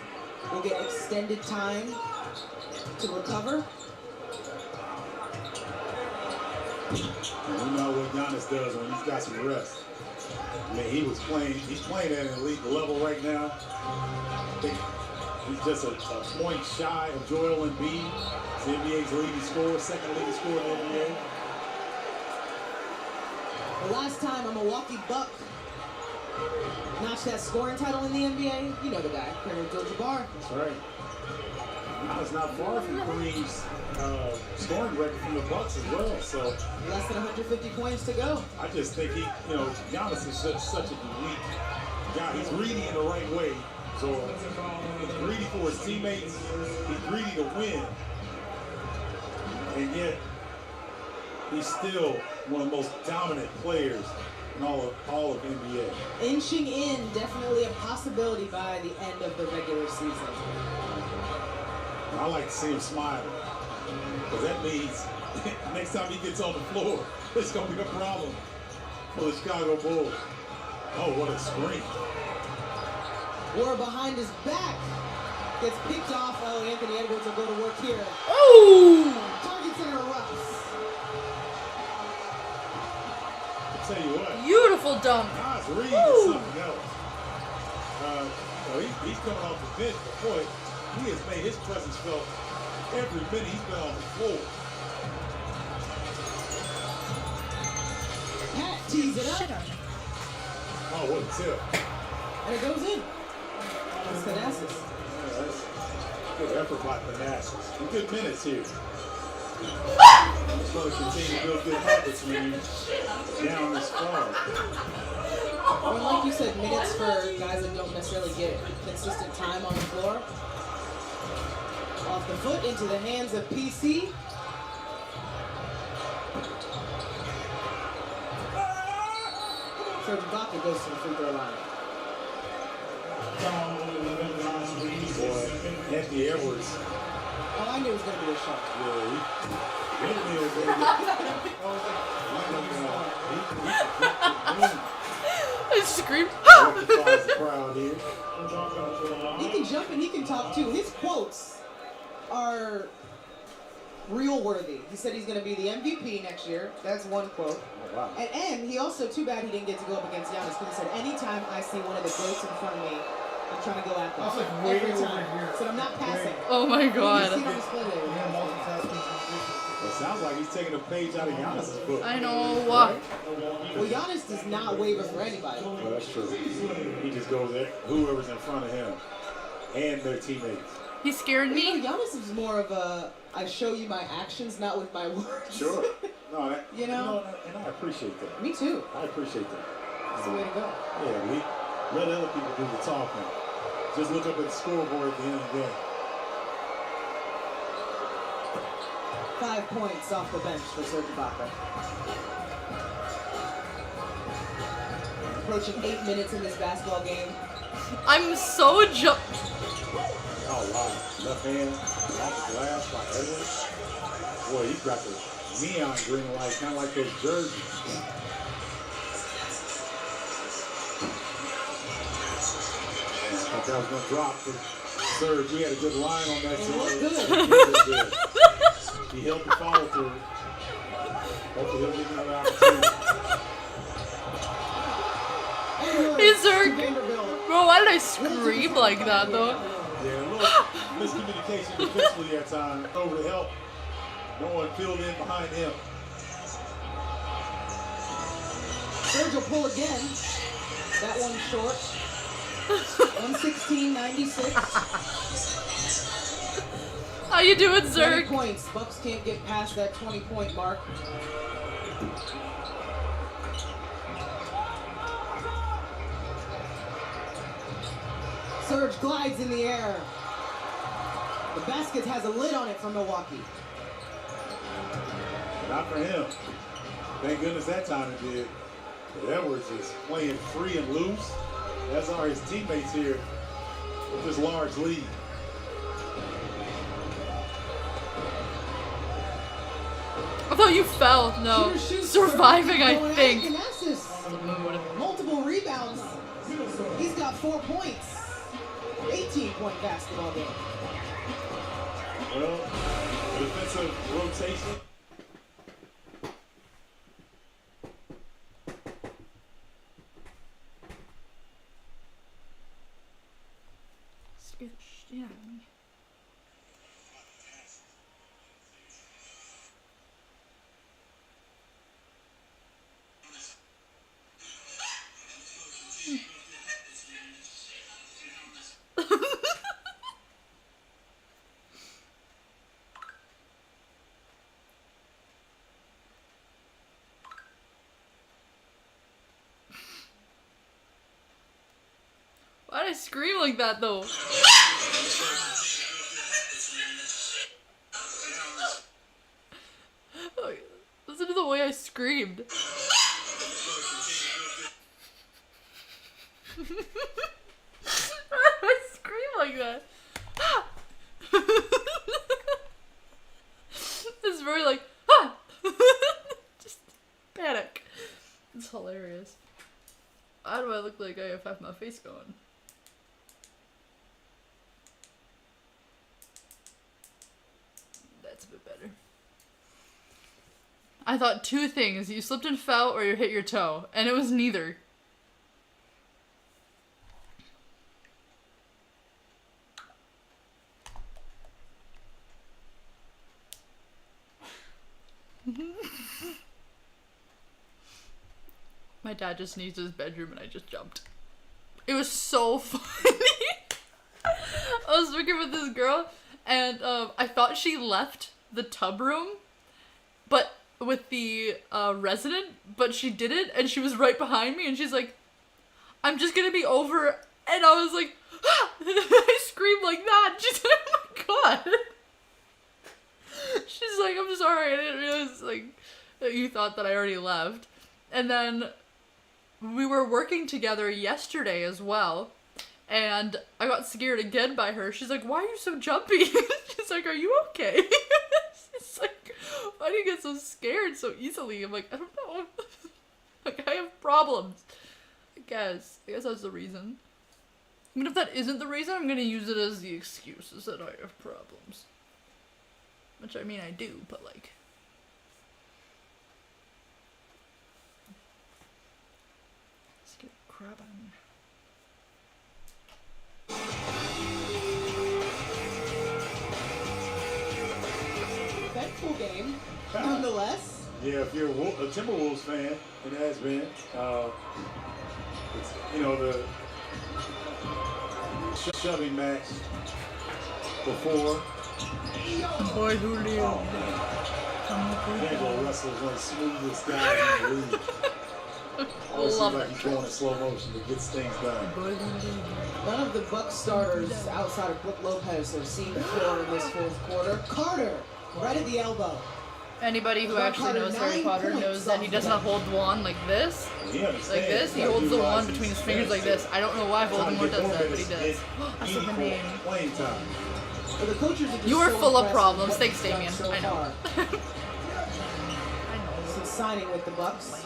Will get extended time to recover. And we know what Giannis does when he's got some rest. I mean, he's playing at an elite level right now. I think he's just a point shy of Joel Embiid. He's the NBA's leading scorer, second leading scorer in the NBA. The last time a Milwaukee Buck notched that scoring title in the NBA, you know the guy, Kareem Abdul-Jabbar. That's right. Giannis not far from Kareem's scoring record from the Bucks as well. So less than 150 points to go. I just think Giannis is such a unique guy. He's greedy in the right way. So he's greedy for his teammates. He's greedy to win. And yet he's still one of the most dominant players in all of NBA. Inching in, definitely a possibility by the end of the regular season. I like to see him smile, because that means next time he gets on the floor, it's going to be a problem for the Chicago Bulls. Oh, what a screen. War behind his back. Gets picked off. Oh, Anthony Edwards will go to work here. Oh! Targets interrupts. I'll tell you what. Beautiful dunk. Nas Reed is something else. He's coming off the bench, but boy, he has made his presence felt every minute he's been on the floor. Pat tees it up. Oh, what a tip. And it goes in. It's Thanasis. Yeah, that's good effort by Thanasis. And good minutes here. He's going to continue to build good habits when you're down this far. Well, like you said, minutes for guys that don't necessarily get consistent time on the floor. Off the foot into the hands of PC. Serge Ibaka goes to the free throw line. Boy, Anthony Edwards. Oh, I knew it was going to be a shot. Yeah, he knew it was going to I screamed. the crowd here. He can jump and he can talk too. His quotes are real worthy. He said he's going to be the MVP next year. That's one quote. Oh, wow. And he also, too bad he didn't get to go up against Giannis, because he said, anytime I see one of the greats in front of me, I'm trying to go at them. Every time. He said, I'm not passing. Oh my god. It sounds like he's taking a page out of Giannis' book. I know. Well, Giannis does not waver for anybody. Well, that's true. He just goes at whoever's in front of him and their teammates. He scared me. You know, Giannis is more of a, I show you my actions, not with my words. Sure. No, and I appreciate that. Me too. I appreciate that. That's the way to go. Yeah, let other people do the talking. Just look up at the scoreboard at the end of the day. 5 points off the bench for Serge Ibaka. Approaching 8 minutes in this basketball game. I'm so Oh, wow. Left hand off the glass by Edwards. Boy, he's got the neon green light, kind of like those jerseys. I thought that was going to drop for Serge. We had a good line on that. It was good. He held the follow through. Hopefully he'll get another opportunity. Hey, Zerg. Bro, why did I scream like that, though? Yeah, a little miscommunication defensively at times. Over to help. No one filled in behind him. Serge will pull again. That one short. 116.96. How you doing, 20 Zerg? points. Bucks can't get past that 20-point mark. Serge glides in the air. The basket has a lid on it for Milwaukee. Not for him. Thank goodness that time it did. But Edwards is playing free and loose. As are his teammates here with this large lead. I thought you fell. No. Surviving, I think. Multiple rebounds. He's got 4 points. 18-point basketball game. Well, defensive rotation. Yeah. Why did I scream like that, though? Listen to the way I screamed. I scream like that. It's very like, ah! Just panic. It's hilarious. How do I look like I have half my face going? That's a bit better. I thought two things. You slipped and fell or you hit your toe. And it was neither. My dad just sneezed in his bedroom and I just jumped. It was so funny. I was working with this girl and I thought she left the tub room, but with the resident, but she didn't, and she was right behind me and she's like, I'm just gonna be over, and I was like, ah! I screamed like that. She's like, oh my god. She's like, I'm sorry, I didn't realize like that you thought that I already left. And then we were working together yesterday as well, and I got scared again by her. She's like, why are you so jumpy? She's like, are you okay? She's like, why do you get so scared so easily? I'm like, I don't know. Like, I have problems. I guess that's the reason. Even if that isn't the reason, I'm gonna use it as the excuse, is that I have problems. Which, I mean, I do, but like... Let's get crap on me. Eventful game, nonetheless. Yeah, if you're a Timberwolves fan, it has been. It's, you know, the shoving match before. Boy, Julio. D'Angelo Russell is one of the smoothest guys in the league. Always seems like he's going in slow motion that gets things done. None of the Bucks starters outside of Brook Lopez have seen the floor in this fourth quarter. Carter, right at the elbow. Anybody who actually knows Harry Potter knows that he does not hold the wand like this. Like this, he holds the wand between his fingers like this. I don't know why Voldemort does that, but he does. That's the name. You are full of problems. Thanks, Damien. I know. Since signing with the Bucks.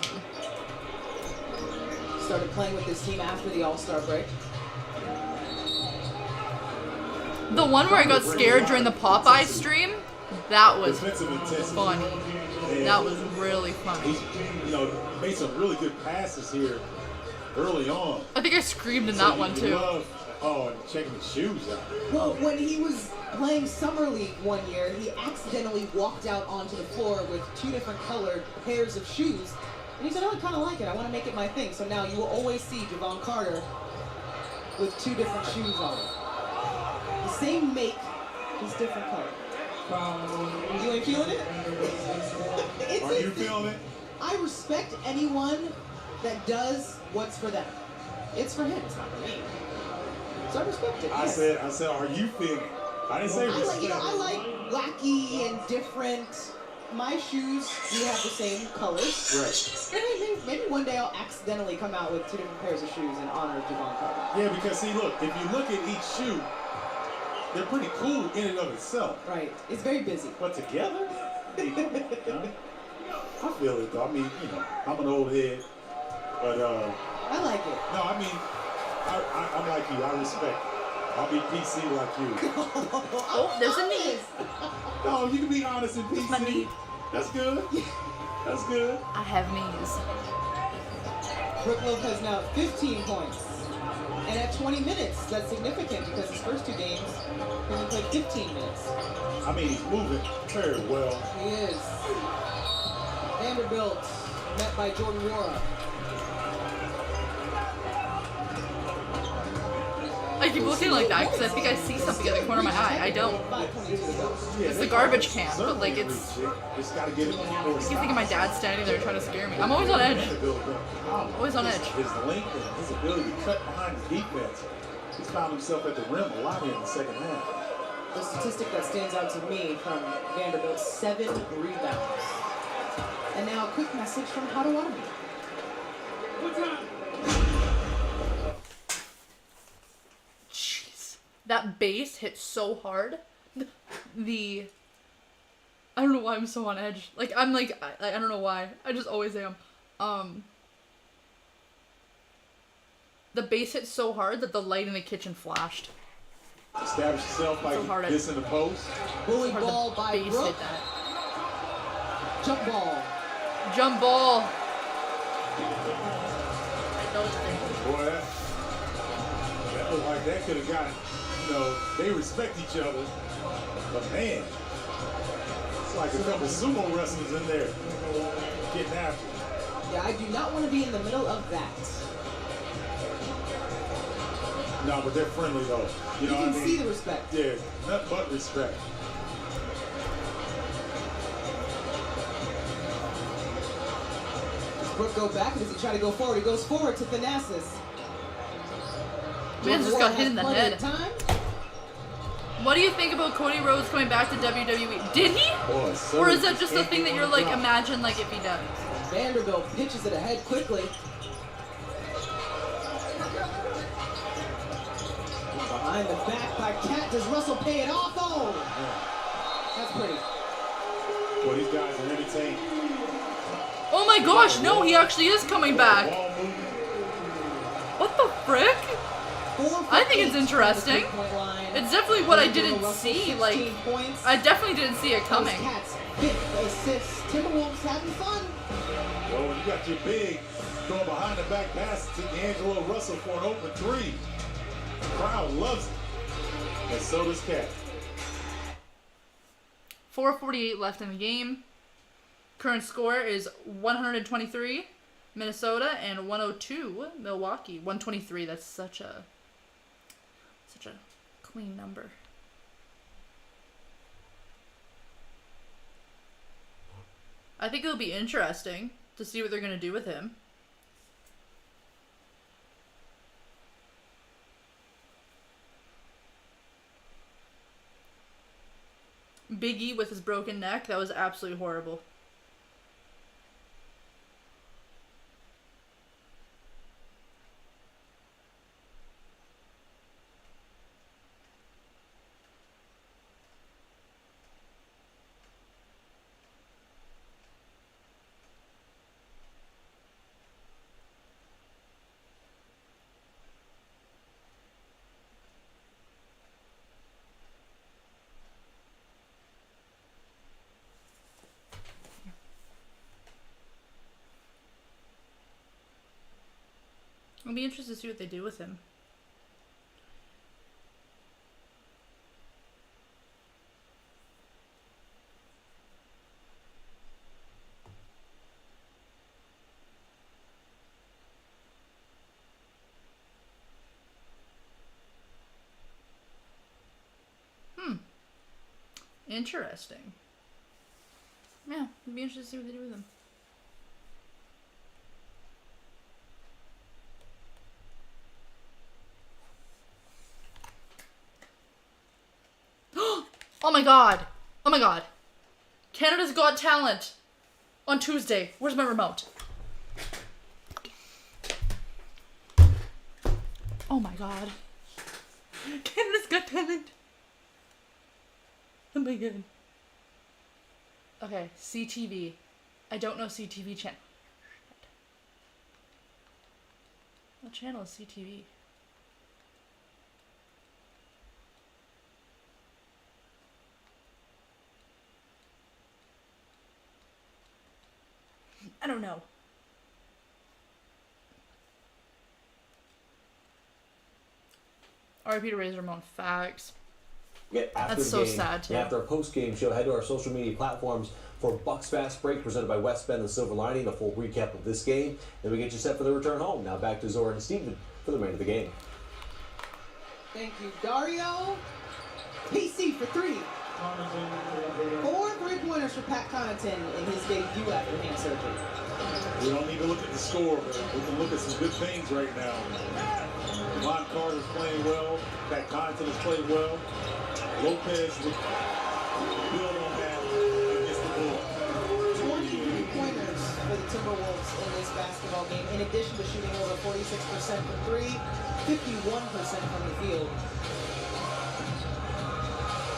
Started playing with this team after the All-Star break. The one where I got scared during the Popeye stream, that was funny. That was really funny. He's, made some really good passes here early on. I think I screamed in that one too. And checking his shoes out. Well, when he was playing Summer League one year, he accidentally walked out onto the floor with 2 different colored pairs of shoes. And he said, I kind of like it. I want to make it my thing. So now you will always see Javon Carter with 2 different shoes on. The same make, just different color. You ain't feeling it? Are you feeling it? I respect anyone that does what's for them. It's for him. It's not for me. So I respect it. I said, are you feeling it? I didn't say respect. I like wacky and different. My shoes do have the same colors. Right. Maybe one day I'll accidentally come out with 2 different pairs of shoes in honor of Javon Carter. Yeah, because see, look, if you look at each shoe, they're pretty cool in and of itself. Right. It's very busy. But together, I feel it though. I mean, I'm an old head, but I like it. No, I mean, I'm like you. I respect. I'll be PC like you. Oh, there's a knee. No, you can be honest and PC. My knee. That's good. That's good. I have knees. Brook Lopez now 15 points. And at 20 minutes, that's significant because his first 2 games, he only played 15 minutes. I mean, he's moving very well. He is. Vanderbilt met by Jordan Wara. I keep looking like that because I think I see something in the corner of my eye. I don't. It's the garbage can, but like it's. I keep thinking my dad's standing there trying to scare me. I'm always on edge. Always on edge. His length and his ability to cut behind the defense. He's found himself at the rim a lot here in the second half. The statistic that stands out to me from Vanderbilt, 7 rebounds. And now a quick message from Potawatomi. Jeez. That bass hit so hard. I don't know why I'm so on edge. Like, I don't know why. I just always am. The bass hit so hard that the light in the kitchen flashed. Establish yourself like so hard this in the post. Bully ball by Brook. Jump ball. Jump ball. Boy, that looked like that could have got, they respect each other. But man, it's like a couple sumo wrestlers in there getting after it. Yeah, I do not want to be in the middle of that. No, but they're friendly though. You can see the respect. Yeah, nothing but respect. Does Brook go back or does he try to go forward? He goes forward to Thanasis. Man just got hit in the head. What do you think about Cody Rhodes coming back to WWE? Did he? Or is that just a thing that you're like, imagine like if he does? Vanderbilt pitches it ahead quickly. Behind the back by Cat. Does Russell pay it off? Oh! That's pretty. Well, these guys are entertaining. Oh my gosh, no, he actually is coming back. What the frick? I think it's interesting. It's definitely what I didn't see. Like, I definitely didn't see it coming. Timberwolves having fun. Well, when you got your big throwing behind the back pass to D'Angelo Russell for an open 3. The crowd loves it. And so does Cat. 4:48 left in the game. Current score is 123 Minnesota and 102 Milwaukee. 123. That's such a clean number. I think it'll be interesting to see what they're gonna do with him. Big E with his broken neck, that was absolutely horrible. I'll be interested to see what they do with him. Interesting. Yeah, it'd be interesting to see what they do with him. Oh my god! Oh my god! Canada's Got Talent on Tuesday. Where's my remote? Oh my god. Canada's Got Talent. Oh my god. Okay, CTV. I don't know CTV channel. What channel is CTV? I don't know. R.I.P. to Razor Ramon. Facts. Yeah, after That's the so game, sad, too. and after our post-game show, head to our social media platforms for Bucks Fast Break presented by West Bend and Silver Lining, a full recap of this game. Then we get you set for the return home. Now back to Zora and Steven for the remainder of the game. Thank you, Dario. PC for 3. 4 3-pointers for Pat Connaughton in his debut after hand surgery. We don't need to look at the score, but we can look at some good things right now. Devon Carter's playing well. Pat Connaughton has played well. Lopez would build on that against the Bulls. 23 pointers for the Timberwolves in this basketball game, in addition to shooting over 46% from 3, 51% from the field.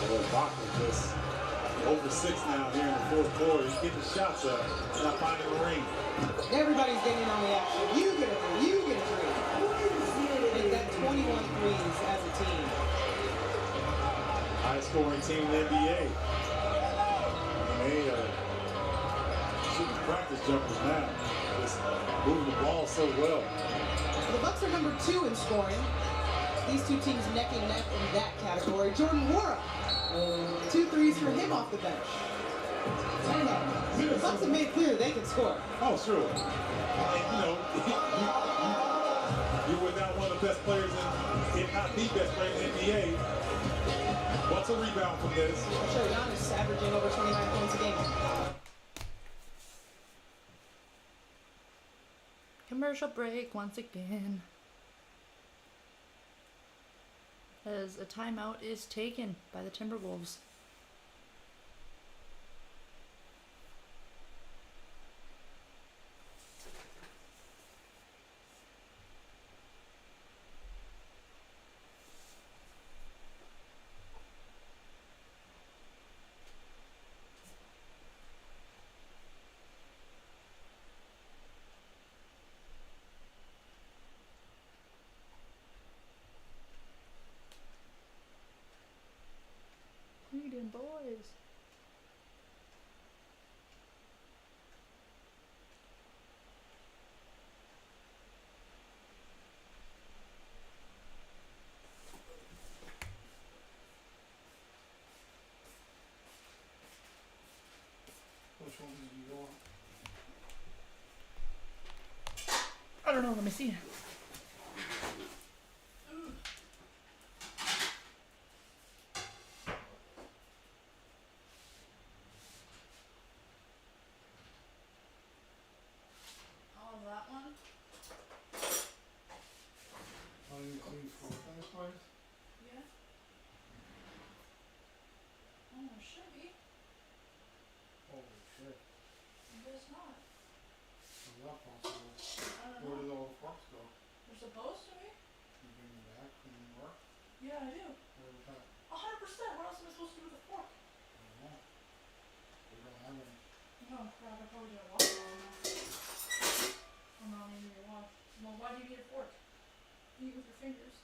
Well, Bachman just over 6 now here in the fourth quarter. He's getting the shots up. He's not finding the ring. Everybody's getting in on the action. You get a 3, you get a 3. They've got 21 threes as a team. Highest scoring team in the NBA. And they shooting practice jumpers now. Just moving the ball so well. The Bucks are number 2 in scoring. These two teams neck and neck in that category. Jordan Wara, 2 threes for him off the bench. The Bucks have made clear they can score. Oh, sure. And, you know, you're without one of the best players, if not the best player in the NBA. What's a rebound from this? I'm sure Giannis averaging over 29 points a game. Commercial break once again. As a timeout is taken by the Timberwolves. Freedom boys. Which one did you want? I don't know, let me see. Oh, that one? Are you clean for this place? Yeah. Oh, it should be. Holy shit. But it's not. How's that possible? I don't Where know. did all the parts go? They're supposed to be. You bring them back from New York? Yeah, I do. Where was that? 100%. What else am I supposed to do with a fork? I don't know. We don't have any. Oh crap, I probably didn't wash it all now. Oh no, maybe they wash. Well, why do you need a fork? Eat with your fingers.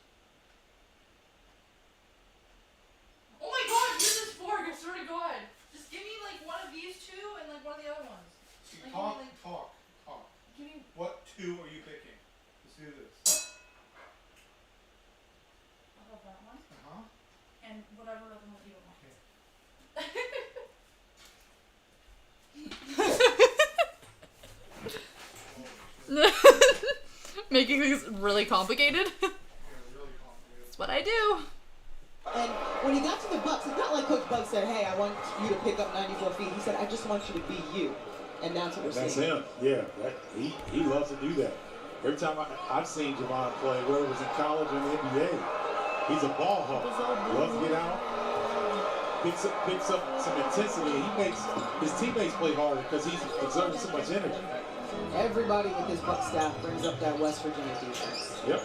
Oh my god, use this fork, I swear to god! Just give me like one of these two and like one of the other ones. Like, Talk, give me, like, talk, talk. give me, What two are you picking? Let's do this. Making things really complicated. That's what I do. And when he got to the Bucks, it's not like Coach Bug said, hey, I want you to pick up 94 feet. He said, I just want you to be you. And that's what we're seeing. That's him. Yeah, he loves to do that. Every time I've seen Javon play, whether it was in college or in the NBA, he's a ball hawk. Loves to get out, picks up some intensity, and he makes his teammates play harder because he's exerting so much energy. Everybody with his Buck staff brings up that West Virginia defense. Yep.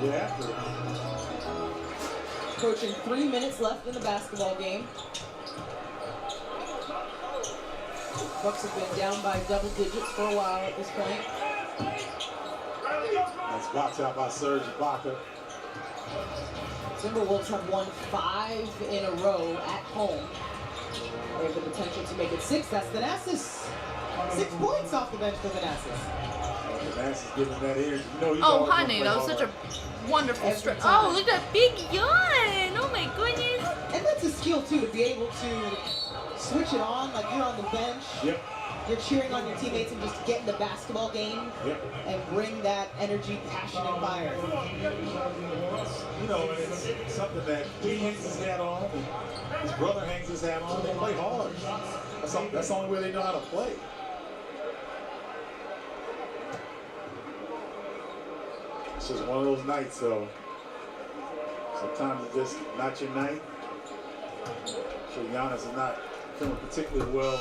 Get after it. Coaching 3 minutes left in the basketball game. Bucks have been down by double digits for a while at this point. Nice box out by Serge Ibaka. Timberwolves have won 5 in a row at home. They have the potential to make it 6. That's Thanasis. 6 points off the bench for Thanasis. Thanasis giving that energy. You know, Oh, honey, that was such a wonderful stretch. Oh, look at that big yawn. Oh my goodness. And that's a skill too, to be able to switch it on, like you're on the bench. Yep. You're cheering on your teammates and just get in the basketball game. Yep. And bring that energy, passion, and fire. You know, and it's something that he hangs his hat on, and his brother hangs his hat on. They play hard. That's the only way they know how to play. It's just one of those nights, though. Sometimes it's just not your night. I'm sure Giannis is not feeling particularly well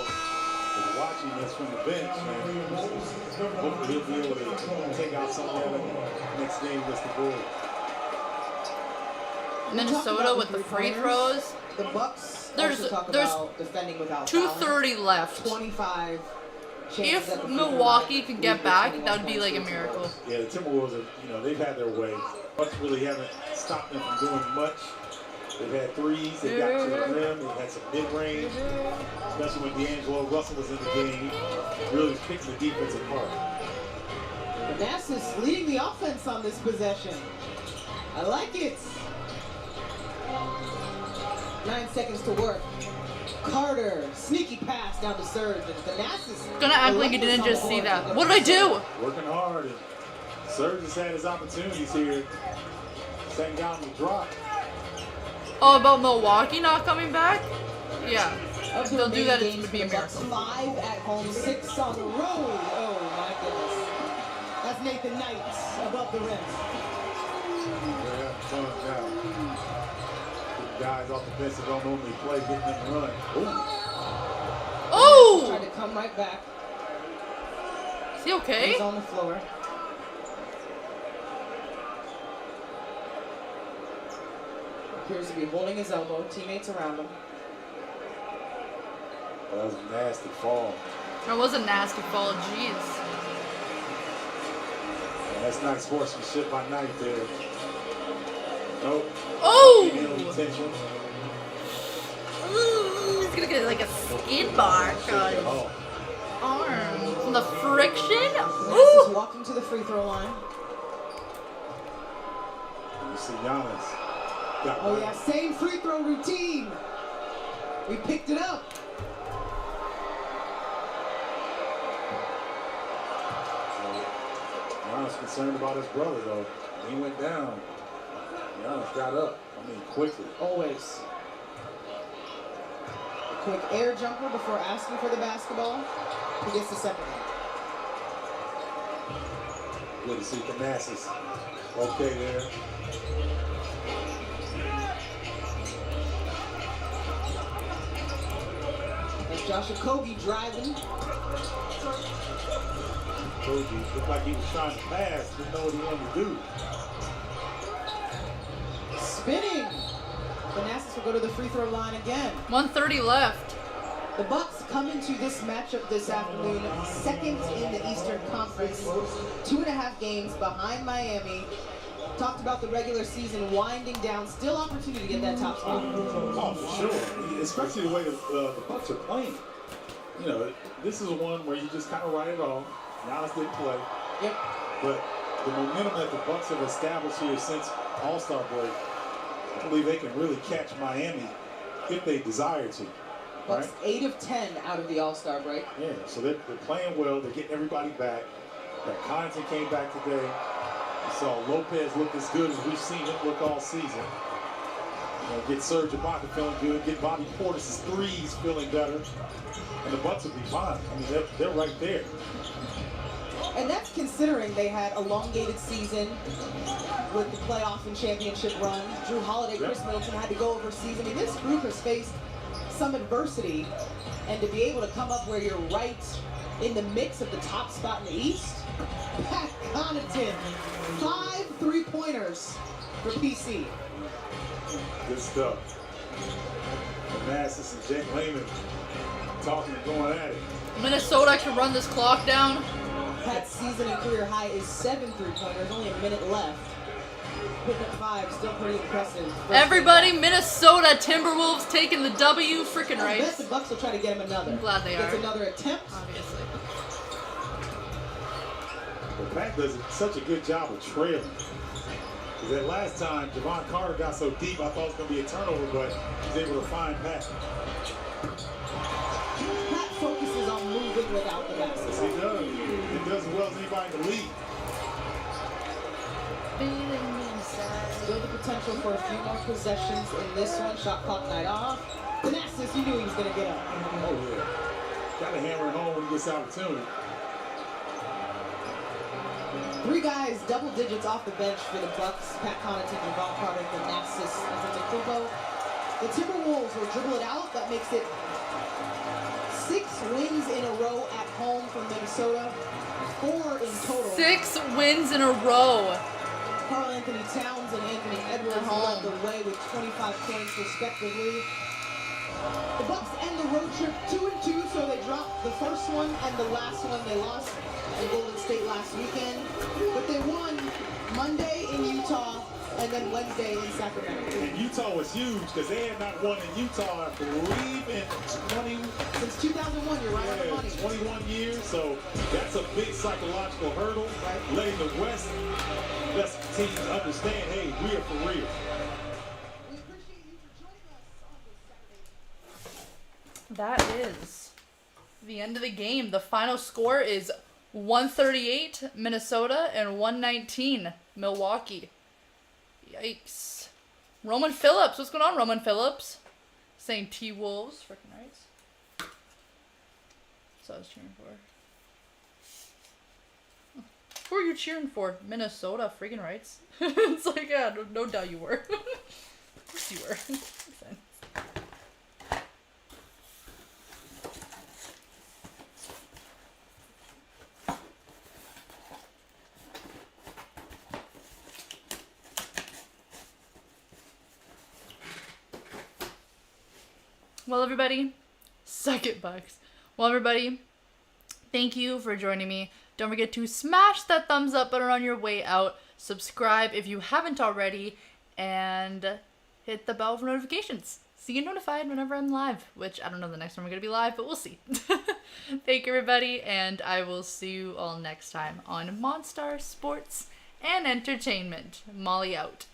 watching this from the bench. And hopefully he'll be able to take out some of that next game against the Bulls. Minnesota with the free throws. The Bucks There's about defending without 2:30 left. 25. If Milwaukee could get back, that would be like a miracle. Yeah, the Timberwolves, they've had their way. Bucks really haven't stopped them from doing much. They've had threes, they got to the rim, they've had some mid-range, especially when D'Angelo Russell was in the game, really picking the defense apart. Thanasis leading the offense on this possession. I like it. 9 seconds to work. Carter, sneaky pass down to Serge, and Thanasis. Gonna act like you didn't just see that. What did I do? Working hard, and Serge has had his opportunities here. Second down the drop. Oh, about Milwaukee not coming back? Yeah. Up to They'll do that, it games would be a for the Bucks. miracle. 5 at home, 6 on the road. Oh my goodness. That's Nathan Knight above the rim. Yeah, fun now. Guys off the bench that don't normally play, getting them to run. Ooh. Oh! Tried to come right back. Is he okay? He's on the floor. Appears to be holding his elbow. Teammates around him. That was a nasty fall. That was a nasty fall, jeez. Yeah, that's nice sportsmanship by Knight there. Nope. Oh! Intention. Ooh, he's gonna get like a skid mark on his arm. From the friction? Ooh! Walking to the free throw line. You see Giannis. Oh yeah, same free throw routine. We picked it up. Giannis concerned about his brother though. When he went down, Giannis got up. I mean, quickly. Always. A quick air jumper before asking for the basketball. He gets the second one. Good to see Thanasis. Okay there. That's Joshua Kobe driving. Kobe looked like he was trying to pass, didn't know what he wanted to do. Spinning. Thanasis will go to the free throw line again. 1:30 left. The Bucks come into this matchup this afternoon, second in the Eastern Conference, 2.5 games behind Miami. Talked about the regular season winding down, still opportunity to get that top spot. Oh, for sure. Especially the way the Bucks are playing. You know, this is one where you just kind of write it off. Giannis didn't play. Yep. But the momentum that the Bucks have established here since All-Star break, I believe they can really catch Miami if they desire to. Bucks 8 of 10 out of the All-Star break. Yeah, so they're playing well. They're getting everybody back. That Connaughton came back today. We saw Lopez look as good as we've seen him look all season. Get Serge Ibaka feeling good. Get Bobby Portis' threes feeling better. And the Bucks will be fine. I mean, they're right there. And that's considering they had elongated season with the playoff and championship run. Drew Holiday, Chris Middleton had to go overseas. I mean, this group has faced some adversity, and to be able to come up where you're right in the mix of the top spot in the East, Pat Connaughton, 5 3-pointers for PC. Good stuff. Manassas and Jake Layman talking and going at it. Minnesota can run this clock down. Pat's season and career high is 7 3-pointers, only a minute left. Pick up 5, still pretty impressive. Everybody, Minnesota Timberwolves taking the W, freaking I bet right. the Bucks will try to get him another. I'm glad they Gets are. another attempt. Obviously. But Pat does such a good job of trailing. Because that last time, Javon Carter got so deep, I thought it was going to be a turnover, but he's able to find Pat. Pat focuses on moving without the Yes, basketball. he does. He does as well as anybody in the league. Still the potential for a few more possessions in this one. Shot clock night off. Manassas, you knew he was going to get up. Oh, yeah. Got to hammer it home when he gets the opportunity. 3 guys, double digits off the bench for the Bucks. Pat Connaughton, Javon Carter, Manassas, Antetokounmpo. The Timberwolves will dribble it out. That makes it 6 wins in a row at home from Minnesota. 4 in total. 6 wins in a row. Karl Anthony Towns and Anthony Edwards led the way with 25 points respectively. The Bucks end the road trip 2-2, so they dropped the first one and the last one they lost in Golden State last weekend. But they won Monday in Utah and then Wednesday in Sacramento. And Utah was huge because they had not won in Utah, I believe, in 20... Since 2001, you're right on the money. 21 years, so that's a big psychological hurdle. Right. Letting the West teams understand, hey, we are for real. We appreciate you for joining us on this Saturday. That is the end of the game. The final score is 138 Minnesota and 119 Milwaukee. Yikes. Roman Phillips. What's going on, Roman Phillips? Saying T-Wolves. Freaking right. That's what I was cheering for. Who are you cheering for? Minnesota. Freaking rights. It's like, yeah, no doubt you were. Of course you were. Well, everybody, suck it, Bucks. Well, everybody, thank you for joining me. Don't forget to smash that thumbs up button on your way out. Subscribe if you haven't already, and hit the bell for notifications. So you get notified whenever I'm live, which I don't know the next time we're going to be live, but we'll see. Thank you, everybody, and I will see you all next time on Monstar Sports and Entertainment. Molly out.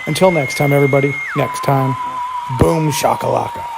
Until next time, everybody. Next time, boom shakalaka.